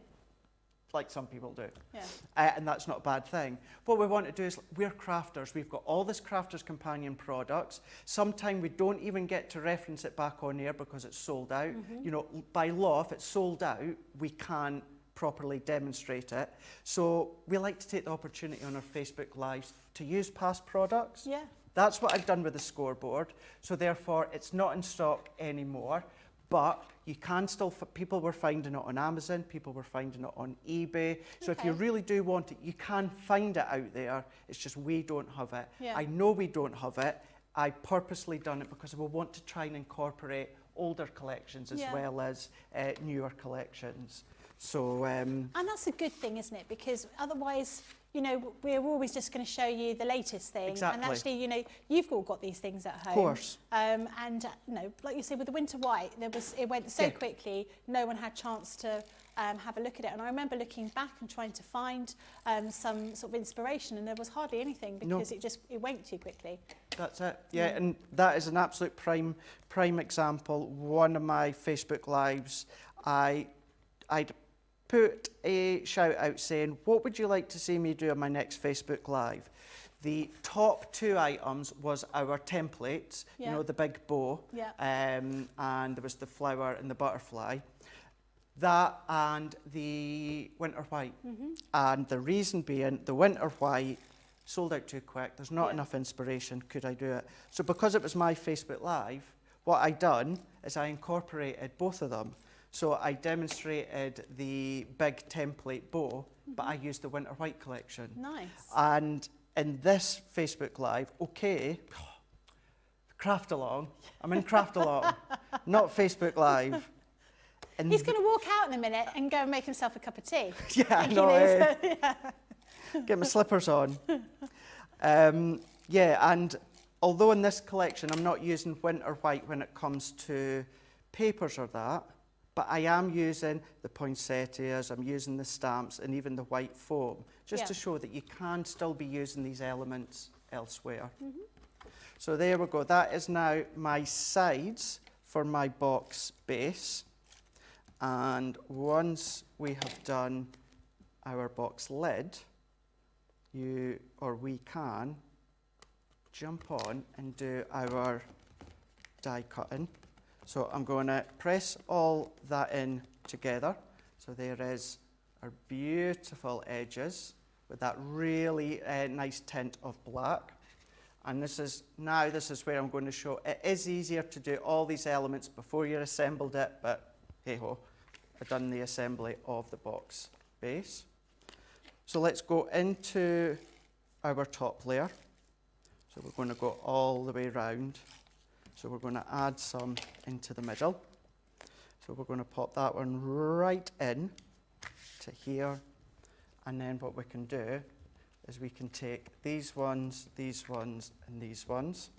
like some people do. Yeah. And that's not a bad thing. What we want to do is, we're crafters. We've got all this Crafters Companion products. Sometimes we don't even get to reference it back on air because it's sold out. You know, by law, if it's sold out, we can't properly demonstrate it. So we like to take the opportunity on our Facebook Lives to use past products. Yeah. That's what I've done with the scoreboard. So therefore, it's not in stock anymore. But you can still, people were finding it on Amazon, people were finding it on eBay. So if you Okay. really do want it, you can find it out there. It's just we don't have it. Yeah. I know we don't have it. I purposely done it because we want to try and incorporate older collections as Yeah. well as newer collections. So And that's a good thing, isn't it? Because otherwise, you know, we're always just going to show you the latest thing. Exactly. And actually, you know, you've all got these things at home. Of course. And, you know, like you said, with the winter white, it went so Yeah. quickly, no one had chance to have a look at it. And I remember looking back and trying to find some sort of inspiration, and there was hardly anything because it went too quickly. that's it. Yeah, and that is an absolute prime example. One of my Facebook Lives, I'd put a shout out saying, what would you like to see me do on my next Facebook Live? The top 2 items was our templates, Yeah. you know, the big bow, Yeah. and there was the flower and the butterfly. That and the winter white. And the reason being, the winter white sold out too quick. There's not Yeah. enough inspiration. Could I do it? So because it was my Facebook Live, what I done is I incorporated both of them. So I demonstrated the big template bow, but I used the winter white collection. Nice. And in this Facebook Live, okay, craft along. I'm in craft along, not Facebook Live. And He's going to walk out in a minute and go and make himself a cup of tea. yeah, I Thinking know. he's- Get my slippers on. Yeah, and although in this collection I'm not using winter white when it comes to papers or that, but I am using the poinsettias, I'm using the stamps and even the white foam, just to show that you can still be using these elements elsewhere. So there we go, that is now my sides for my box base. And once we have done our box lid, we can jump on and do our die cutting. So I'm going to press all that in together. So there is our beautiful edges with that really nice tint of black. And this is where I'm going to show it is easier to do all these elements before you assembled it, but hey ho, I've done the assembly of the box base. So let's go into our top layer. So we're going to go all the way round. So we're going to add some into the middle. So we're going to pop that one right in to here. And then what we can do is we can take these ones, and these ones.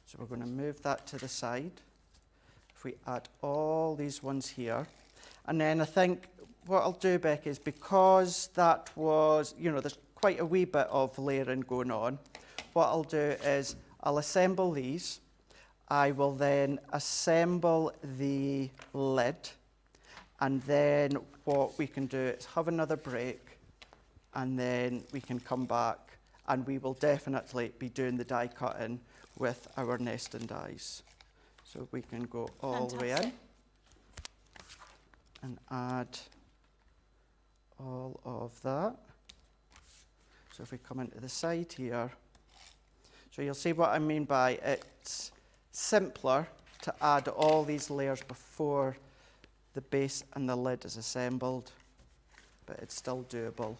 So we're going to move that to the side. If we add all these ones here, and then I think what I'll do, Becky, is because that was, there's quite a wee bit of layering going on, what I'll do is I'll assemble these. I will then assemble the lid, and then what we can do is have another break, and then we can come back and we will definitely be doing the die cutting with our nesting dies. So we can go all the way in and add all of that. So if we come into the side here, so you'll see what I mean by it's simpler to add all these layers before the base and the lid is assembled, but it's still doable.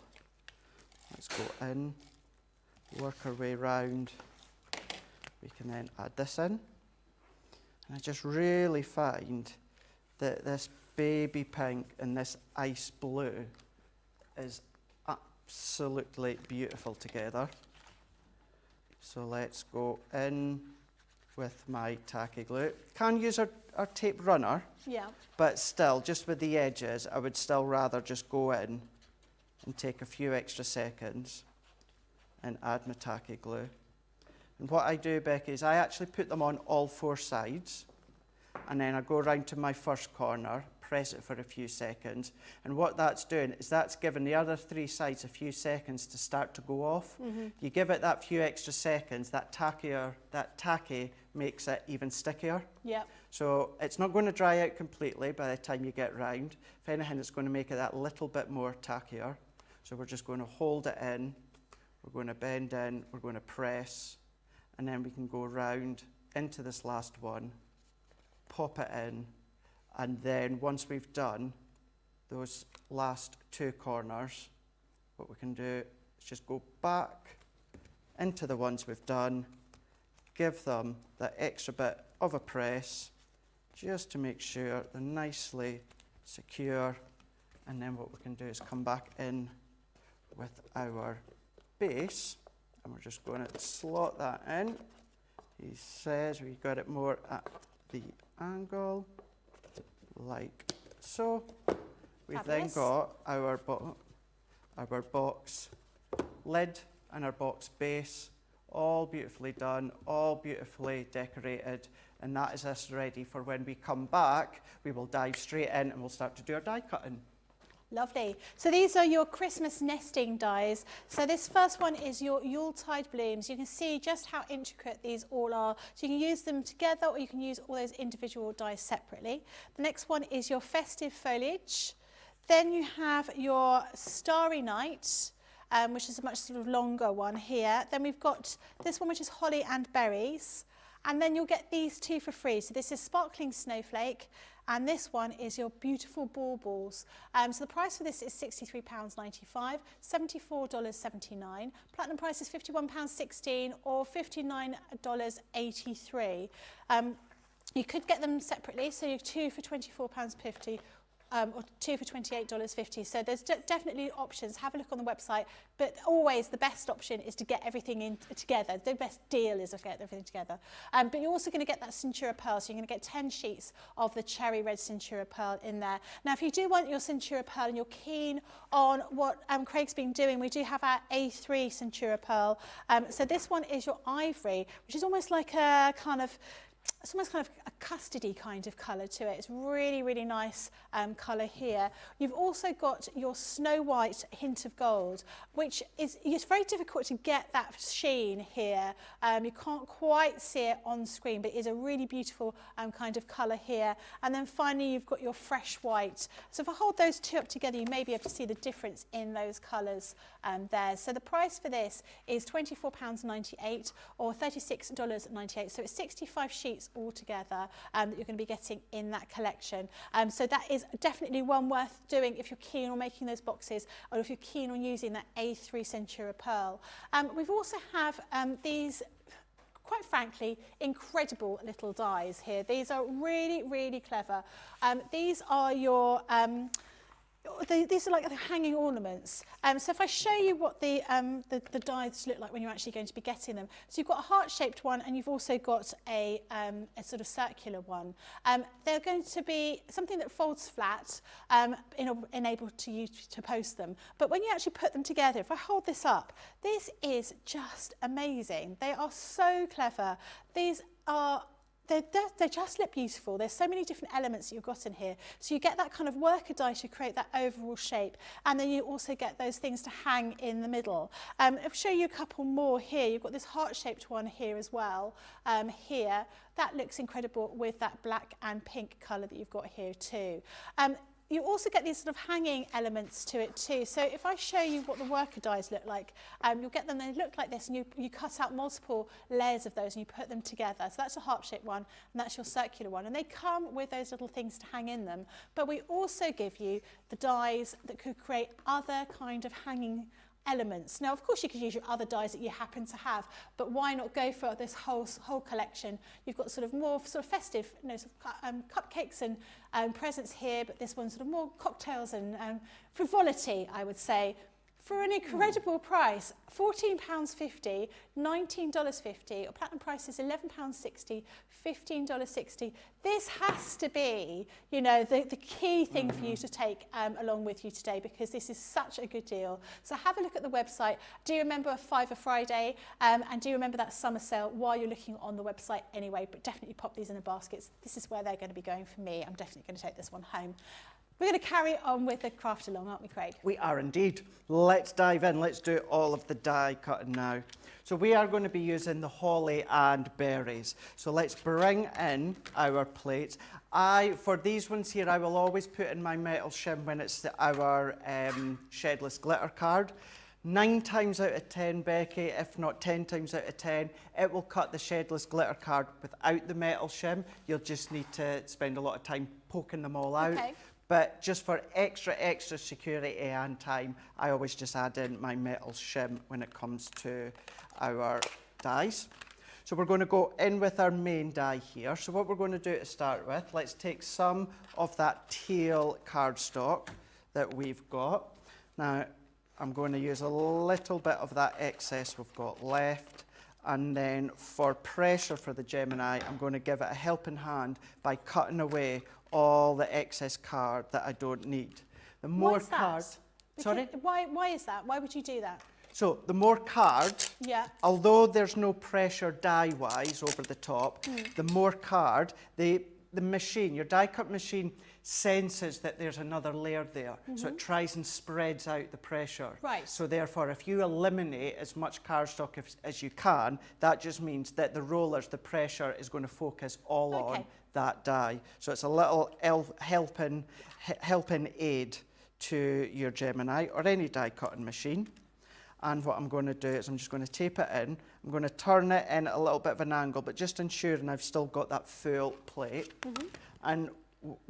Let's go in, work our way round. We can then add this in. And I just really find that this baby pink and this ice blue is absolutely beautiful together. So let's go in with my tacky glue. Can use our tape runner, but still, just with the edges, I would still rather just go in and take a few extra seconds and add my tacky glue. And what I do, Becky, is I actually put them on all four sides, and then I go around to my first corner, press it for a few seconds, and what that's doing is that's giving the other three sides a few seconds to start to go off. You give it that few extra seconds, that tacky makes it even stickier. So it's not going to dry out completely by the time you get round. If anything, it's going to make it that little bit more tackier. So we're just going to hold it in, we're going to bend in, we're going to press, and then we can go round into this last one, pop it in, and then once we've done those last two corners, what we can do is just go back into the ones we've done, give them that extra bit of a press, just to make sure they're nicely secure, and then what we can do is come back in with our base, and we're just going to slot that in. He says we got it more at the angle, like so. We've then got our box lid and our box base, all beautifully done, all beautifully decorated, and that is us ready for when we come back. We will dive straight in and we'll start to do our die cutting. Lovely. So these are your Christmas nesting dies. So this first one is your Yuletide blooms. You can see just how intricate these all are. So you can use them together, or you can use all those individual dies separately. The next one is your festive foliage. Then you have your Starry Night, which is a much sort of longer one here. Then we've got this one, which is holly and berries. And then you'll get these two for free. So this is Sparkling Snowflake, and this one is your beautiful baubles. So the price for this is £63.95, $74.79. Platinum price is £51.16 or $59.83. You could get them separately, so you're two for £24.50. or 2 for $28.50. So there's definitely options. Have a look on the website, but always the best option is to get everything in together. The best deal is to get everything together. But you're also going to get that Centura pearl, so you're going to get 10 sheets of the cherry red Centura pearl in there. Now, if you do want your Centura pearl and you're keen on what Craig's been doing, we do have our A3 Centura pearl. So this one is your ivory, which is almost like a kind of, it's almost kind of a custardy kind of colour to it. It's really, really nice colour here. You've also got your snow white hint of gold, which is, it's very difficult to get that sheen here. You can't quite see it on screen, but it is a really beautiful kind of colour here. And then finally, you've got your fresh white. So if I hold those two up together, you may be able to see the difference in those colours there. So the price for this is £24.98 or $36.98. So it's 65 sheets altogether that you're going to be getting in that collection. So that is definitely one worth doing if you're keen on making those boxes, or if you're keen on using that A3 Centura pearl. We've also have these, quite frankly, incredible little dies here. These are really, really clever. These are your these are like the hanging ornaments. So if I show you what the dies look like when you're actually going to be getting them. So you've got a heart-shaped one, and you've also got a sort of circular one. They're going to be something that folds flat, enabled to use to post them. But when you actually put them together, if I hold this up, this is just amazing. They are so clever. These are they just look beautiful. There's so many different elements that you've got in here. So you get that kind of worker die to create that overall shape. And then you also get those things to hang in the middle. I'll show you a couple more here. You've got this heart-shaped one here as well. Here, that looks incredible with that black and pink colour that you've got here too. You also get these sort of hanging elements to it too. So if I show you what the worker dies look like, you'll get them, they look like this, and you cut out multiple layers of those and you put them together. So that's a heart-shaped one, and that's your circular one. And they come with those little things to hang in them. But we also give you the dies that could create other kind of hanging elements. Now, of course, you could use your other dies that you happen to have, but why not go for this whole collection? You've got sort of more sort of festive, you know, sort of, cupcakes and presents here, but this one's sort of more cocktails and frivolity, I would say. For an incredible price, £14.50, $19.50, or platinum price is £11.60, $15.60. This has to be, you know, the key thing for you to take along with you today, because this is such a good deal. So have a look at the website. Do remember a Fiver Friday, and do remember that summer sale while you're looking on the website anyway, but definitely pop these in the baskets. This is where they're going to be going for me. I'm definitely going to take this one home. We're going to carry on with the craft along, aren't we, Craig? We are indeed. Let's dive in. Let's do all of the die cutting now. So we are going to be using the holly and berries. So let's bring in our plates. For these ones here, I will always put in my metal shim when it's our shedless glitter card. 9 times out of 10, Becky, if not 10 times out of 10, it will cut the shedless glitter card without the metal shim. You'll just need to spend a lot of time poking them all out. Okay. But just for extra security and time, I always just add in my metal shim when it comes to our dies. So we're going to go in with our main die here. So what we're going to do to start with, let's take some of that teal cardstock that we've got. Now, I'm going to use a little bit of that excess we've got left. And then for pressure for the Gemini, I'm going to give it a helping hand by cutting away all the excess card that I don't need. The more card... Sorry? Why is that? Why would you do that? So the more card, yeah, although there's no pressure die-wise over the top, the more card, the machine, your die cut machine, senses that there's another layer there. So it tries and spreads out the pressure. Right. So therefore, if you eliminate as much cardstock as you can, that just means that the rollers, the pressure is going to focus all on that die. So it's a little helping aid to your Gemini or any die cutting machine. And what I'm going to do is I'm just going to tape it in. I'm going to turn it in at a little bit of an angle, but just ensuring I've still got that full plate. And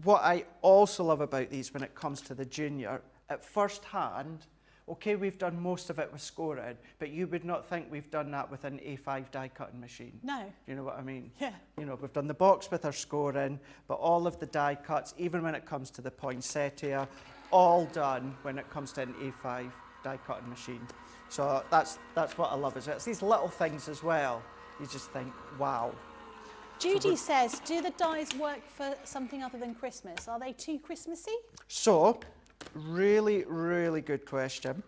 what I also love about these when it comes to the Junior, at first hand, okay, we've done most of it with scoring, but you would not think we've done that with an A5 die cutting machine. No. You know what I mean? Yeah. You know, we've done the box with our scoring, but all of the die cuts, even when it comes to the poinsettia, all done when it comes to an A5 die cutting machine. So that's what I love, is it's these little things as well. You just think, wow. Judy says, do the dies work for something other than Christmas? Are they too Christmassy? So, really, really good question.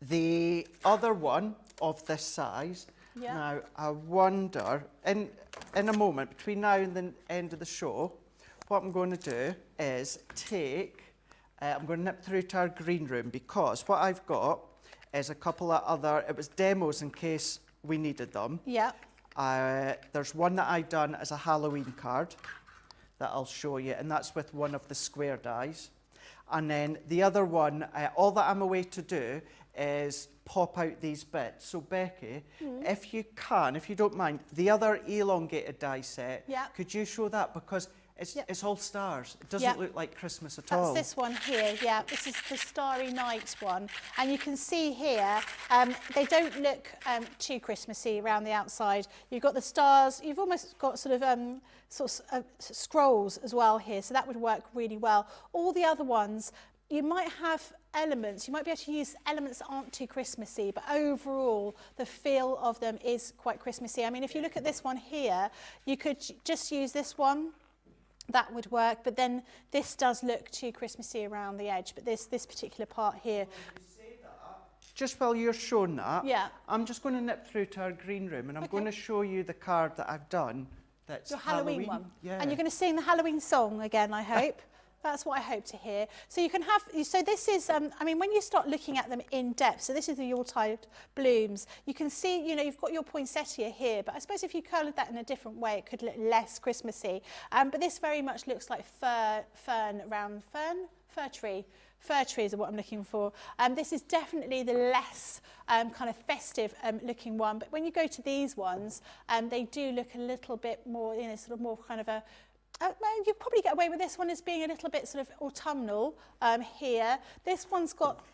The other one of this size, now I wonder, in a moment, between now and the end of the show, what I'm going to do is take, I'm going to nip through to our green room, because what I've got is a couple of other, it was demos in case we needed them. Yeah. There's one that I've done as a Halloween card that I'll show you, and that's with one of the square dies. And then the other one, all that I'm away to do is pop out these bits. So Becky, if you can, if you don't mind, the other elongated die set, could you show that? Because it's all stars. It doesn't look like Christmas at all. That's this one here, yeah. This is the Starry Night one. And you can see here, they don't look too Christmassy around the outside. You've got the stars, you've almost got sort of scrolls as well here, so that would work really well. All the other ones, you might have elements, you might be able to use elements that aren't too Christmassy, but overall the feel of them is quite Christmassy. I mean, if you look at this one here, you could just use this one. That would work, but then this does look too Christmassy around the edge, but this particular part here. Just while you're showing that, I'm just going to nip through to our green room, and I'm going to show you the card that I've done. That's your Halloween one. Yeah. And you're going to sing the Halloween song again, I hope. That's what I hope to hear. So you can have, so this is, I mean, when you start looking at them in depth, so this is the Yuletide blooms, you can see, you know, you've got your poinsettia here, but I suppose if you coloured that in a different way, it could look less Christmassy. But this very much looks like fir trees are what I'm looking for. This is definitely the less kind of festive looking one, but when you go to these ones, they do look a little bit more, you know, sort of more kind of a, you probably get away with this one as being a little bit sort of autumnal here. This one's got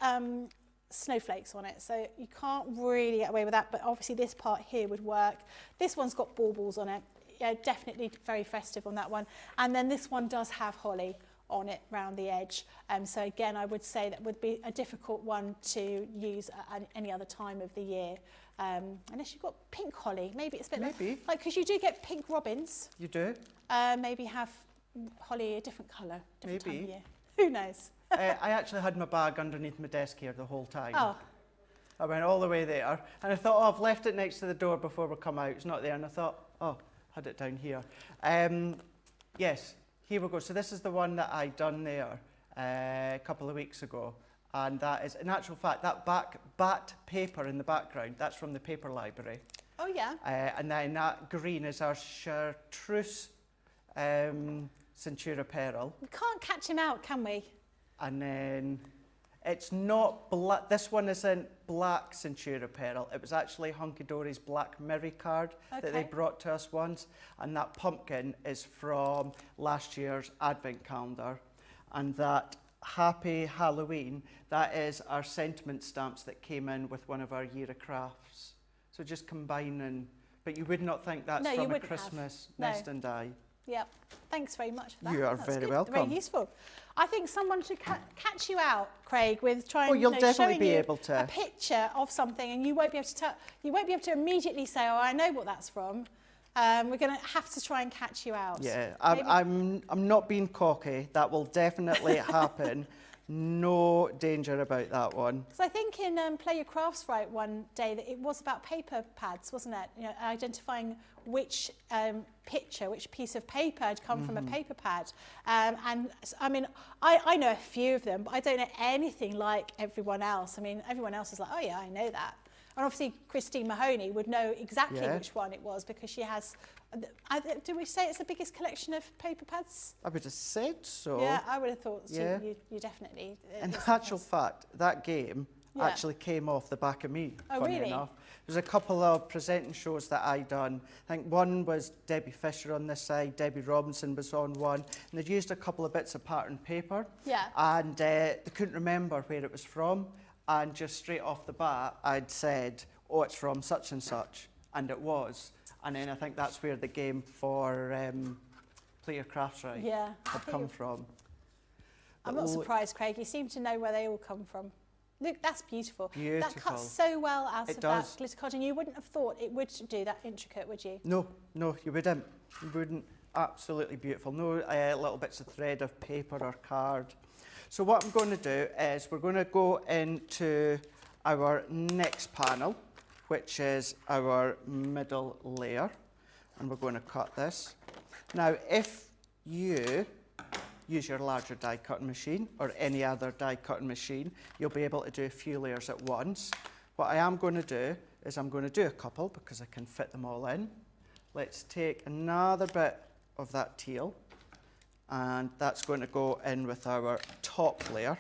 snowflakes on it, so you can't really get away with that, but obviously this part here would work. This one's got baubles on it. Yeah, definitely very festive on that one. And then this one does have holly on it round the edge. So again, I would say that would be a difficult one to use at any other time of the year. Unless you've got pink holly, maybe it's a bit like, because you do get pink robins. You do? Maybe have holly a different colour, different time of year. Who knows? I actually had my bag underneath my desk here the whole time. Oh. I went all the way there, and I thought, oh, I've left it next to the door before we come out. It's not there, and I thought, oh, had it down here. Yes, here we go. So this is the one that I done there a couple of weeks ago. And that is, in actual fact, that bat paper in the background, that's from the paper library. Oh, yeah. And then that green is our chartreuse Centura Peril. We can't catch him out, can we? And then it's not black, this one isn't black Centura Peril. It was actually Hunky Dory's Black Mirror card that they brought to us once. And that pumpkin is from last year's Advent calendar. And that Happy Halloween, that is our sentiment stamps that came in with one of our Year of Crafts. So just combining, but you would not think that's from a Christmas nest and die. Yep. Thanks very much for that. You are very welcome. Very useful. I think someone should catch you out, Craig, with trying. Oh, you'll definitely be able to. A picture of something, and you won't be able to tell. You won't be able to immediately say, "Oh, I know what that's from." We're going to have to try and catch you out. Yeah, I'm not being cocky. That will definitely happen. No danger about that one. So I think in Play Your Crafts Right one day that it was about paper pads, wasn't it? You know, identifying which picture, which piece of paper had come from a paper pad. And I mean, I know a few of them, but I don't know anything like everyone else. I mean, everyone else is like, oh yeah, I know that. And obviously Christine Mahoney would know exactly which one it was because she has, do we say it's the biggest collection of paper pads? I would have said so. Yeah, I would have thought so. Yeah. You definitely. In actual fact, that game actually came off the back of me, funny enough. There's a couple of presenting shows that I done. I think one was Debbie Fisher on this side, Debbie Robinson was on one, and they'd used a couple of bits of pattern paper. Yeah. And they couldn't remember where it was from. and just straight off the bat, I'd said, oh, it's from such and such, and it was. And then I think that's where the game for Play Your Crafts Right had come from. I'm not surprised, Craig. You seem to know where they all come from. Look, that's beautiful. Beautiful. That cuts so well out It of does. that glitter card, and you wouldn't have thought it would do that intricate, would you? No, no, you wouldn't. You wouldn't. Absolutely beautiful. No little bits of thread of paper or card. So what I'm going to do is we're going to go into our next panel, which is our middle layer, and we're going to cut this. Now, if you use your larger die cutting machine or any other die cutting machine, you'll be able to do a few layers at once. What I am going to do is I'm going to do a couple because I can fit them all in. Let's take another bit of that teal, and that's going to go in with our top layer.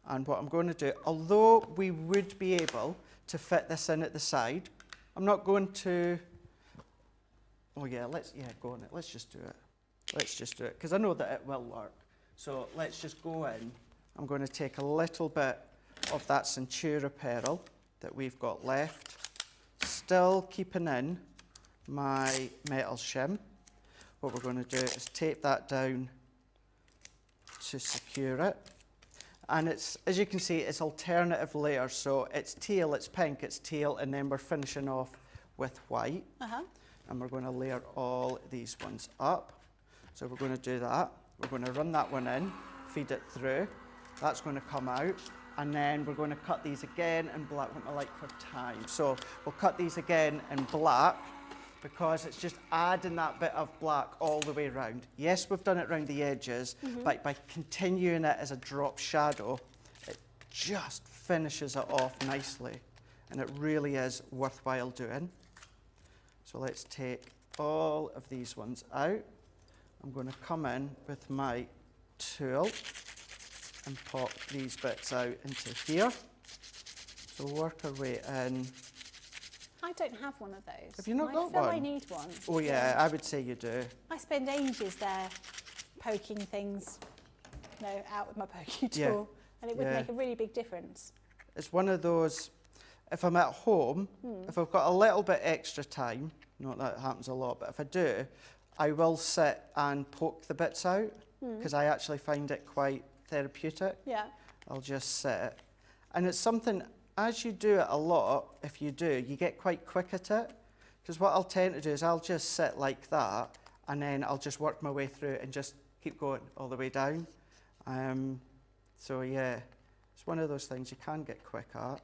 And what I'm going to do, although we would be able to fit this in at the side, I'm not going to, oh yeah, go on it, let's just do it. Let's just do it, because I know that it will work. So let's just go in. I'm going to take a little bit of that Centura pearl that we've got left, still keeping in my metal shim. What we're going to do is tape that down to secure it. And it's, as you can see, it's alternative layers. So it's teal, it's pink, it's teal, and then we're finishing off with white. And we're going to layer all these ones up. So we're going to do that. We're going to run that one in, feed it through. That's going to come out. And then we're going to cut these again in black, what I like for time. So we'll cut these again in black because it's just adding that bit of black all the way around. Yes, we've done it around the edges, but by continuing it as a drop shadow, it just finishes it off nicely. And it really is worthwhile doing. So let's take all of these ones out. I'm going to come in with my tool and pop these bits out into here. So work our way in. I don't have one of those. Have you not got I feel one? I need one. Oh yeah, I would say you do. I spend ages there poking things, out with my poking tool, and it would make a really big difference. It's one of those, if I'm at home, if I've got a little bit extra time, not that happens a lot, but if I do, I will sit and poke the bits out because I actually find it quite therapeutic. Yeah. I'll just sit. And it's something, as you do it a lot, if you do, you get quite quick at it. Because what I'll tend to do is I'll just sit like that and then I'll just work my way through and just keep going all the way down. So yeah, it's one of those things you can get quick at.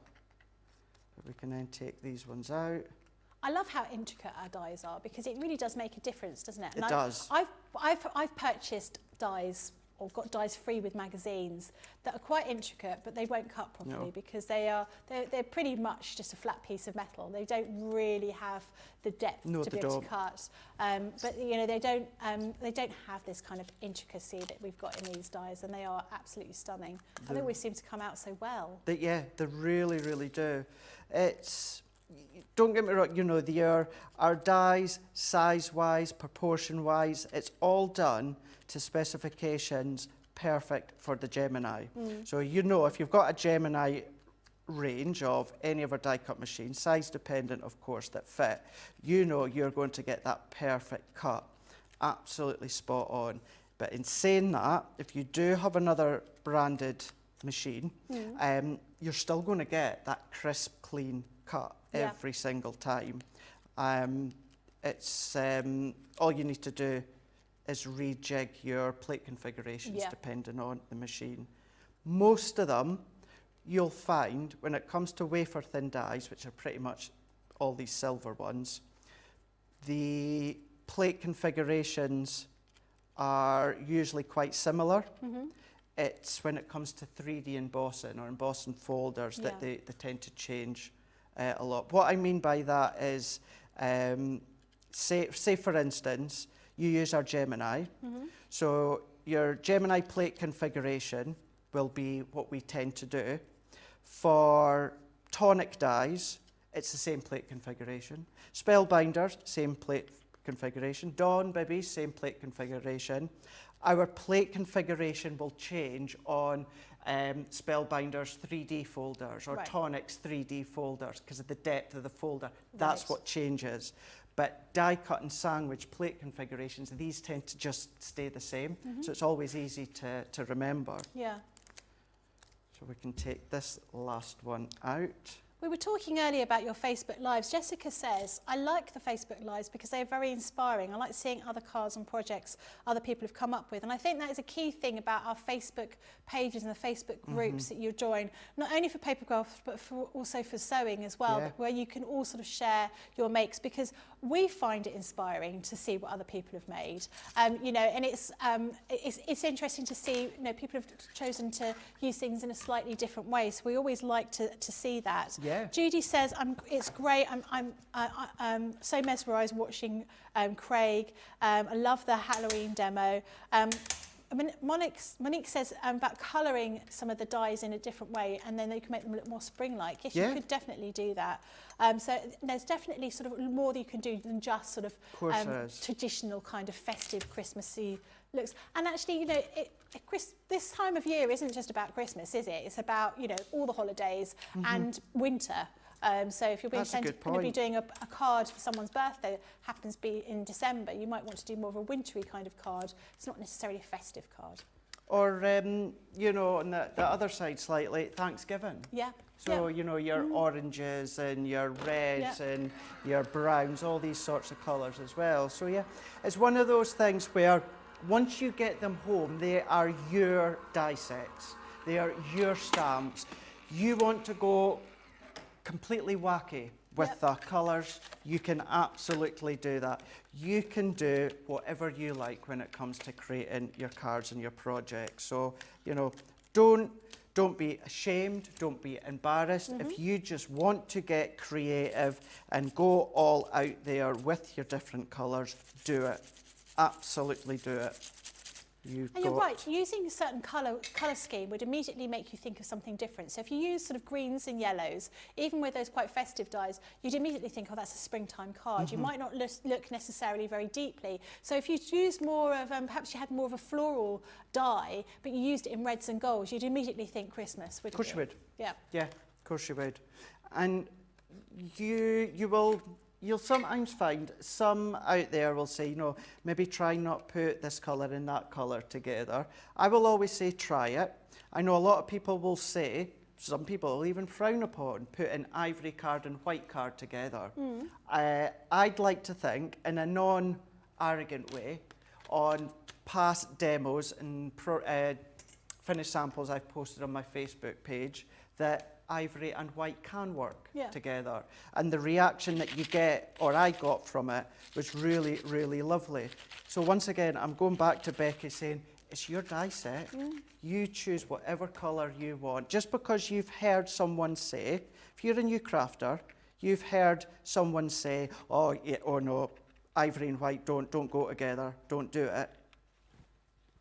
But we can then take these ones out. I love how intricate our dies are because it really does make a difference, doesn't it? It does. I've purchased dies or got dies free with magazines that are quite intricate, but they won't cut properly because they're pretty much just a flat piece of metal. They don't really have the depth to be able to cut. But they don't have this kind of intricacy that we've got in these dies, and they are absolutely stunning. And they always seem to come out so well. They really, really do. It's, don't get me wrong, our dies, size-wise, proportion-wise, it's all done to specifications perfect for the Gemini. So if you've got a Gemini range of any of our die cut machines, size dependent of course, that fit, you're going to get that perfect cut. Absolutely spot on. But in saying that, if you do have another branded machine, you're still going to get that crisp, clean cut every single time. It's all you need to do is rejig your plate configurations depending on the machine. Most of them, you'll find when it comes to wafer thin dies, which are pretty much all these silver ones, the plate configurations are usually quite similar. It's when it comes to 3D embossing or embossing folders that they tend to change a lot. What I mean by that is, say for instance, you use our Gemini. So your Gemini plate configuration will be what we tend to do. For tonic dies, it's the same plate configuration. Spellbinders, same plate configuration. Dawn Bibbies, same plate configuration. Our plate configuration will change on Spellbinders 3D folders or Right. Tonics 3D folders because of the depth of the folder. That's Right. what changes. But die cut and sandwich plate configurations, these tend to just stay the same. So it's always easy to remember. Yeah. So we can take this last one out. We were talking earlier about your Facebook Lives. Jessica says, I like the Facebook Lives because they're very inspiring. I like seeing other cards and projects other people have come up with. And I think that is a key thing about our Facebook pages and the Facebook groups that you join, not only for paper crafts, but also for sewing as well, Yeah. where you can all sort of share your makes, because we find it inspiring to see what other people have made. You know, and it's interesting to see, you know, people have chosen to use things in a slightly different way. So we always like to see that. Yeah. Judy says, it's great. I'm so mesmerised watching Craig. I love the Halloween demo. Monique says about colouring some of the dyes in a different way, and then they can make them look more spring-like. Yes, Yeah. you could definitely do that. So there's definitely sort of more that you can do than just sort of course there is. traditional kind of festive Christmassy looks. And actually, you know, this time of year isn't just about Christmas, is it? It's about, you know, all the holidays and winter. So if you're That's a going to good be point. doing a card for someone's birthday that happens to be in December, you might want to do more of a wintry kind of card. It's not necessarily a festive card. Or, you know, on the other side slightly, Thanksgiving. Yeah. So, you know, your oranges and your reds and your browns, all these sorts of colours as well. So, yeah, it's one of those things where once you get them home, they are your die sets. They are your stamps. You want to go completely wacky with the colours, you can absolutely do that. You can do whatever you like when it comes to creating your cards and your projects. So, you know, don't be ashamed, don't be embarrassed. If you just want to get creative and go all out there with your different colours, do it. Absolutely do it. And you're right, using a certain colour scheme would immediately make you think of something different. So if you use sort of greens and yellows, even with those quite festive dyes, you'd immediately think, oh, that's a springtime card. You might not look necessarily very deeply. So if you used more of, perhaps you had more of a floral dye, but you used it in reds and golds, you'd immediately think Christmas, wouldn't you? Of course you would. Yeah. Yeah, of course you would. And you'll sometimes find some out there will say, you know, maybe try not put this colour and that colour together. I will always say try it. I know a lot of people will say, some people will even frown upon putting ivory card and white card together. I'd like to think, in a non-arrogant way, on past demos and finished samples I've posted on my Facebook page, that ivory and white can work together. And the reaction that you get, or I got from it, was really, really lovely. So once again, I'm going back to Becky saying, it's your die set. You choose whatever colour you want. Just because you've heard someone say, if you're a new crafter, you've heard someone say, oh, yeah, oh no, ivory and white don't go together, don't do it.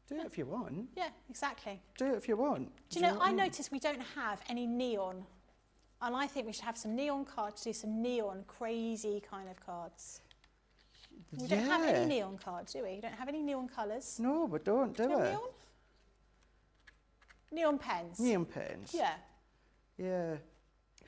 Do it if you want. Yeah, exactly. Do it if you want. Do you know, I noticed we don't have any neon. And I think we should have some neon cards, do some neon crazy kind of cards. We don't have any neon cards, do we? We don't have any neon colours. No, but don't do Do you have it. neon? Neon pens. Neon pens. Yeah. Yeah.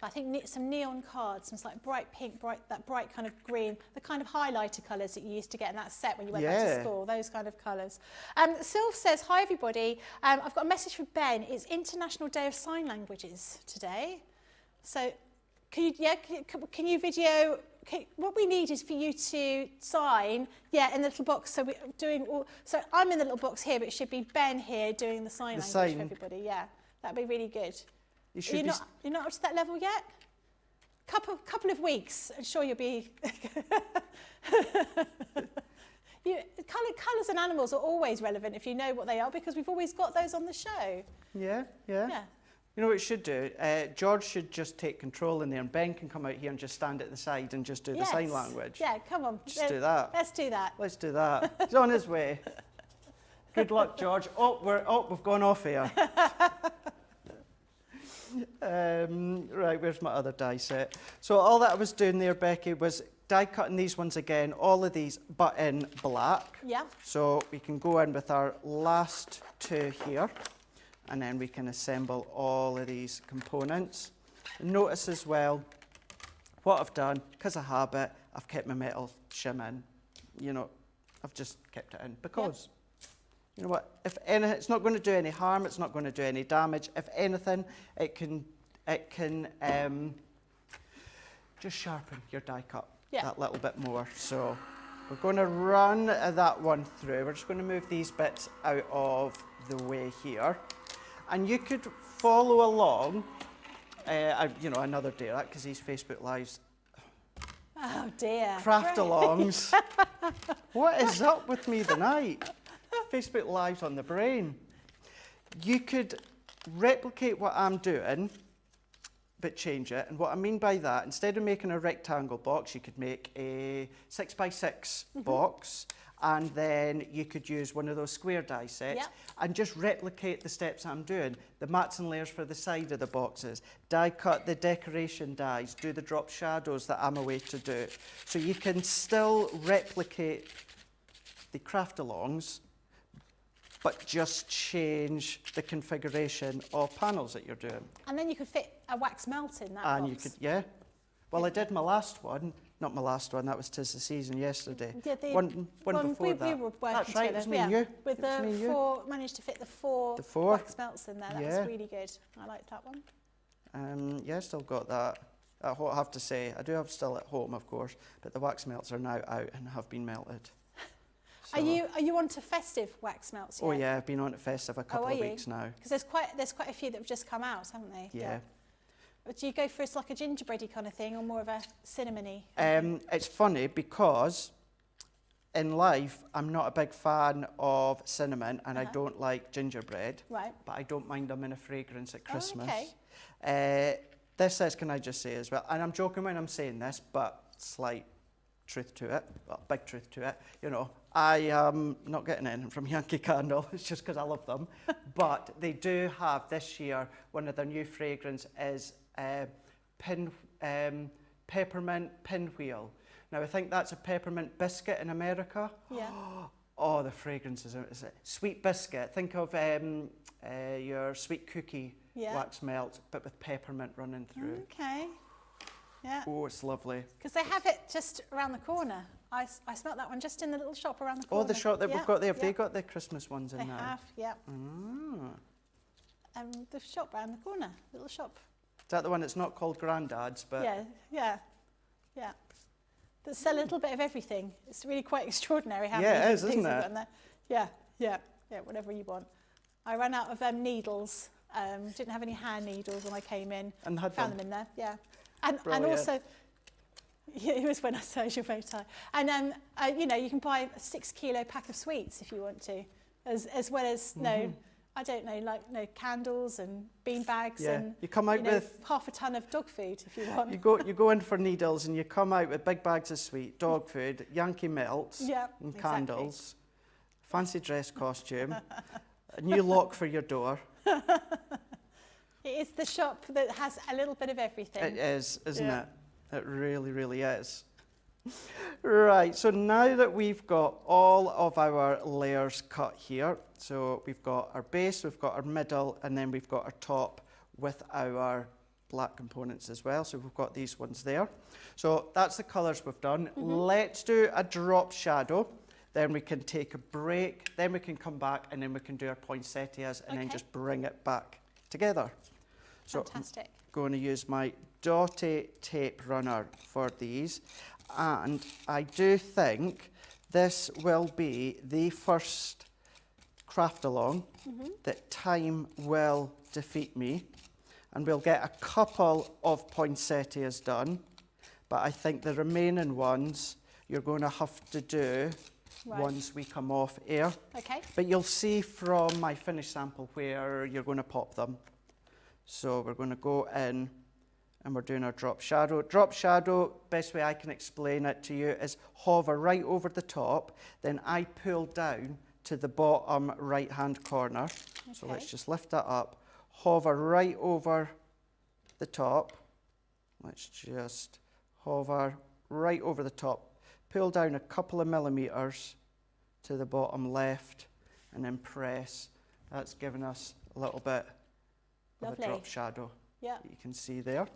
I think some neon cards, some like bright pink, that bright kind of green, the kind of highlighter colours that you used to get in that set when you went back to school, those kind of colours. Sylv says, hi everybody, I've got a message from Ben. It's International Day of Sign Languages today. So can you video, what we need is for you to sign, in the little box. So we're doing so I'm in the little box here, but it should be Ben here doing the sign language for everybody. Yeah, that'd be really good. You're not up to that level yet? Couple of weeks, I'm sure you'll be. Colours and animals are always relevant if you know what they are, because we've always got those on the show. Yeah. You know what it should do? George should just take control in there, and Ben can come out here and just stand at the side and just do the sign language. Yeah, come on. Just do that. Let's do that. Let's do that. He's on his way. Good luck, George. We've gone off here. Right, where's my other die set? So all that I was doing there, Becky, was die cutting these ones again, all of these, but in black. Yeah. So we can go in with our last two here, and then we can assemble all of these components. Notice as well, what I've done, because of habit, I've kept my metal shim in. You know, I've just kept it in because, you know what, if anything, it's not going to do any harm, it's not going to do any damage. If anything, it can just sharpen your die cut that little bit more. So we're going to run that one through. We're just going to move these bits out of the way here. And you could follow along, you know, another day, right? Because these Facebook Lives. Oh dear. Craft-alongs. What is up with me tonight? Facebook Lives on the brain. You could replicate what I'm doing, but change it. And what I mean by that, instead of making a rectangle box, you could make a 6x6 box, and then you could use one of those square die sets and just replicate the steps I'm doing. The mats and layers for the side of the boxes, die cut the decoration dies, do the drop shadows that I'm away to do. So you can still replicate the craft-alongs, but just change the configuration of panels that you're doing. And then you could fit a wax melt in that And box. you could, yeah. Well, I did my last one. Not my last one, that was 'Tis the Season yesterday. Yeah, the one before that. We were working That's right, together. it was me and you. With It was me the and you. four, managed to fit the four wax melts in there. That was really good. I liked that one. Yeah, still got that. I have to say, I do have still at home, of course, but the wax melts are now out and have been melted. So. Are you on to festive wax melts yet? Oh yeah, I've been on to festive a couple of weeks now. Because there's quite a few that have just come out, haven't they? Yeah. Do you go for like a gingerbready kind of thing, or more of a cinnamony? It's funny because in life I'm not a big fan of cinnamon, and I don't like gingerbread. Right. But I don't mind them in a fragrance at Christmas. Oh, okay. This says, can I just say as well, and I'm joking when I'm saying this, but slight truth to it, well, big truth to it, you know, I am not getting anything from Yankee Candle, it's just because I love them, but they do have this year, one of their new fragrance is peppermint pinwheel. Now I think that's a peppermint biscuit in America. Yeah. Oh, the fragrance is sweet biscuit. Think of your sweet cookie wax melt, but with peppermint running through. Okay. Yeah. Oh, it's lovely. Because they have it just around the corner. I smelt that one just in the little shop around the corner. Oh, the shop that we've got there. Have they got the Christmas ones in they now? They have, yeah. The shop around the corner, little shop. Is that the one that's not called Grandad's, but... Yeah. They sell a little bit of everything. It's really quite extraordinary how many it is, things isn't they've it? got in there. Yeah, whatever you want. I ran out of needles. Didn't have any hand needles when I came in. And found them in there, yeah. And also, it was when I saw your photo. And you know, you can buy a 6 kilo pack of sweets if you want to, as well as I don't know, like candles and bean bags and you come out with half a ton of dog food if you want. You go in for needles and you come out with big bags of sweet, dog food, Yankee melts, and candles, fancy dress costume, a new lock for your door. It is the shop that has a little bit of everything. It is, isn't it? It really, really is. Right, so now that we've got all of our layers cut here, so we've got our base, we've got our middle, and then we've got our top with our black components as well. So we've got these ones there. So that's the colours we've done. Let's do a drop shadow. Then we can take a break, then we can come back, and then we can do our poinsettias and then just bring it back together. So fantastic. I'm going to use my dotty tape runner for these. And I do think this will be the first craft along that time will defeat me. And we'll get a couple of poinsettias done. But I think the remaining ones you're going to have to do once we come off air. Okay. But you'll see from my finished sample where you're going to pop them. So we're going to go in and we're doing our drop shadow. Drop shadow, best way I can explain it to you is hover right over the top, then I pull down to the bottom right-hand corner. Okay. So let's just lift that up, hover right over the top. Let's just hover right over the top, pull down a couple of millimeters to the bottom left, and then press. That's given us a little bit of Lovely. a drop shadow Yeah. that you can see there.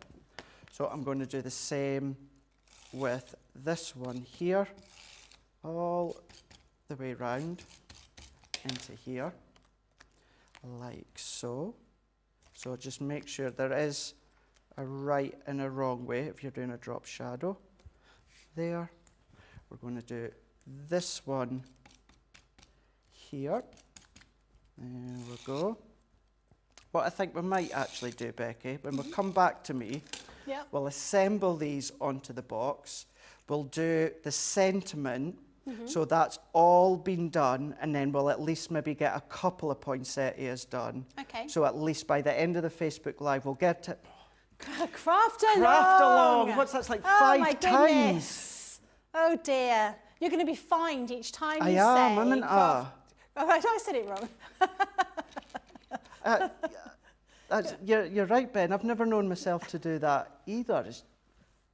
So I'm going to do the same with this one here, all the way round into here, like so. So just make sure there is a right and a wrong way if you're doing a drop shadow. There. We're going to do this one here. There we go. What I think we might actually do, Becky, when we come back to me, Yep. we'll assemble these onto the box. We'll do the sentiment, so that's all been done, and then we'll at least maybe get a couple of poinsettias done. Okay. So at least by the end of the Facebook Live, we'll get it. Craft along. Craft along. What's that, like Oh my 5 times? goodness. Oh dear. You're going to be fined each time I you am, say I'm an craft. Oh, right, I said it wrong. You're right, Ben. I've never known myself to do that either. It's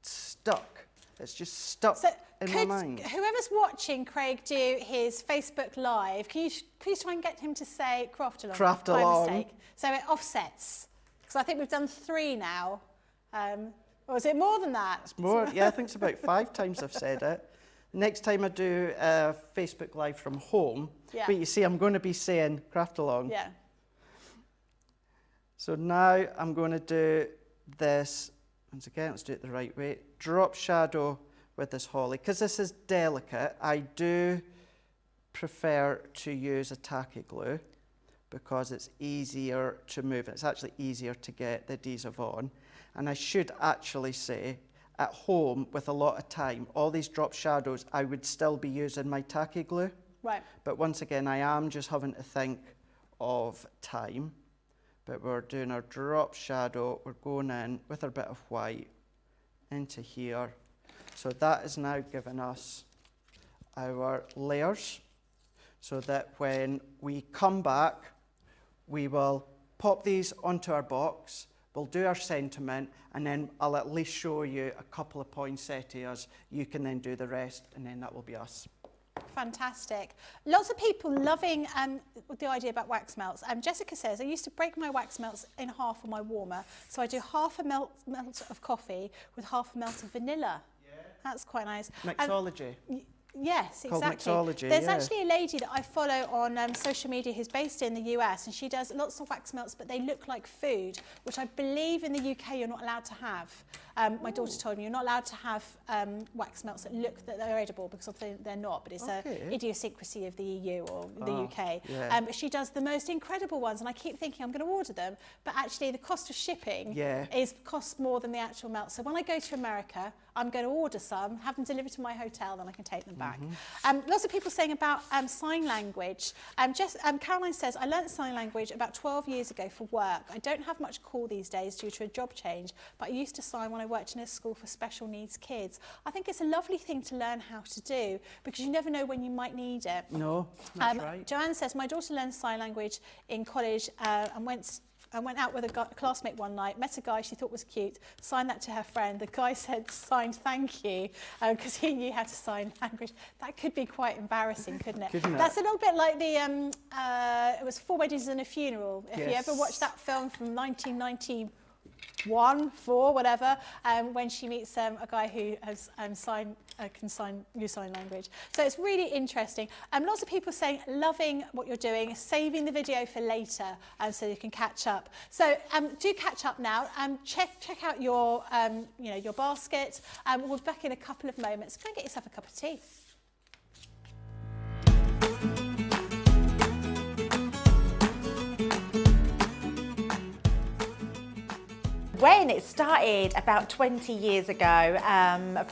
stuck. It's just stuck So in my could mind. whoever's watching Craig do his Facebook Live, can you please try and get him to say craft along? Craft by along. mistake. So it offsets. Because I think we've done 3 now. Or is it more than that? It's more. Yeah, I think it's about 5 times I've said it. Next time I do a Facebook Live from home, Yeah. but you see, I'm going to be saying craft along. Yeah. So now I'm going to do this. Once again, let's do it the right way. Drop shadow with this holly. Because this is delicate, I do prefer to use a tacky glue because it's easier to move. It's actually easier to get the adhesive on. And I should actually say, at home, with a lot of time, all these drop shadows, I would still be using my tacky glue. Right. But once again, I am just having to think of time. But we're doing our drop shadow. We're going in with our bit of white into here. So that is now giving us our layers so that when we come back, we will pop these onto our box. We'll do our sentiment, and then I'll at least show you a couple of poinsettias. You can then do the rest, and then that will be us. Fantastic. Lots of people loving the idea about wax melts. Jessica says, I used to break my wax melts in half on my warmer. So I do half a melt of coffee with half a melt of vanilla. Yeah. That's quite nice. Mixology. Yes, Called exactly. mixology, There's yeah. actually a lady that I follow on social media who's based in the US, and she does lots of wax melts, but they look like food, which I believe in the UK you're not allowed to have. My daughter told me you're not allowed to have wax melts that look that they're edible, because obviously they're not, but it's an idiosyncrasy of the EU or the UK. yeah. But she does the most incredible ones, and I keep thinking I'm going to order them, but actually the cost of shipping costs more than the actual melt. So when I go to America, I'm going to order some, have them delivered to my hotel, then I can take them back. Lots of people saying about sign language. Caroline says, I learnt sign language about 12 years ago for work. I don't have much call these days due to a job change, but I used to sign when I worked in a school for special needs kids. I think it's a lovely thing to learn how to do, because you never know when you might need it. No, that's right. Joanne says, my daughter learned sign language in college and went out with a classmate one night, met a guy she thought was cute, signed that to her friend. The guy signed thank you, because he knew how to sign language. That could be quite embarrassing, couldn't it? Couldn't it? That's a little bit like the, it was 4 Weddings and a Funeral. If you Yes. ever watched that film from 1991, 4, whatever, when she meets a guy who has can use sign language. So it's really interesting. Lots of people saying loving what you're doing, saving the video for later, so you can catch up. So do catch up now. Check out your your basket. We'll be back in a couple of moments. Go and get yourself a cup of tea. When it started about 20 years ago,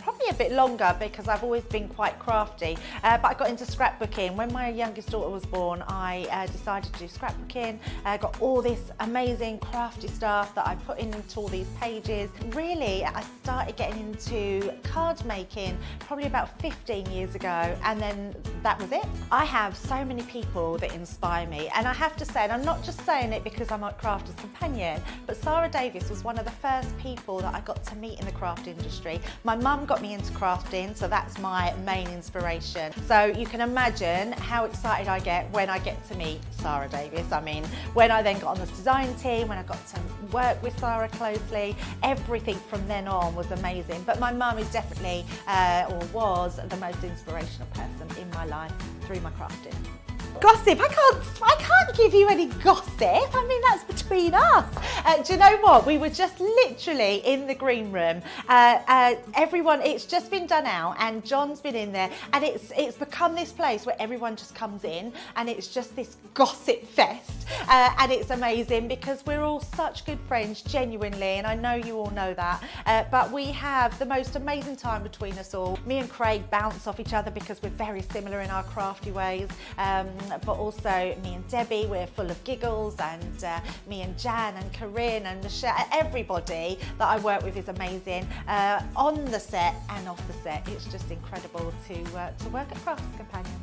probably a bit longer because I've always been quite crafty, but I got into scrapbooking. When my youngest daughter was born, I decided to do scrapbooking. I got all this amazing crafty stuff that I put into all these pages. Really, I started getting into card making probably about 15 years ago, and then that was it. I have so many people that inspire me, and I have to say, and I'm not just saying it because I'm a crafter's companion, but Sarah Davis was one of the first people that I got to meet in the craft industry. My mum got me into crafting, so that's my main inspiration. So you can imagine how excited I get when I get to meet Sarah Davies. I mean, when I then got on the design team, when I got to work with Sarah closely, everything from then on was amazing. But my mum is definitely, or was, the most inspirational person in my life through my crafting. Gossip, I can't give you any gossip. I mean, that's between us. Do you know what? We were just literally in the green room. Everyone, it's just been done out and John's been in there and it's become this place where everyone just comes in and it's just this gossip fest. And it's amazing because we're all such good friends, genuinely, and I know you all know that. But we have the most amazing time between us all. Me and Craig bounce off each other because we're very similar in our crafty ways. But also me and Debbie, we're full of giggles, and me and Jan and Corinne and Michelle, everybody that I work with is amazing. On the set and off the set, it's just incredible to work at Crafts Companion.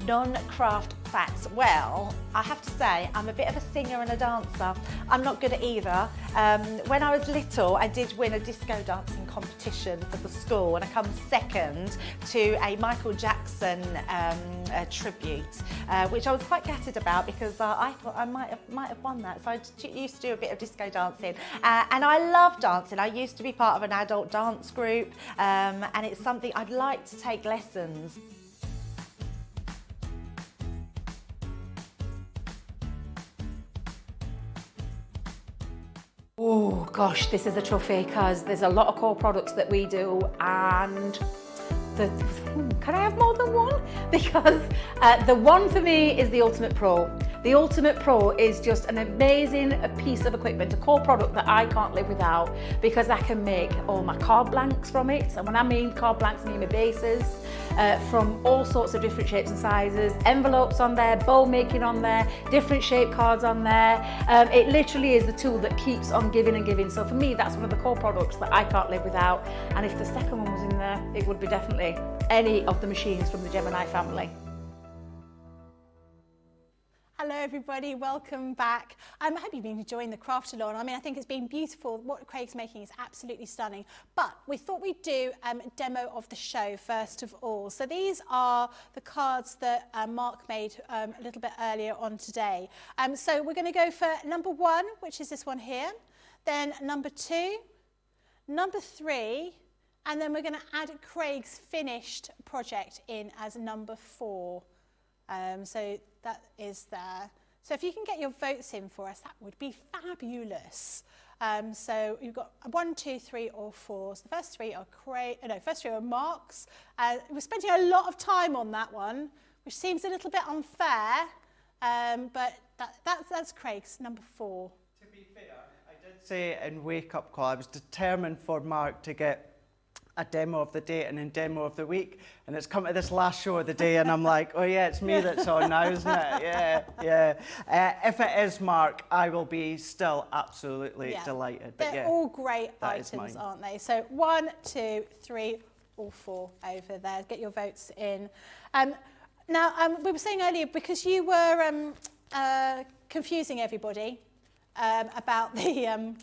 Non-craft facts. Well, I have to say, I'm a bit of a singer and a dancer. I'm not good at either. When I was little, I did win a disco dancing competition for the school, and I come second to a Michael Jackson tribute, which I was quite gutted about because I thought I might have won that. So I used to do a bit of disco dancing, and I love dancing. I used to be part of an adult dance group, and it's something I'd like to take lessons. Oh gosh, this is a toughie because there's a lot of core products that we do, and can I have more than one? Because the one for me is the Ultimate Pro. The Ultimate Pro is just an amazing piece of equipment, a core product that I can't live without because I can make all my card blanks from it. And when I mean card blanks, I mean my bases from all sorts of different shapes and sizes, envelopes on there, bow making on there, different shape cards on there. It literally is the tool that keeps on giving and giving. So for me, that's one of the core products that I can't live without. And if the second one was in there, it would be definitely any of the machines from the Gemini family. Hello everybody, welcome back. I hope you've been enjoying the craft along. I mean, I think it's been beautiful. What Craig's making is absolutely stunning. But we thought we'd do a demo of the show first of all. So these are the cards that Mark made a little bit earlier on today. So we're going to go for number 1, which is this one here. Then number 2, number 3, and then we're going to add Craig's finished project in as number 4. So that is there. So if you can get your votes in for us, that would be fabulous. So you've got 1, 2, 3, or 4. So the first 3 are first 3 are Mark's. We're spending a lot of time on that one, which seems a little bit unfair, but that's Craig's number 4. To be fair, I did say in Wake Up Call, I was determined for Mark to get a demo of the day and a demo of the week, and it's come to this last show of the day and I'm like, oh yeah, it's me that's on now, isn't it? Yeah. If it is Mark, I will be still absolutely delighted. But They're all great items, aren't they? So 1, 2, 3, or 4 over there. Get your votes in. Now, we were saying earlier, because you were confusing everybody about the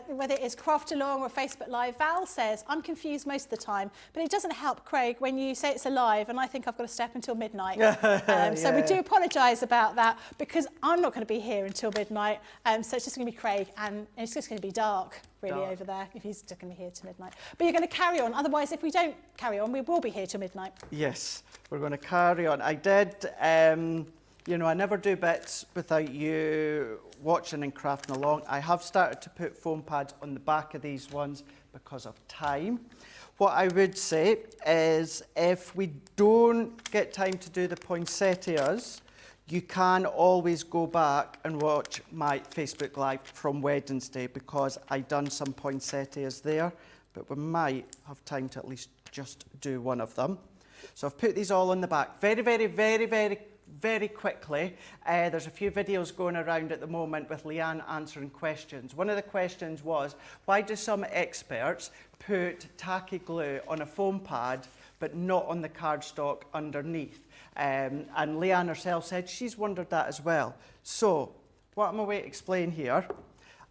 whether it is Craft Along or Facebook Live, Val says, I'm confused most of the time, but it doesn't help, Craig, when you say it's a live and I think I've got to stay up until midnight. So we do apologise about that because I'm not going to be here until midnight, so it's just going to be Craig and it's just going to be dark, really, over there, if he's just going to be here till midnight. But you're going to carry on, otherwise if we don't carry on, we will be here till midnight. Yes, we're going to carry on. I did, you know, I never do bits without you watching and crafting along. I have started to put foam pads on the back of these ones because of time. What I would say is if we don't get time to do the poinsettias, you can always go back and watch my Facebook Live from Wednesday because I done some poinsettias there, but we might have time to at least just do one of them. So I've put these all on the back. Very quickly, there's a few videos going around at the moment with Leanne answering questions. One of the questions was, why do some experts put tacky glue on a foam pad but not on the cardstock underneath? And Leanne herself said she's wondered that as well. So, what I'm going to explain here,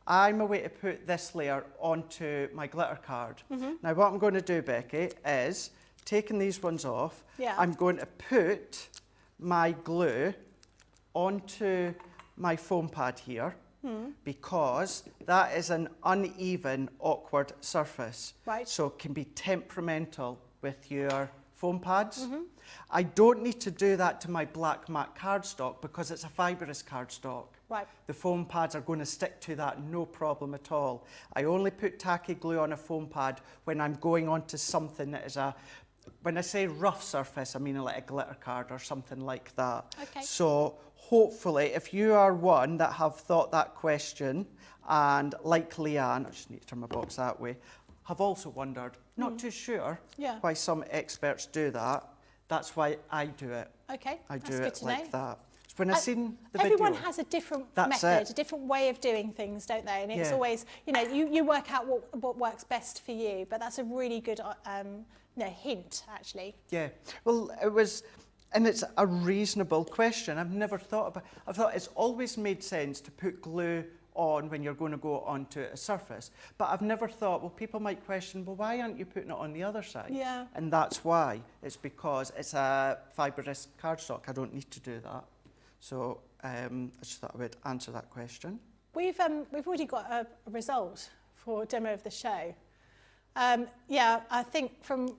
I'm away to put this layer onto my glitter card. Now what I'm going to do, Becky, is taking these ones off, I'm going to put my glue onto my foam pad here because that is an uneven, awkward surface. Right. So it can be temperamental with your foam pads. I don't need to do that to my black matte cardstock because it's a fibrous cardstock. Right. The foam pads are going to stick to that, no problem at all. I only put tacky glue on a foam pad when I'm going onto something that is when I say rough surface, I mean like a glitter card or something like that. Okay. So hopefully, if you are one that have thought that question, and like Leanne, I just need to turn my box that way, have also wondered, not too sure why some experts do that. That's why I do it. Okay, I that's do good it to like know. that. So when I seen the Everyone video, has a different that's method, it. a different way of doing things, don't they? And it's Yeah. always, you know, you work out what works best for you. But that's a really good hint, actually. Yeah, well, it was, and it's a reasonable question. I've never thought about. I thought it's always made sense to put glue on when you're going to go onto a surface, but I've never thought, well, people might question, well, why aren't you putting it on the other side? Yeah. And that's why. It's because it's a fibrous cardstock. I don't need to do that. So I just thought I would answer that question. We've already got a result for demo of the show. Yeah, I think from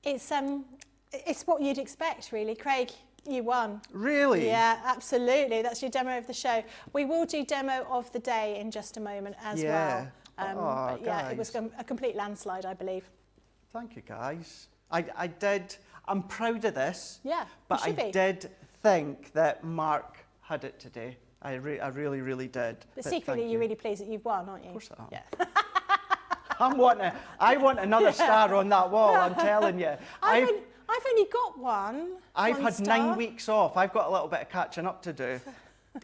it's what you'd expect, really. Craig, you won. Really? Yeah, absolutely. That's your demo of the show. We will do demo of the day in just a moment as well. But yeah, it was a complete landslide, I believe. Thank you, guys. I did. I'm proud of this. Yeah, but you should be. did think that Mark had it today. I really, really did. But secretly, thank you're really pleased that you've won, aren't you? Of course I am. Yeah. I want another star on that wall, I'm telling you. I've only got one. I've one had star. 9 weeks off. I've got a little bit of catching up to do.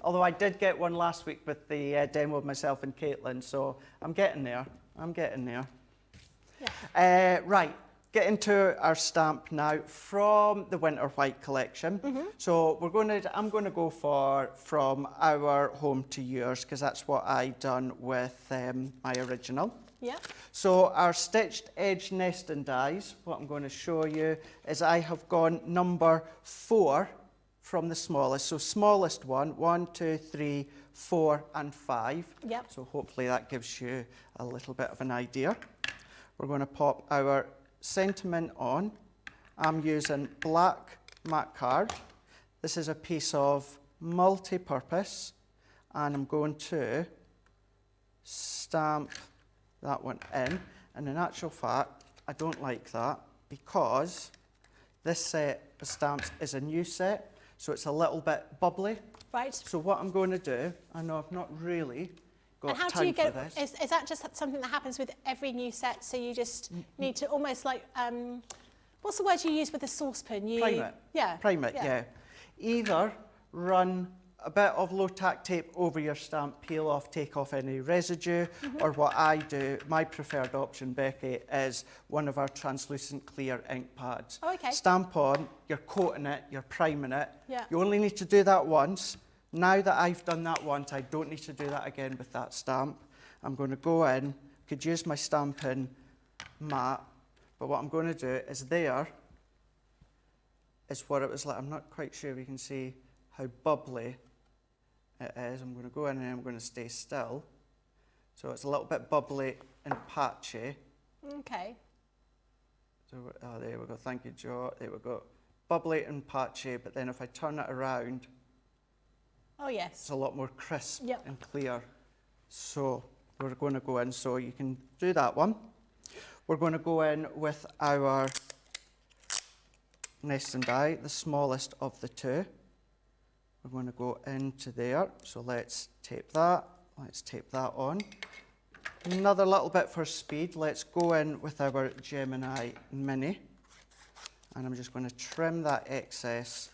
Although I did get one last week with the demo of myself and Caitlin, so I'm getting there. I'm getting there. Yeah. Right, get into our stamp now from the Winter White collection. So I'm going to go for from our home to yours because that's what I done with my original. Yeah. So our stitched edge nesting dies, what I'm going to show you is I have gone number 4 from the smallest. So smallest one, 1, 2, 3, 4 and 5. Yep. So hopefully that gives you a little bit of an idea. We're going to pop our sentiment on. I'm using black matte card. This is a piece of multi-purpose and I'm going to stamp that one in, and in actual fact I don't like that because this set of stamps is a new set, so it's a little bit bubbly. Right. So what I'm going to do, I know I've not really got And how time do you for get? this. Is that just something that happens with every new set? So you just need to almost like what's the word you use with a saucepan? Prime it. Yeah. Prime it, yeah. Either run a bit of low tack tape over your stamp, peel off, take off any residue, or what I do, my preferred option, Becky, is one of our translucent clear ink pads. Oh, okay. Stamp on, you're coating it, you're priming it. Yeah. You only need to do that once. Now that I've done that once, I don't need to do that again with that stamp. I'm going to go in, could use my stamping mat, but what I'm going to do is there is what it was like. I'm not quite sure if you can see how bubbly it is. I'm going to go in and I'm going to stay still. So it's a little bit bubbly and patchy. Okay. So there we go. Thank you, Jo. There we go. Bubbly and patchy, but then if I turn it around, Oh yes. it's a lot more crisp Yep. and clear. So we're going to go in. So you can do that one. We're going to go in with our nesting die, the smallest of the two. We're going to go into there, so let's tape that on. Another little bit for speed, let's go in with our Gemini Mini, and I'm just going to trim that excess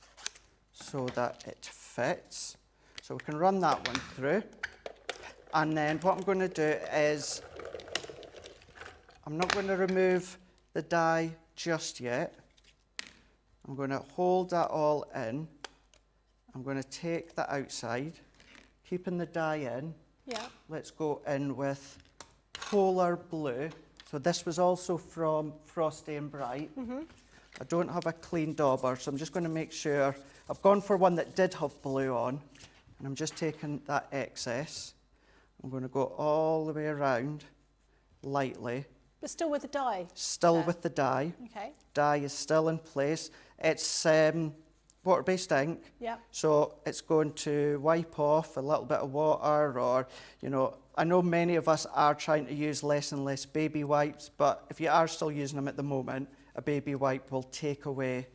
so that it fits. So we can run that one through, and then what I'm going to do is, I'm not going to remove the die just yet. I'm going to hold that all in. I'm going to take the outside, keeping the die in, Yeah. Let's go in with Polar Blue. So this was also from Frosty and Bright. I don't have a clean dauber, so I'm just going to make sure. I've gone for one that did have blue on, and I'm just taking that excess. I'm going to go all the way around lightly. But still with the dye? Still with the dye. Okay. Dye is still in place. It's water-based ink. Yep. So it's going to wipe off a little bit of water, or, you know, I know many of us are trying to use less and less baby wipes, but if you are still using them at the moment, a baby wipe will take away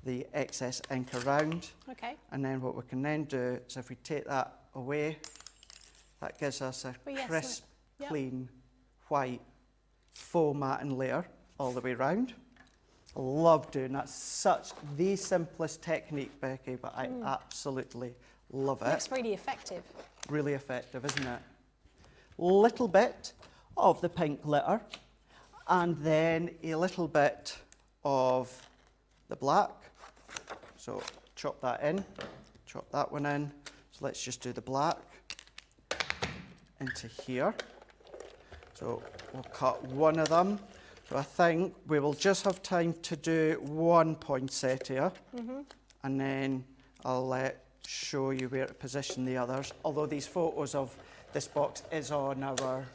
the excess ink around. Okay. And then what we can then do is if we take that away, that gives us a crisp, Yep. clean, white faux matte layer all the way around. I love doing that. Such the simplest technique, Becky, but I absolutely love it. Looks really effective. Really effective, isn't it? Little bit of the pink glitter, and then a little bit of the black. So chop that in, chop that one in. So let's just do the black into here. So we'll cut one of them. So I think we will just have time to do one poinsettia, and then I'll show you where to position the others. Although these photos of this box is on our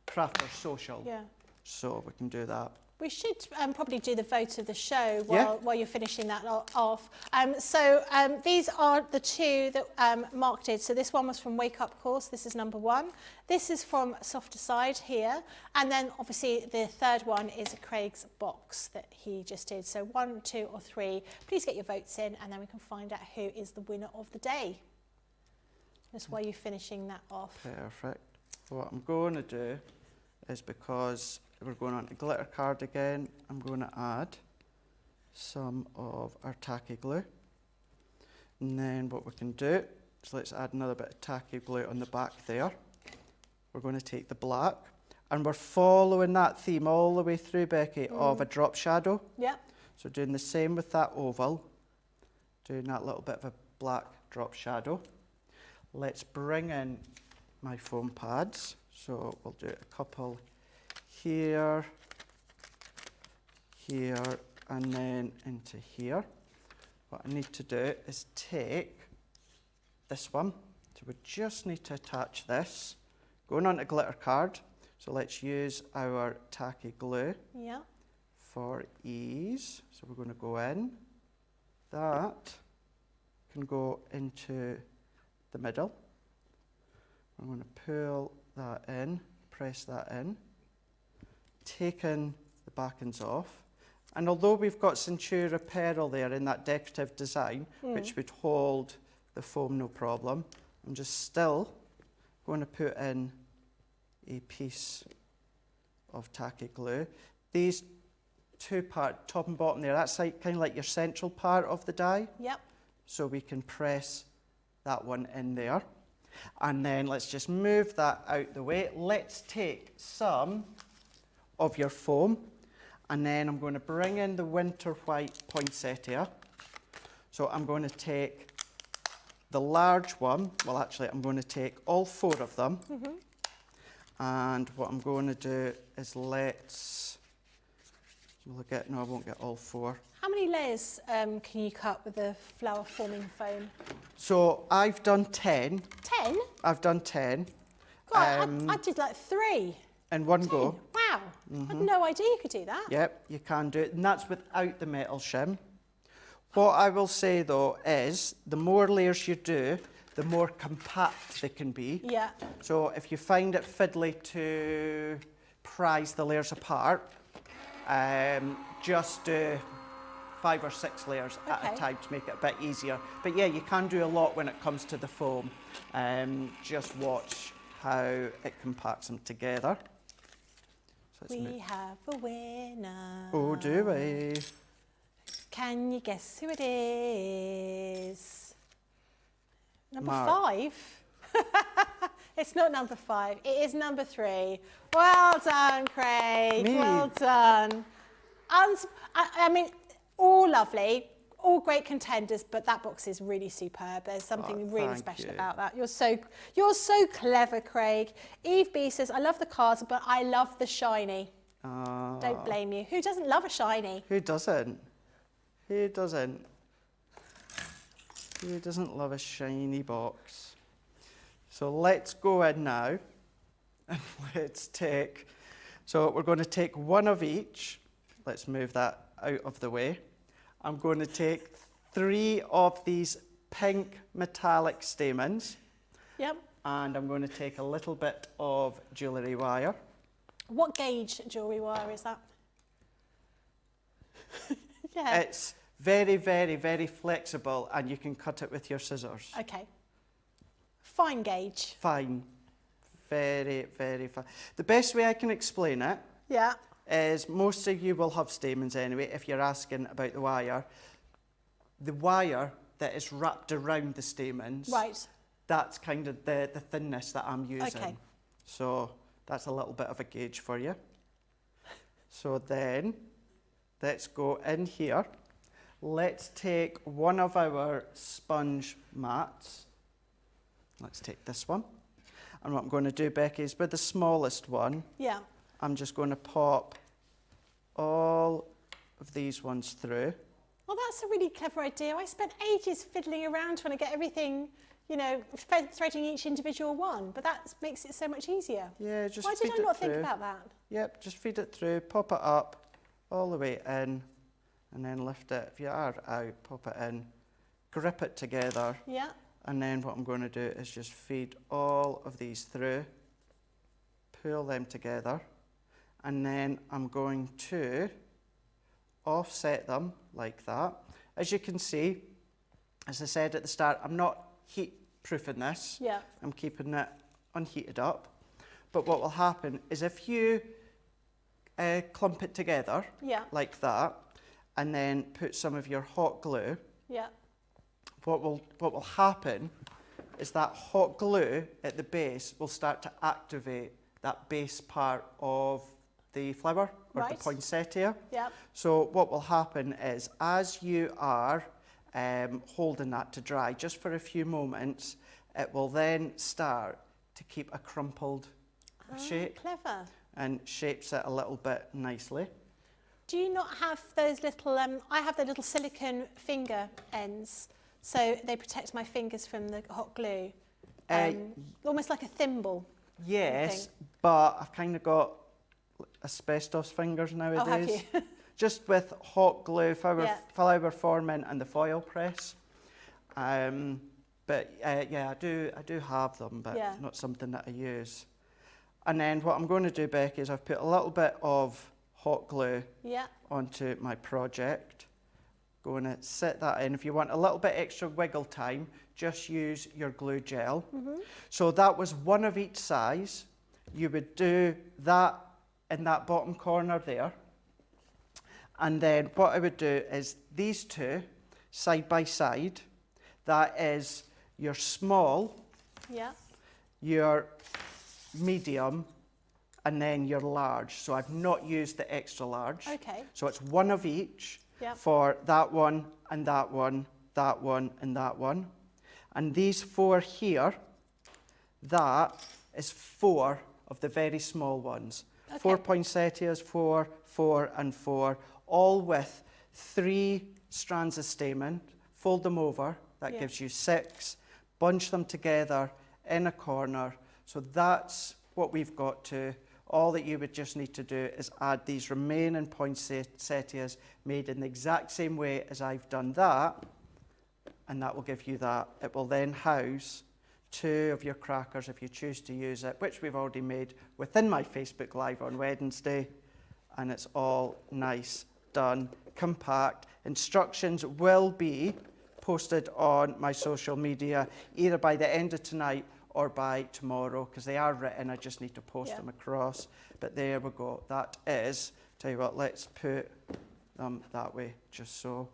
Crafter social, so we can do that. We should probably do the vote of the show Yeah. while you're finishing that off. These are the two that Mark did. So this one was from Wake Up Course. This is number 1. This is from Softer Side here. And then obviously the third one is Craig's box that he just did. So 1, 2 or 3. Please get your votes in and then we can find out who is the winner of the day. That's why you're finishing that off. Perfect. What I'm going to do is, because we're going on to glitter card again, I'm going to add some of our tacky glue. And then what we can do is let's add another bit of tacky glue on the back there. We're going to take the black, and we're following that theme all the way through, Becky, of a drop shadow. Yeah. So doing the same with that oval, doing that little bit of a black drop shadow. Let's bring in my foam pads. So we'll do a couple here, here, and then into here. What I need to do is take this one. So we just need to attach this. Going on to glitter card. So let's use our tacky glue for ease. So we're going to go in. That can go into the middle. I'm going to pull that in, press that in, taking the backings off. And although we've got Centura Pearl there in that decorative design, which would hold the foam no problem, I'm just still going to put in a piece of tacky glue. These two parts, top and bottom there, that's like, kind of like your central part of the die. Yep. So we can press that one in there. And then let's just move that out the way. Let's take some of your foam, and then I'm going to bring in the winter white poinsettia. So I'm going to take the large one. Well, actually, I'm going to take all 4 of them. And what I'm going to do is no, I won't get all 4. How many layers can you cut with the flower forming foam? So I've done 10. 10? I've done 10. God, I did like 3. In one 10. go. Wow. I had no idea you could do that. Yep, you can do it, and that's without the metal shim. What I will say though is, the more layers you do, the more compact they can be. Yeah. So if you find it fiddly to prise the layers apart, just do 5 or 6 layers at a time to make it a bit easier. But yeah, you can do a lot when it comes to the foam. Just watch how it compacts them together. So We have a winner. Oh, do we? Can you guess who it is? Number Mark. 5? It's not number 5. It is number 3. Well done, Craig. Me. Well done. I mean, all lovely. all great contenders, but that box is really superb. There's something really thank special you. about that. You're so clever, Craig. Eve B says, I love the cards, but I love the shiny. Don't blame you. Who doesn't love a shiny? Who doesn't? Who doesn't? Who doesn't love a shiny box? So let's go in now and let's take, so we're going to take one of each. Let's move that out of the way. I'm going to take 3 of these pink metallic stamens. Yep. And I'm going to take a little bit of jewellery wire. What gauge jewellery wire is that? Yeah. It's very, very, very flexible and you can cut it with your scissors. Okay. Fine gauge. Fine. Very, very fine. The best way I can explain it Yeah. is most of you will have stamens anyway if you're asking about the wire. The wire that is wrapped around the stamens, Right. that's kind of the thinness that I'm using. Okay. So that's a little bit of a gauge for you. So then, let's go in here. Let's take one of our sponge mats. Let's take this one. And what I'm going to do, Becky, is with the smallest one, Yeah. I'm just going to pop all of these ones through. Well, that's a really clever idea. I spent ages fiddling around trying to get everything, you know, threading each individual one, but that makes it so much easier. Yeah, just Why feed did I not it think through. about that? Yep, just feed it through, pop it up, all the way in, and then lift it. If you are out, pop it in, grip it together, Yeah. and then what I'm going to do is just feed all of these through, pull them together, and then I'm going to offset them like that. As you can see, as I said at the start, I'm not heat proofing this. Yeah. I'm keeping it unheated up. But what will happen is if you clump it together Yeah. like that, and then put some of your hot glue, Yeah. what will happen is that hot glue at the base will start to activate that base part of the flower or Right. the poinsettia. Yeah. So what will happen is as you are holding that to dry just for a few moments, it will then start to keep a crumpled shape Clever. and shapes it a little bit nicely. Do you not have those little, I have the little silicone finger ends, so they protect my fingers from the hot glue. Almost like a thimble. Yes, but I've kind of got asbestos fingers nowadays. Oh, have you? Just with hot glue, Yeah. flower forming and the foil press. But yeah, I do have them, but Yeah. not something that I use. And then what I'm going to do, Becky, is I've put a little bit of hot glue Yeah. onto my project. Going to set that in. If you want a little bit extra wiggle time, just use your glue gel. So that was one of each size. You would do that in that bottom corner there. And then what I would do is these two, side by side, that is your small, Yeah. your medium, and then your large. So I've not used the extra large. Okay. So it's one of each Yep. for that one, and that one, that one, and that one. And these 4 here, that is 4 of the very small ones. Okay. 4 poinsettias, 4, 4, and 4, all with 3 strands of stamen. Fold them over, that Yeah. gives you 6. Bunch them together in a corner. So that's what we've got to. All that you would just need to do is add these remaining poinsettias made in the exact same way as I've done that, and that will give you that. It will then house 2 of your crackers if you choose to use it, which we've already made within my Facebook Live on Wednesday, and it's all nice, done, compact. Instructions will be posted on my social media either by the end of tonight or by tomorrow, because they are written. I just need to post them across. But there we go. That is, tell you what, let's put them that way just so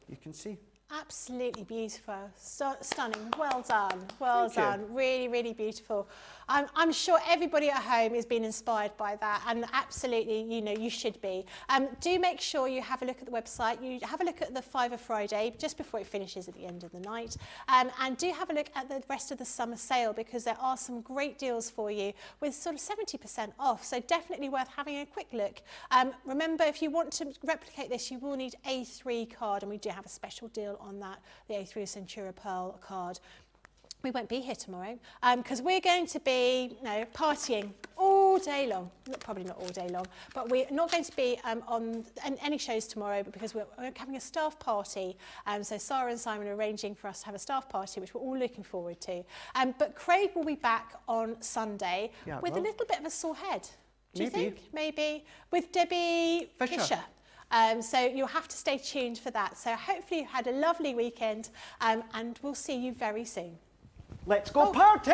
you can see. Absolutely beautiful, so stunning. Well done, well Thank you. done. Really, really beautiful. I'm sure everybody at home is being inspired by that, and absolutely, you know, you should be. Do make sure you have a look at the website. You have a look at the Fiver Friday just before it finishes at the end of the night, and do have a look at the rest of the summer sale, because there are some great deals for you with sort of 70% off. So definitely worth having a quick look. Remember, if you want to replicate this, you will need A3 card, and we do have a special deal on that, the A3 Centura Pearl card. We won't be here tomorrow because we're going to be partying all day long. Probably not all day long, but we're not going to be on any shows tomorrow, but because we're having a staff party. So Sarah and Simon are arranging for us to have a staff party, which we're all looking forward to. But Craig will be back on Sunday with a little bit of a sore head. Do you think? Maybe. With Debbie Fisher. So you'll have to stay tuned for that. So hopefully you had a lovely weekend and we'll see you very soon. Let's go party!